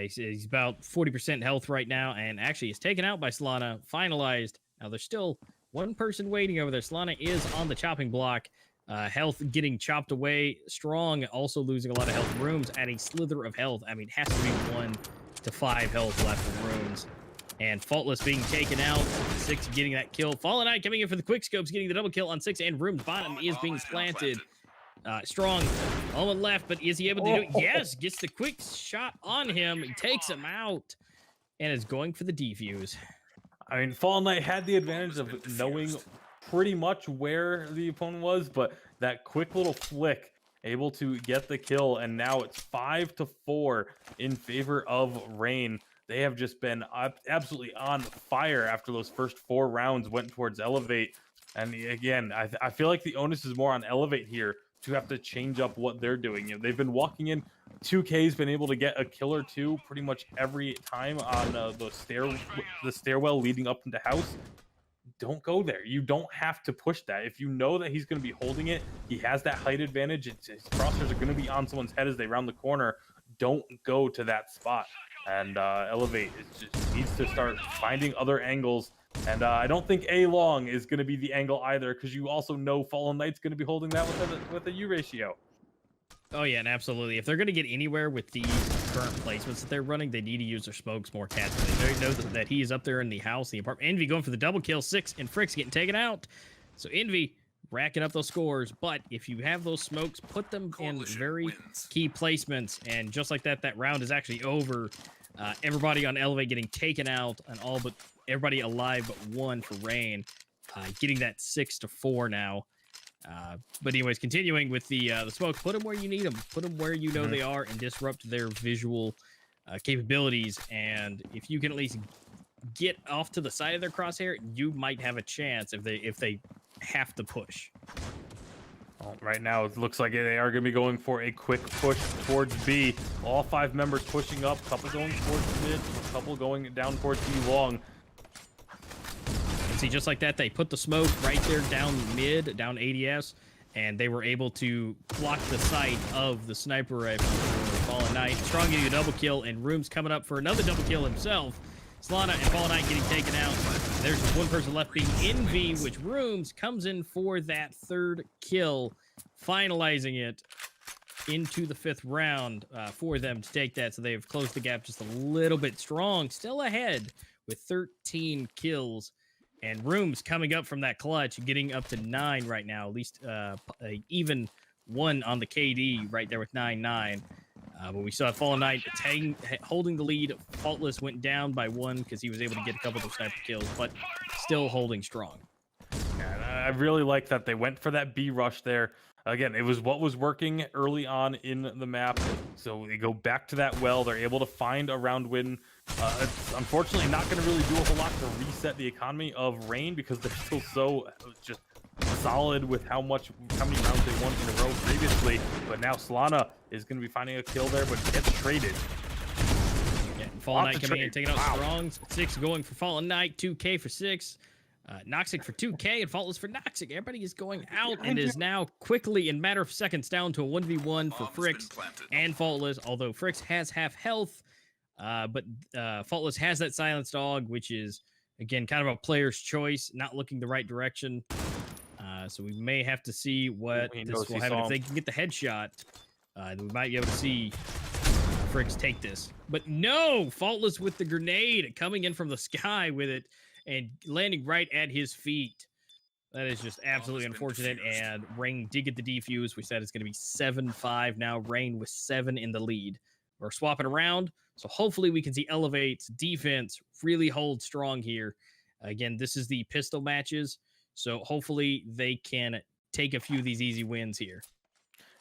He's about 40% health right now, and actually is taken out by Solana, finalized. Now there's still one person waiting over there. Solana is on the chopping block. Health getting chopped away. Strong also losing a lot of health. Rooms at a slither of health. I mean, has to be 1 to 5 health left for Rooms. And Faultless being taken out. 6 getting that kill. Fallen Knight coming in for the quick scopes, getting the double kill on 6. And Room's bottom is being planted. Strong all on left, but is he able to do it? Yes, gets the quick shot on him. He takes him out and is going for the defuse. I mean, Fallen Knight had the advantage of knowing pretty much where the opponent was, but that quick little flick able to get the kill, and now it's 5-4 in favor of Rain. They have just been absolutely on fire after those first 4 rounds went towards Elevate. And again, I feel like the onus is more on Elevate here to have to change up what they're doing. You know, they've been walking in. 2K's been able to get a kill or 2 pretty much every time on the stairwell leading up into house. Don't go there. You don't have to push that. If you know that he's going to be holding it, he has that height advantage. His crosshairs are going to be on someone's head as they round the corner. Don't go to that spot. And Elevate just needs to start finding other angles. And I don't think A long is going to be the angle either, because you also know Fallen Knight's going to be holding that with a U ratio. Oh, yeah, and absolutely. If they're going to get anywhere with these current placements that they're running, they need to use their smokes more tactically. They know that he is up there in the house, the apartment. Envy going for the double kill, 6, and Frick's getting taken out. So Envy racking up those scores. But if you have those smokes, put them in very key placements. And just like that, that round is actually over. Everybody on Elevate getting taken out, and all but everybody alive but 1 for Rain. Getting that 6-4 now. But anyways, continuing with the smokes, put them where you need them. Put them where you know they are, and disrupt their visual capabilities. And if you can at least get off to the side of their crosshair, you might have a chance if they have to push. Well, right now, it looks like they are going to be going for a quick push towards B. All 5 members pushing up, couple going towards mid, couple going down towards B long. And see, just like that, they put the smoke right there down mid, down ADS, and they were able to block the sight of the sniper rifle for Fallen Knight. Strong getting a double kill, and Room's coming up for another double kill himself. Solana and Fallen Knight getting taken out. There's just one person left being Envy, which Rooms comes in for that 3rd kill, finalizing it into the 5th round for them to take that. So they've closed the gap just a little bit. Strong, still ahead with 13 kills. And Rooms coming up from that clutch, getting up to 9 right now. At least even 1 on the KD right there with 9-9. But we saw Fallen Knight holding the lead. Faultless went down by 1 because he was able to get a couple of those sniper kills, but still holding strong. And I really like that they went for that B rush there. Again, it was what was working early on in the map. So they go back to that well. They're able to find a round win. It's unfortunately not going to really do a whole lot to reset the economy of Rain, because they're still so just solid with how many rounds they won in a row previously. But now Solana is going to be finding a kill there, but gets traded. Yeah, Fallen Knight coming in, taking out Strongs. 6 going for Fallen Knight, 2K for 6. Noxic for 2K and Faultless for Noxic. Everybody is going out and is now quickly, in matter of seconds, down to a 1v1 for Fricks and Faultless. Although Fricks has half health, but Faultless has that Silence Dog, which is, again, kind of a player's choice, not looking the right direction. So we may have to see what this will happen. If they can get the headshot, we might be able to see Fricks take this. But no! Faultless with the grenade, coming in from the sky with it, and landing right at his feet. That is just absolutely unfortunate. And Rain did get the defuse. We said it's going to be 7-5 now. Rain with 7 in the lead. We're swapping around. So hopefully we can see Elevate's defense really hold strong here. Again, this is the pistol matches. So hopefully they can take a few of these easy wins here.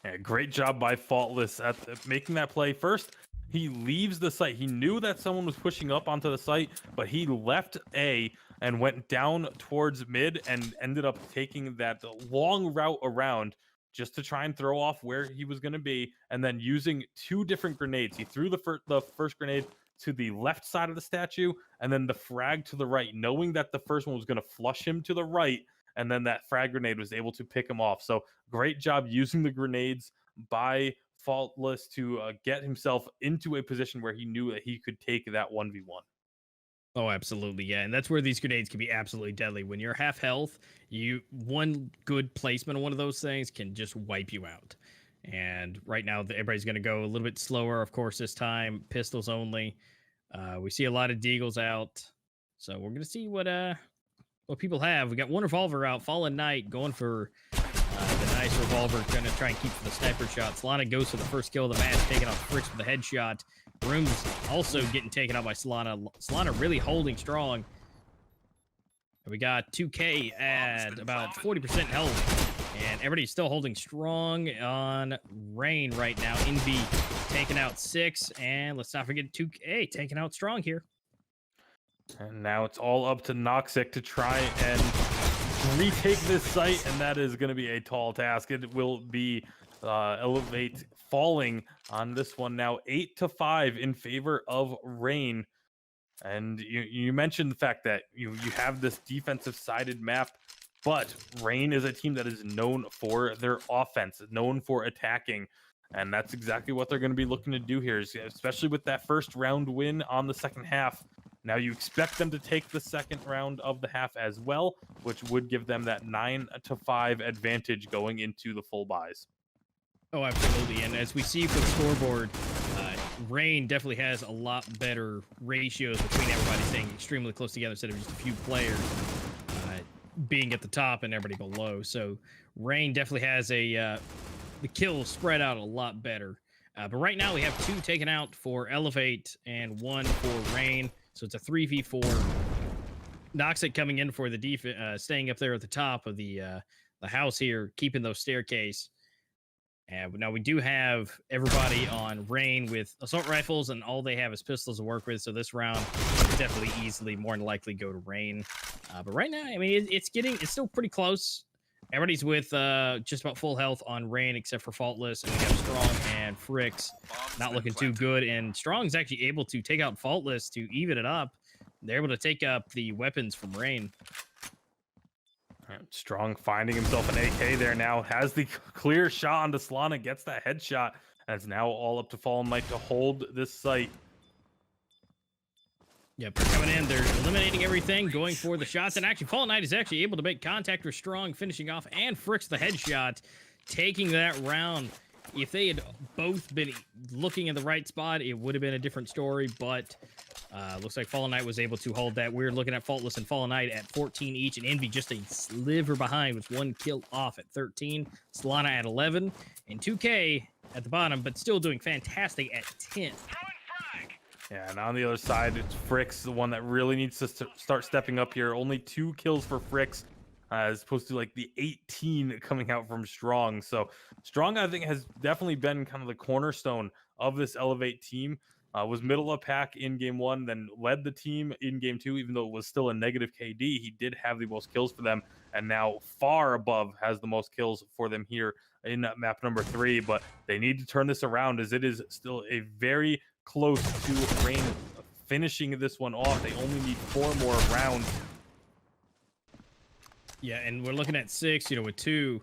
Yeah, great job by Faultless at making that play. First, he leaves the site. He knew that someone was pushing up onto the site, but he left A and went down towards mid and ended up taking that long route around just to try and throw off where he was going to be, and then using 2 different grenades. He threw the first grenade to the left side of the statue, and then the frag to the right, knowing that the first one was going to flush him to the right, and then that frag grenade was able to pick him off. So great job using the grenades by Faultless to get himself into a position where he knew that he could take that 1v1. Oh, absolutely, yeah, and that's where these grenades can be absolutely deadly. When you're half health, one good placement on one of those things can just wipe you out. And right now, everybody's going to go a little bit slower, of course, this time. Pistols only. We see a lot of deagles out, so we're going to see what people have. We got one revolver out. Fallen Knight going for the nice revolver, going to try and keep for the sniper shot. Solana goes for the first kill of the match, taking off Fricks with the headshot. Room's also getting taken out by Solana. Solana really holding strong. We got 2K at about 40% health. And everybody's still holding strong on Rain right now. Envy taking out 6. And let's not forget 2K taking out strong here. And now it's all up to Noxic to try and retake this site. And that is going to be a tall task. It will be Elevate falling on this one now 8-5 in favor of Rain. And you mentioned the fact that you have this defensive sided map, but Rain is a team that is known for their offense, known for attacking. And that's exactly what they're going to be looking to do here, especially with that first round win on the second half. Now you expect them to take the second round of the half as well, which would give them that 9-5 advantage going into the full buys. Oh, absolutely. And as we see for the scoreboard, Rain definitely has a lot better ratios between everybody staying extremely close together instead of just a few players being at the top and everybody below. So Rain definitely has the kills spread out a lot better. But right now we have 2 taken out for Elevate and 1 for Rain. So it's a 3v4. Noxic coming in for the defense, staying up there at the top of the house here, keeping those staircase. And now we do have everybody on Rain with assault rifles, and all they have is pistols to work with. So this round is definitely easily more than likely go to Rain. But right now, I mean, it's still pretty close. Everybody's with just about full health on Rain except for Faultless, and we have Strong and Fricks not looking too good. And Strong's actually able to take out Faultless to even it up. They're able to take up the weapons from Rain. Strong finding himself an AK there now, has the clear shot onto Solana, gets that headshot, and it's now all up to Fallen Knight to hold this site. Yep, they're coming in, they're eliminating everything, going for the shots, and actually Fallen Knight is actually able to make contact with Strong, finishing off, and Fricks the headshot, taking that round. If they had both been looking in the right spot, it would have been a different story, but looks like Fallen Knight was able to hold that. We're looking at Faultless and Fallen Knight at 14 each, and Envy just a sliver behind with 1 kill off at 13. Solana at 11, and 2K at the bottom, but still doing fantastic at 10. Yeah, and on the other side, it's Fricks, the one that really needs to start stepping up here. Only 2 kills for Fricks, as opposed to like the 18 coming out from Strong. So Strong, I think, has definitely been kind of the cornerstone of this Elevate team. Was middle of pack in game 1, then led the team in game 2, even though it was still a negative KD. He did have the most kills for them, and now far above has the most kills for them here in map number 3. But they need to turn this around, as it is still a very close to Rain finishing this one off. They only need 4 more rounds. Yeah, and we're looking at 6, with 2.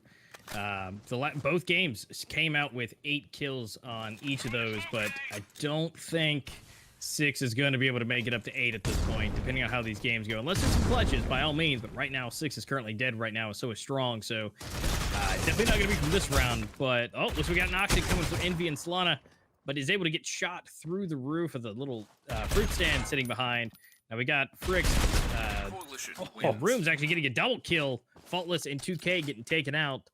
Both games came out with 8 kills on each of those, but I don't think 6 is going to be able to make it up to 8 at this point, depending on how these games go. Unless there's some clutches, by all means, but right now 6 is currently dead right now, so is Strong, so definitely not going to be from this round. But, looks like we got Noxic coming from Envy and Solana, but is able to get shot through the roof of the little fruit stand sitting behind. Now we got Fricks. Room's actually getting a double kill. Faultless and 2K getting taken out.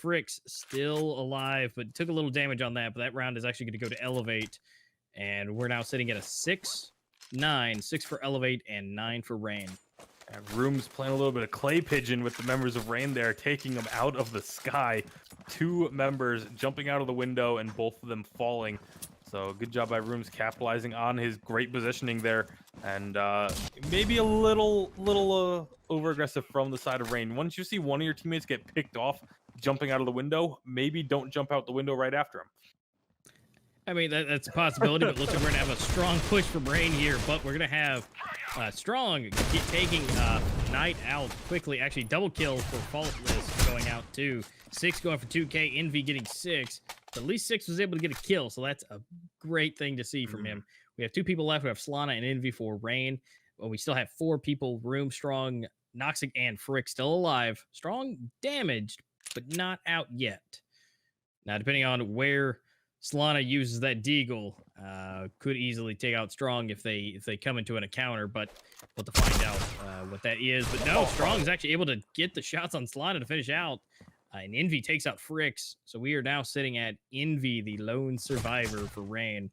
Fricks still alive, but took a little damage on that. But that round is actually going to go to Elevate. And we're now sitting at a 6-9. 6 for Elevate and 9 for Rain. And Room's playing a little bit of clay pigeon with the members of Rain there, taking them out of the sky. 2 members jumping out of the window and both of them falling. So good job by Rooms capitalizing on his great positioning there. And maybe a little over-aggressive from the side of Rain. Once you see one of your teammates get picked off jumping out of the window, maybe don't jump out the window right after him. I mean, that's a possibility, but looks like we're going to have a strong push from Rain here, but we're going to have Strong taking Knight out quickly. Actually, double kill for Faultless going out too. 6 going for 2K, Envy getting 6. But at least 6 was able to get a kill, so that's a great thing to see from him. We have 2 people left. We have Solana and Envy for Rain. But we still have 4 people, Room, Strong, Noxic, and Frick still alive. Strong damaged, but not out yet. Now, depending on where Solana uses that Deagle, could easily take out Strong if they come into an encounter, but we'll have to find out what that is. But no, Strong is actually able to get the shots on Solana to finish out, and Envy takes out Fricks. So we are now sitting at Envy, the lone survivor for Rain,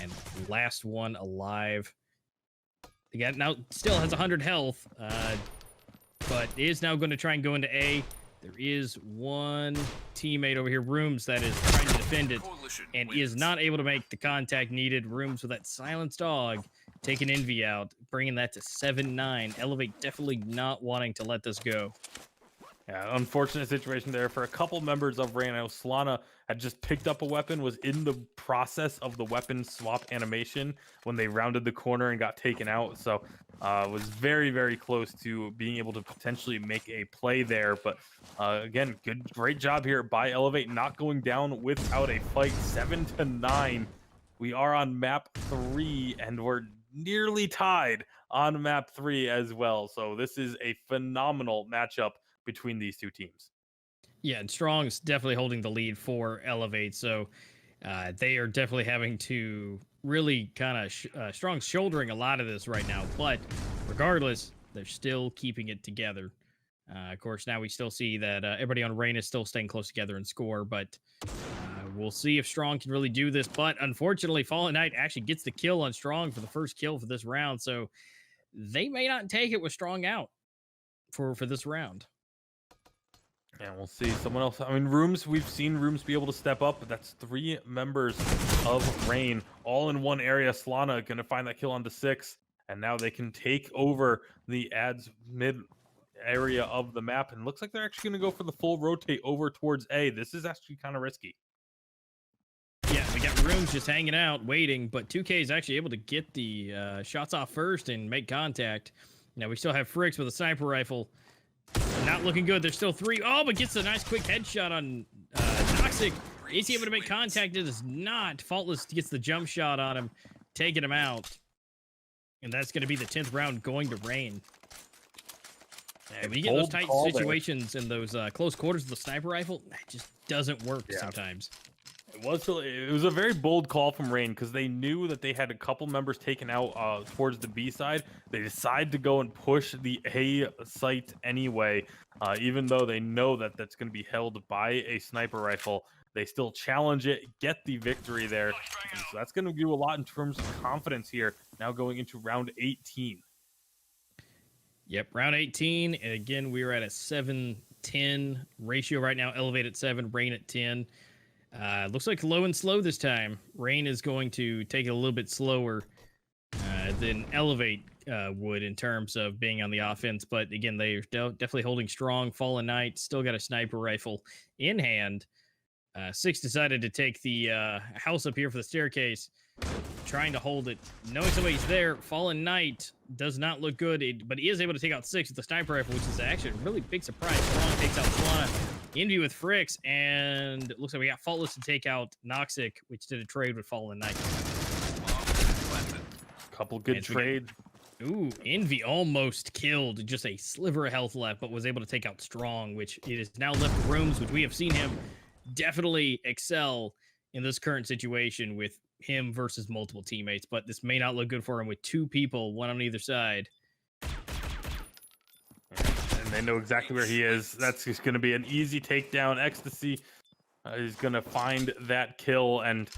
and last one alive. Again, now still has 100 health, but is now going to try and go into A. There is one teammate over here, Rooms, that is trying to defend it and is not able to make the contact needed. Rooms with that silenced dog taking Envy out, bringing that to 7-9. Elevate definitely not wanting to let this go. Yeah, unfortunate situation there for a couple members of Rain. I know Solana had just picked up a weapon, was in the process of the weapon swap animation when they rounded the corner and got taken out. So was very, very close to being able to potentially make a play there. But again, great job here by Elevate, not going down without a fight. 7-9. We are on map 3, and we're nearly tied on map 3 as well. So this is a phenomenal matchup between these two teams. Yeah, and Strong's definitely holding the lead for Elevate, so they are definitely having to really kind of Strong's shouldering a lot of this right now, but regardless, they're still keeping it together. Of course, now we still see that everybody on Rain is still staying close together and score, but we'll see if Strong can really do this. But unfortunately, Fallen Knight actually gets the kill on Strong for the first kill for this round, so they may not take it with Strong out for this round. Yeah, we'll see. Someone else. I mean, Rooms, we've seen Rooms be able to step up, but that's 3 members of Rain all in one area. Solana going to find that kill on the 6, and now they can take over the ads mid area of the map. And looks like they're actually going to go for the full rotate over towards A. This is actually kind of risky. Yeah, we got Rooms just hanging out, waiting, but 2K is actually able to get the shots off first and make contact. Now, we still have Fricks with a sniper rifle. Not looking good. There's still 3. Oh, but gets a nice quick headshot on Toxic. Is he able to make contact? It is not. Faultless gets the jump shot on him, taking him out. And that's going to be the 10th round going to Rain. And when you get those tight situations and those close quarters with the sniper rifle, that just doesn't work sometimes. It was a very bold call from Rain because they knew that they had a couple members taken out towards the B side. They decided to go and push the A site anyway, even though they know that that's going to be held by a sniper rifle. They still challenge it, get the victory there. And so that's going to do a lot in terms of confidence here. Now going into round 18. Yep, round 18. And again, we are at a 7-10 ratio right now. Elevate at 7, Rain at 10. Looks like low and slow this time. Rain is going to take it a little bit slower than Elevate would in terms of being on the offense. But again, they're definitely holding strong. Fallen Knight still got a sniper rifle in hand. 6 decided to take the house up here for the staircase, trying to hold it. Knowing somebody's there, Fallen Knight does not look good, but he is able to take out 6 with the sniper rifle, which is actually a really big surprise. Strong takes out Solana. Envy with Fricks, and it looks like we got Faultless to take out Noxic, which did a trade with Fallen Knight. Couple good trades. Ooh, Envy almost killed, just a sliver of health left, but was able to take out Strong, which it is now left Rooms, which we have seen him definitely excel in this current situation with him versus multiple teammates, but this may not look good for him with 2 people, one on either side. They know exactly where he is. That's just going to be an easy takedown. Ecstasy is going to find that kill. And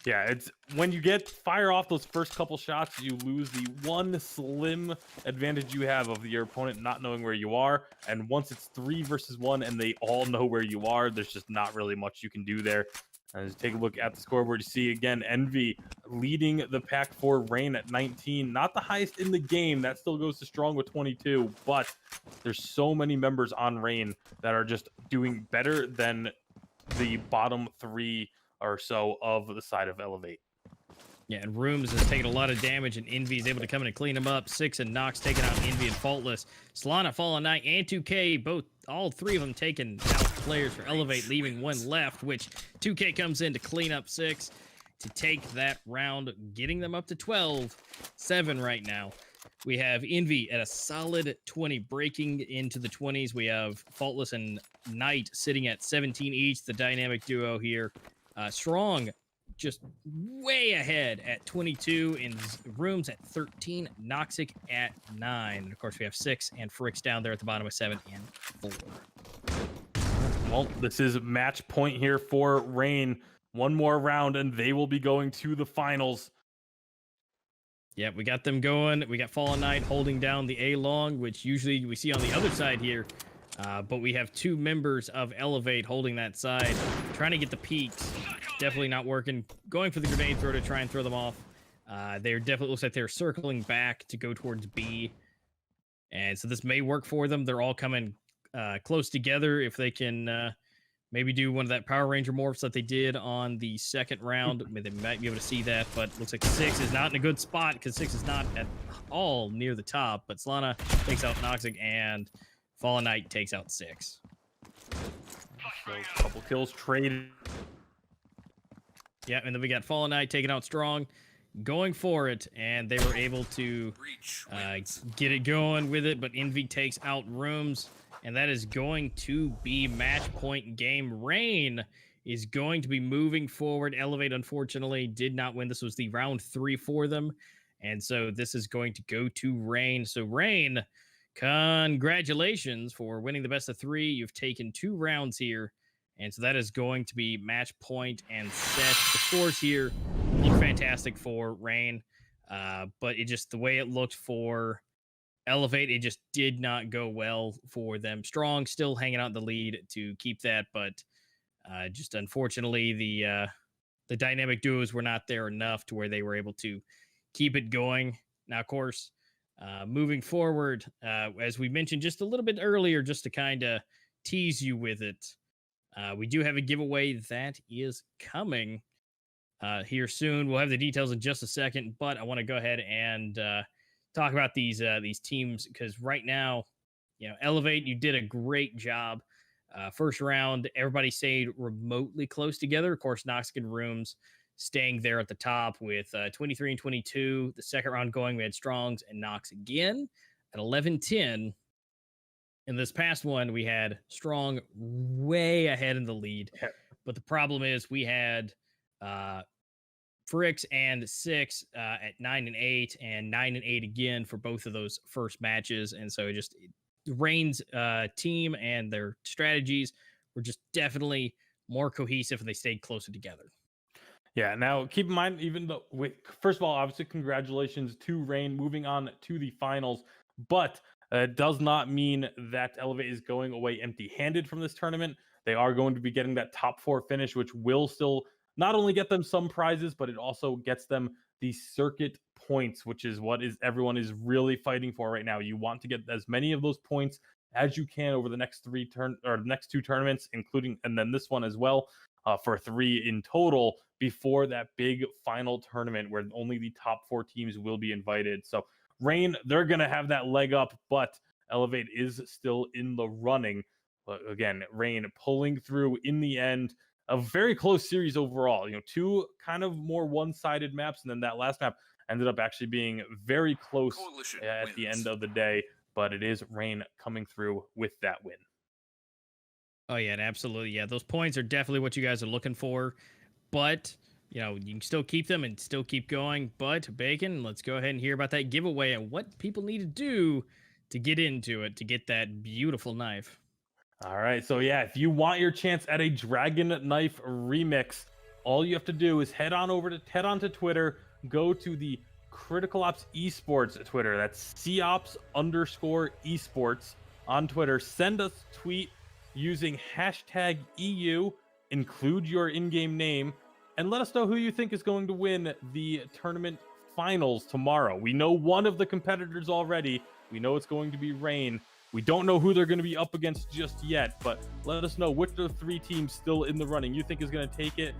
yeah, it's when you fire off those first couple shots, you lose the one slim advantage you have of your opponent not knowing where you are. And once it's 3 versus 1 and they all know where you are, there's just not really much you can do there. And just take a look at the scoreboard. You see again, Envy leading the pack for Rain at 19. Not the highest in the game. That still goes to Strong with 22. But there's so many members on Rain that are just doing better than the bottom 3 or so of the side of Elevate. Yeah, and Rooms has taken a lot of damage, and Envy is able to come in and clean him up. Six and Nox taking out Envy and Faultless. Solana, Fallen Knight, and 2K, all three of them taking out players for Elevate, leaving one left, which 2K comes in to clean up Six to take that round, getting them up to 12-7 right now. We have Envy at a solid 20, breaking into the 20s. We have Faultless and Knight sitting at 17 each, the dynamic duo here. Strong just way ahead at 22, in Rooms at 13, Noxic at 9. And of course, we have 6 and Fricks down there at the bottom with 7 and 4. Well, this is match point here for Rain. One more round, and they will be going to the finals. Yeah, we got them going. We got Fallen Knight holding down the A-Long, which usually we see on the other side here. But we have 2 members of Elevate holding that side, trying to get the peaks. Definitely not working. Going for the grenade throw to try and throw them off. They're definitely, looks like they're circling back to go towards B. And so this may work for them. They're all coming close together. If they can maybe do one of that Power Ranger morphs that they did on the second round, they might be able to see that. But looks like 6 is not in a good spot because 6 is not at all near the top. But Solana takes out Noxic, and Fallen Knight takes out 6. So a couple kills traded. Yeah, and then we got Fallen Knight taking out Strong, going for it, and they were able to get it going with it, but Envy takes out Rooms, and that is going to be match point game. Rain is going to be moving forward. Elevate, unfortunately, did not win. This was the round 3 for them, and so this is going to go to Rain. So Rain, congratulations for winning the best of 3. You've taken 2 rounds here. And so that is going to be match point and set. The scores here look fantastic for Rain, but it just, the way it looked for Elevate, it just did not go well for them. Strong still hanging out in the lead to keep that, but just unfortunately the dynamic duos were not there enough to where they were able to keep it going. Now, of course, moving forward, as we mentioned just a little bit earlier, just to kind of tease you with it, we do have a giveaway that is coming here soon. We'll have the details in just a second, but I want to go ahead and talk about these teams, because right now, you know, Elevate, you did a great job. First round, everybody stayed remotely close together. Of course, Noxic and Rooms staying there at the top with 23 and 22. The second round going, we had Strongs and Nox again at 11-10. In this past one, we had Strong way ahead in the lead. But the problem is we had Fricks and 6 at 9 and 8, and 9 and 8 again for both of those first matches. And so just Rain's team and their strategies were just definitely more cohesive, and they stayed closer together. Yeah, now keep in mind, even though, first of all, obviously, congratulations to Rain moving on to the finals, but it does not mean that Elevate is going away empty-handed from this tournament. They are going to be getting that top 4 finish, which will still not only get them some prizes, but it also gets them the circuit points, which is what everyone is really fighting for right now. You want to get as many of those points as you can over the next next 2 tournaments, including, and then this one as well, for 3 in total, before that big final tournament where only the top 4 teams will be invited. So Rain, they're going to have that leg up, but Elevate is still in the running. But again, Rain pulling through in the end. A very close series overall. You know, 2 kind of more one-sided maps, and then that last map ended up actually being very close at the end of the day. But it is Rain coming through with that win. Oh, yeah, absolutely. Yeah, those points are definitely what you guys are looking for. But, you know, you can still keep them and still keep going. But, Bacon, let's go ahead and hear about that giveaway and what people need to do to get into it, to get that beautiful knife. All right, so yeah, if you want your chance at a Dragon Knife remix, all you have to do is head on to Twitter, go to the Critical Ops Esports Twitter. That's COps_esports on Twitter. Send us a tweet using hashtag EU, include your in-game name, and let us know who you think is going to win the tournament finals tomorrow. We know one of the competitors already. We know it's going to be Rain. We don't know who they're going to be up against just yet, but let us know which of the 3 teams still in the running you think is going to take it.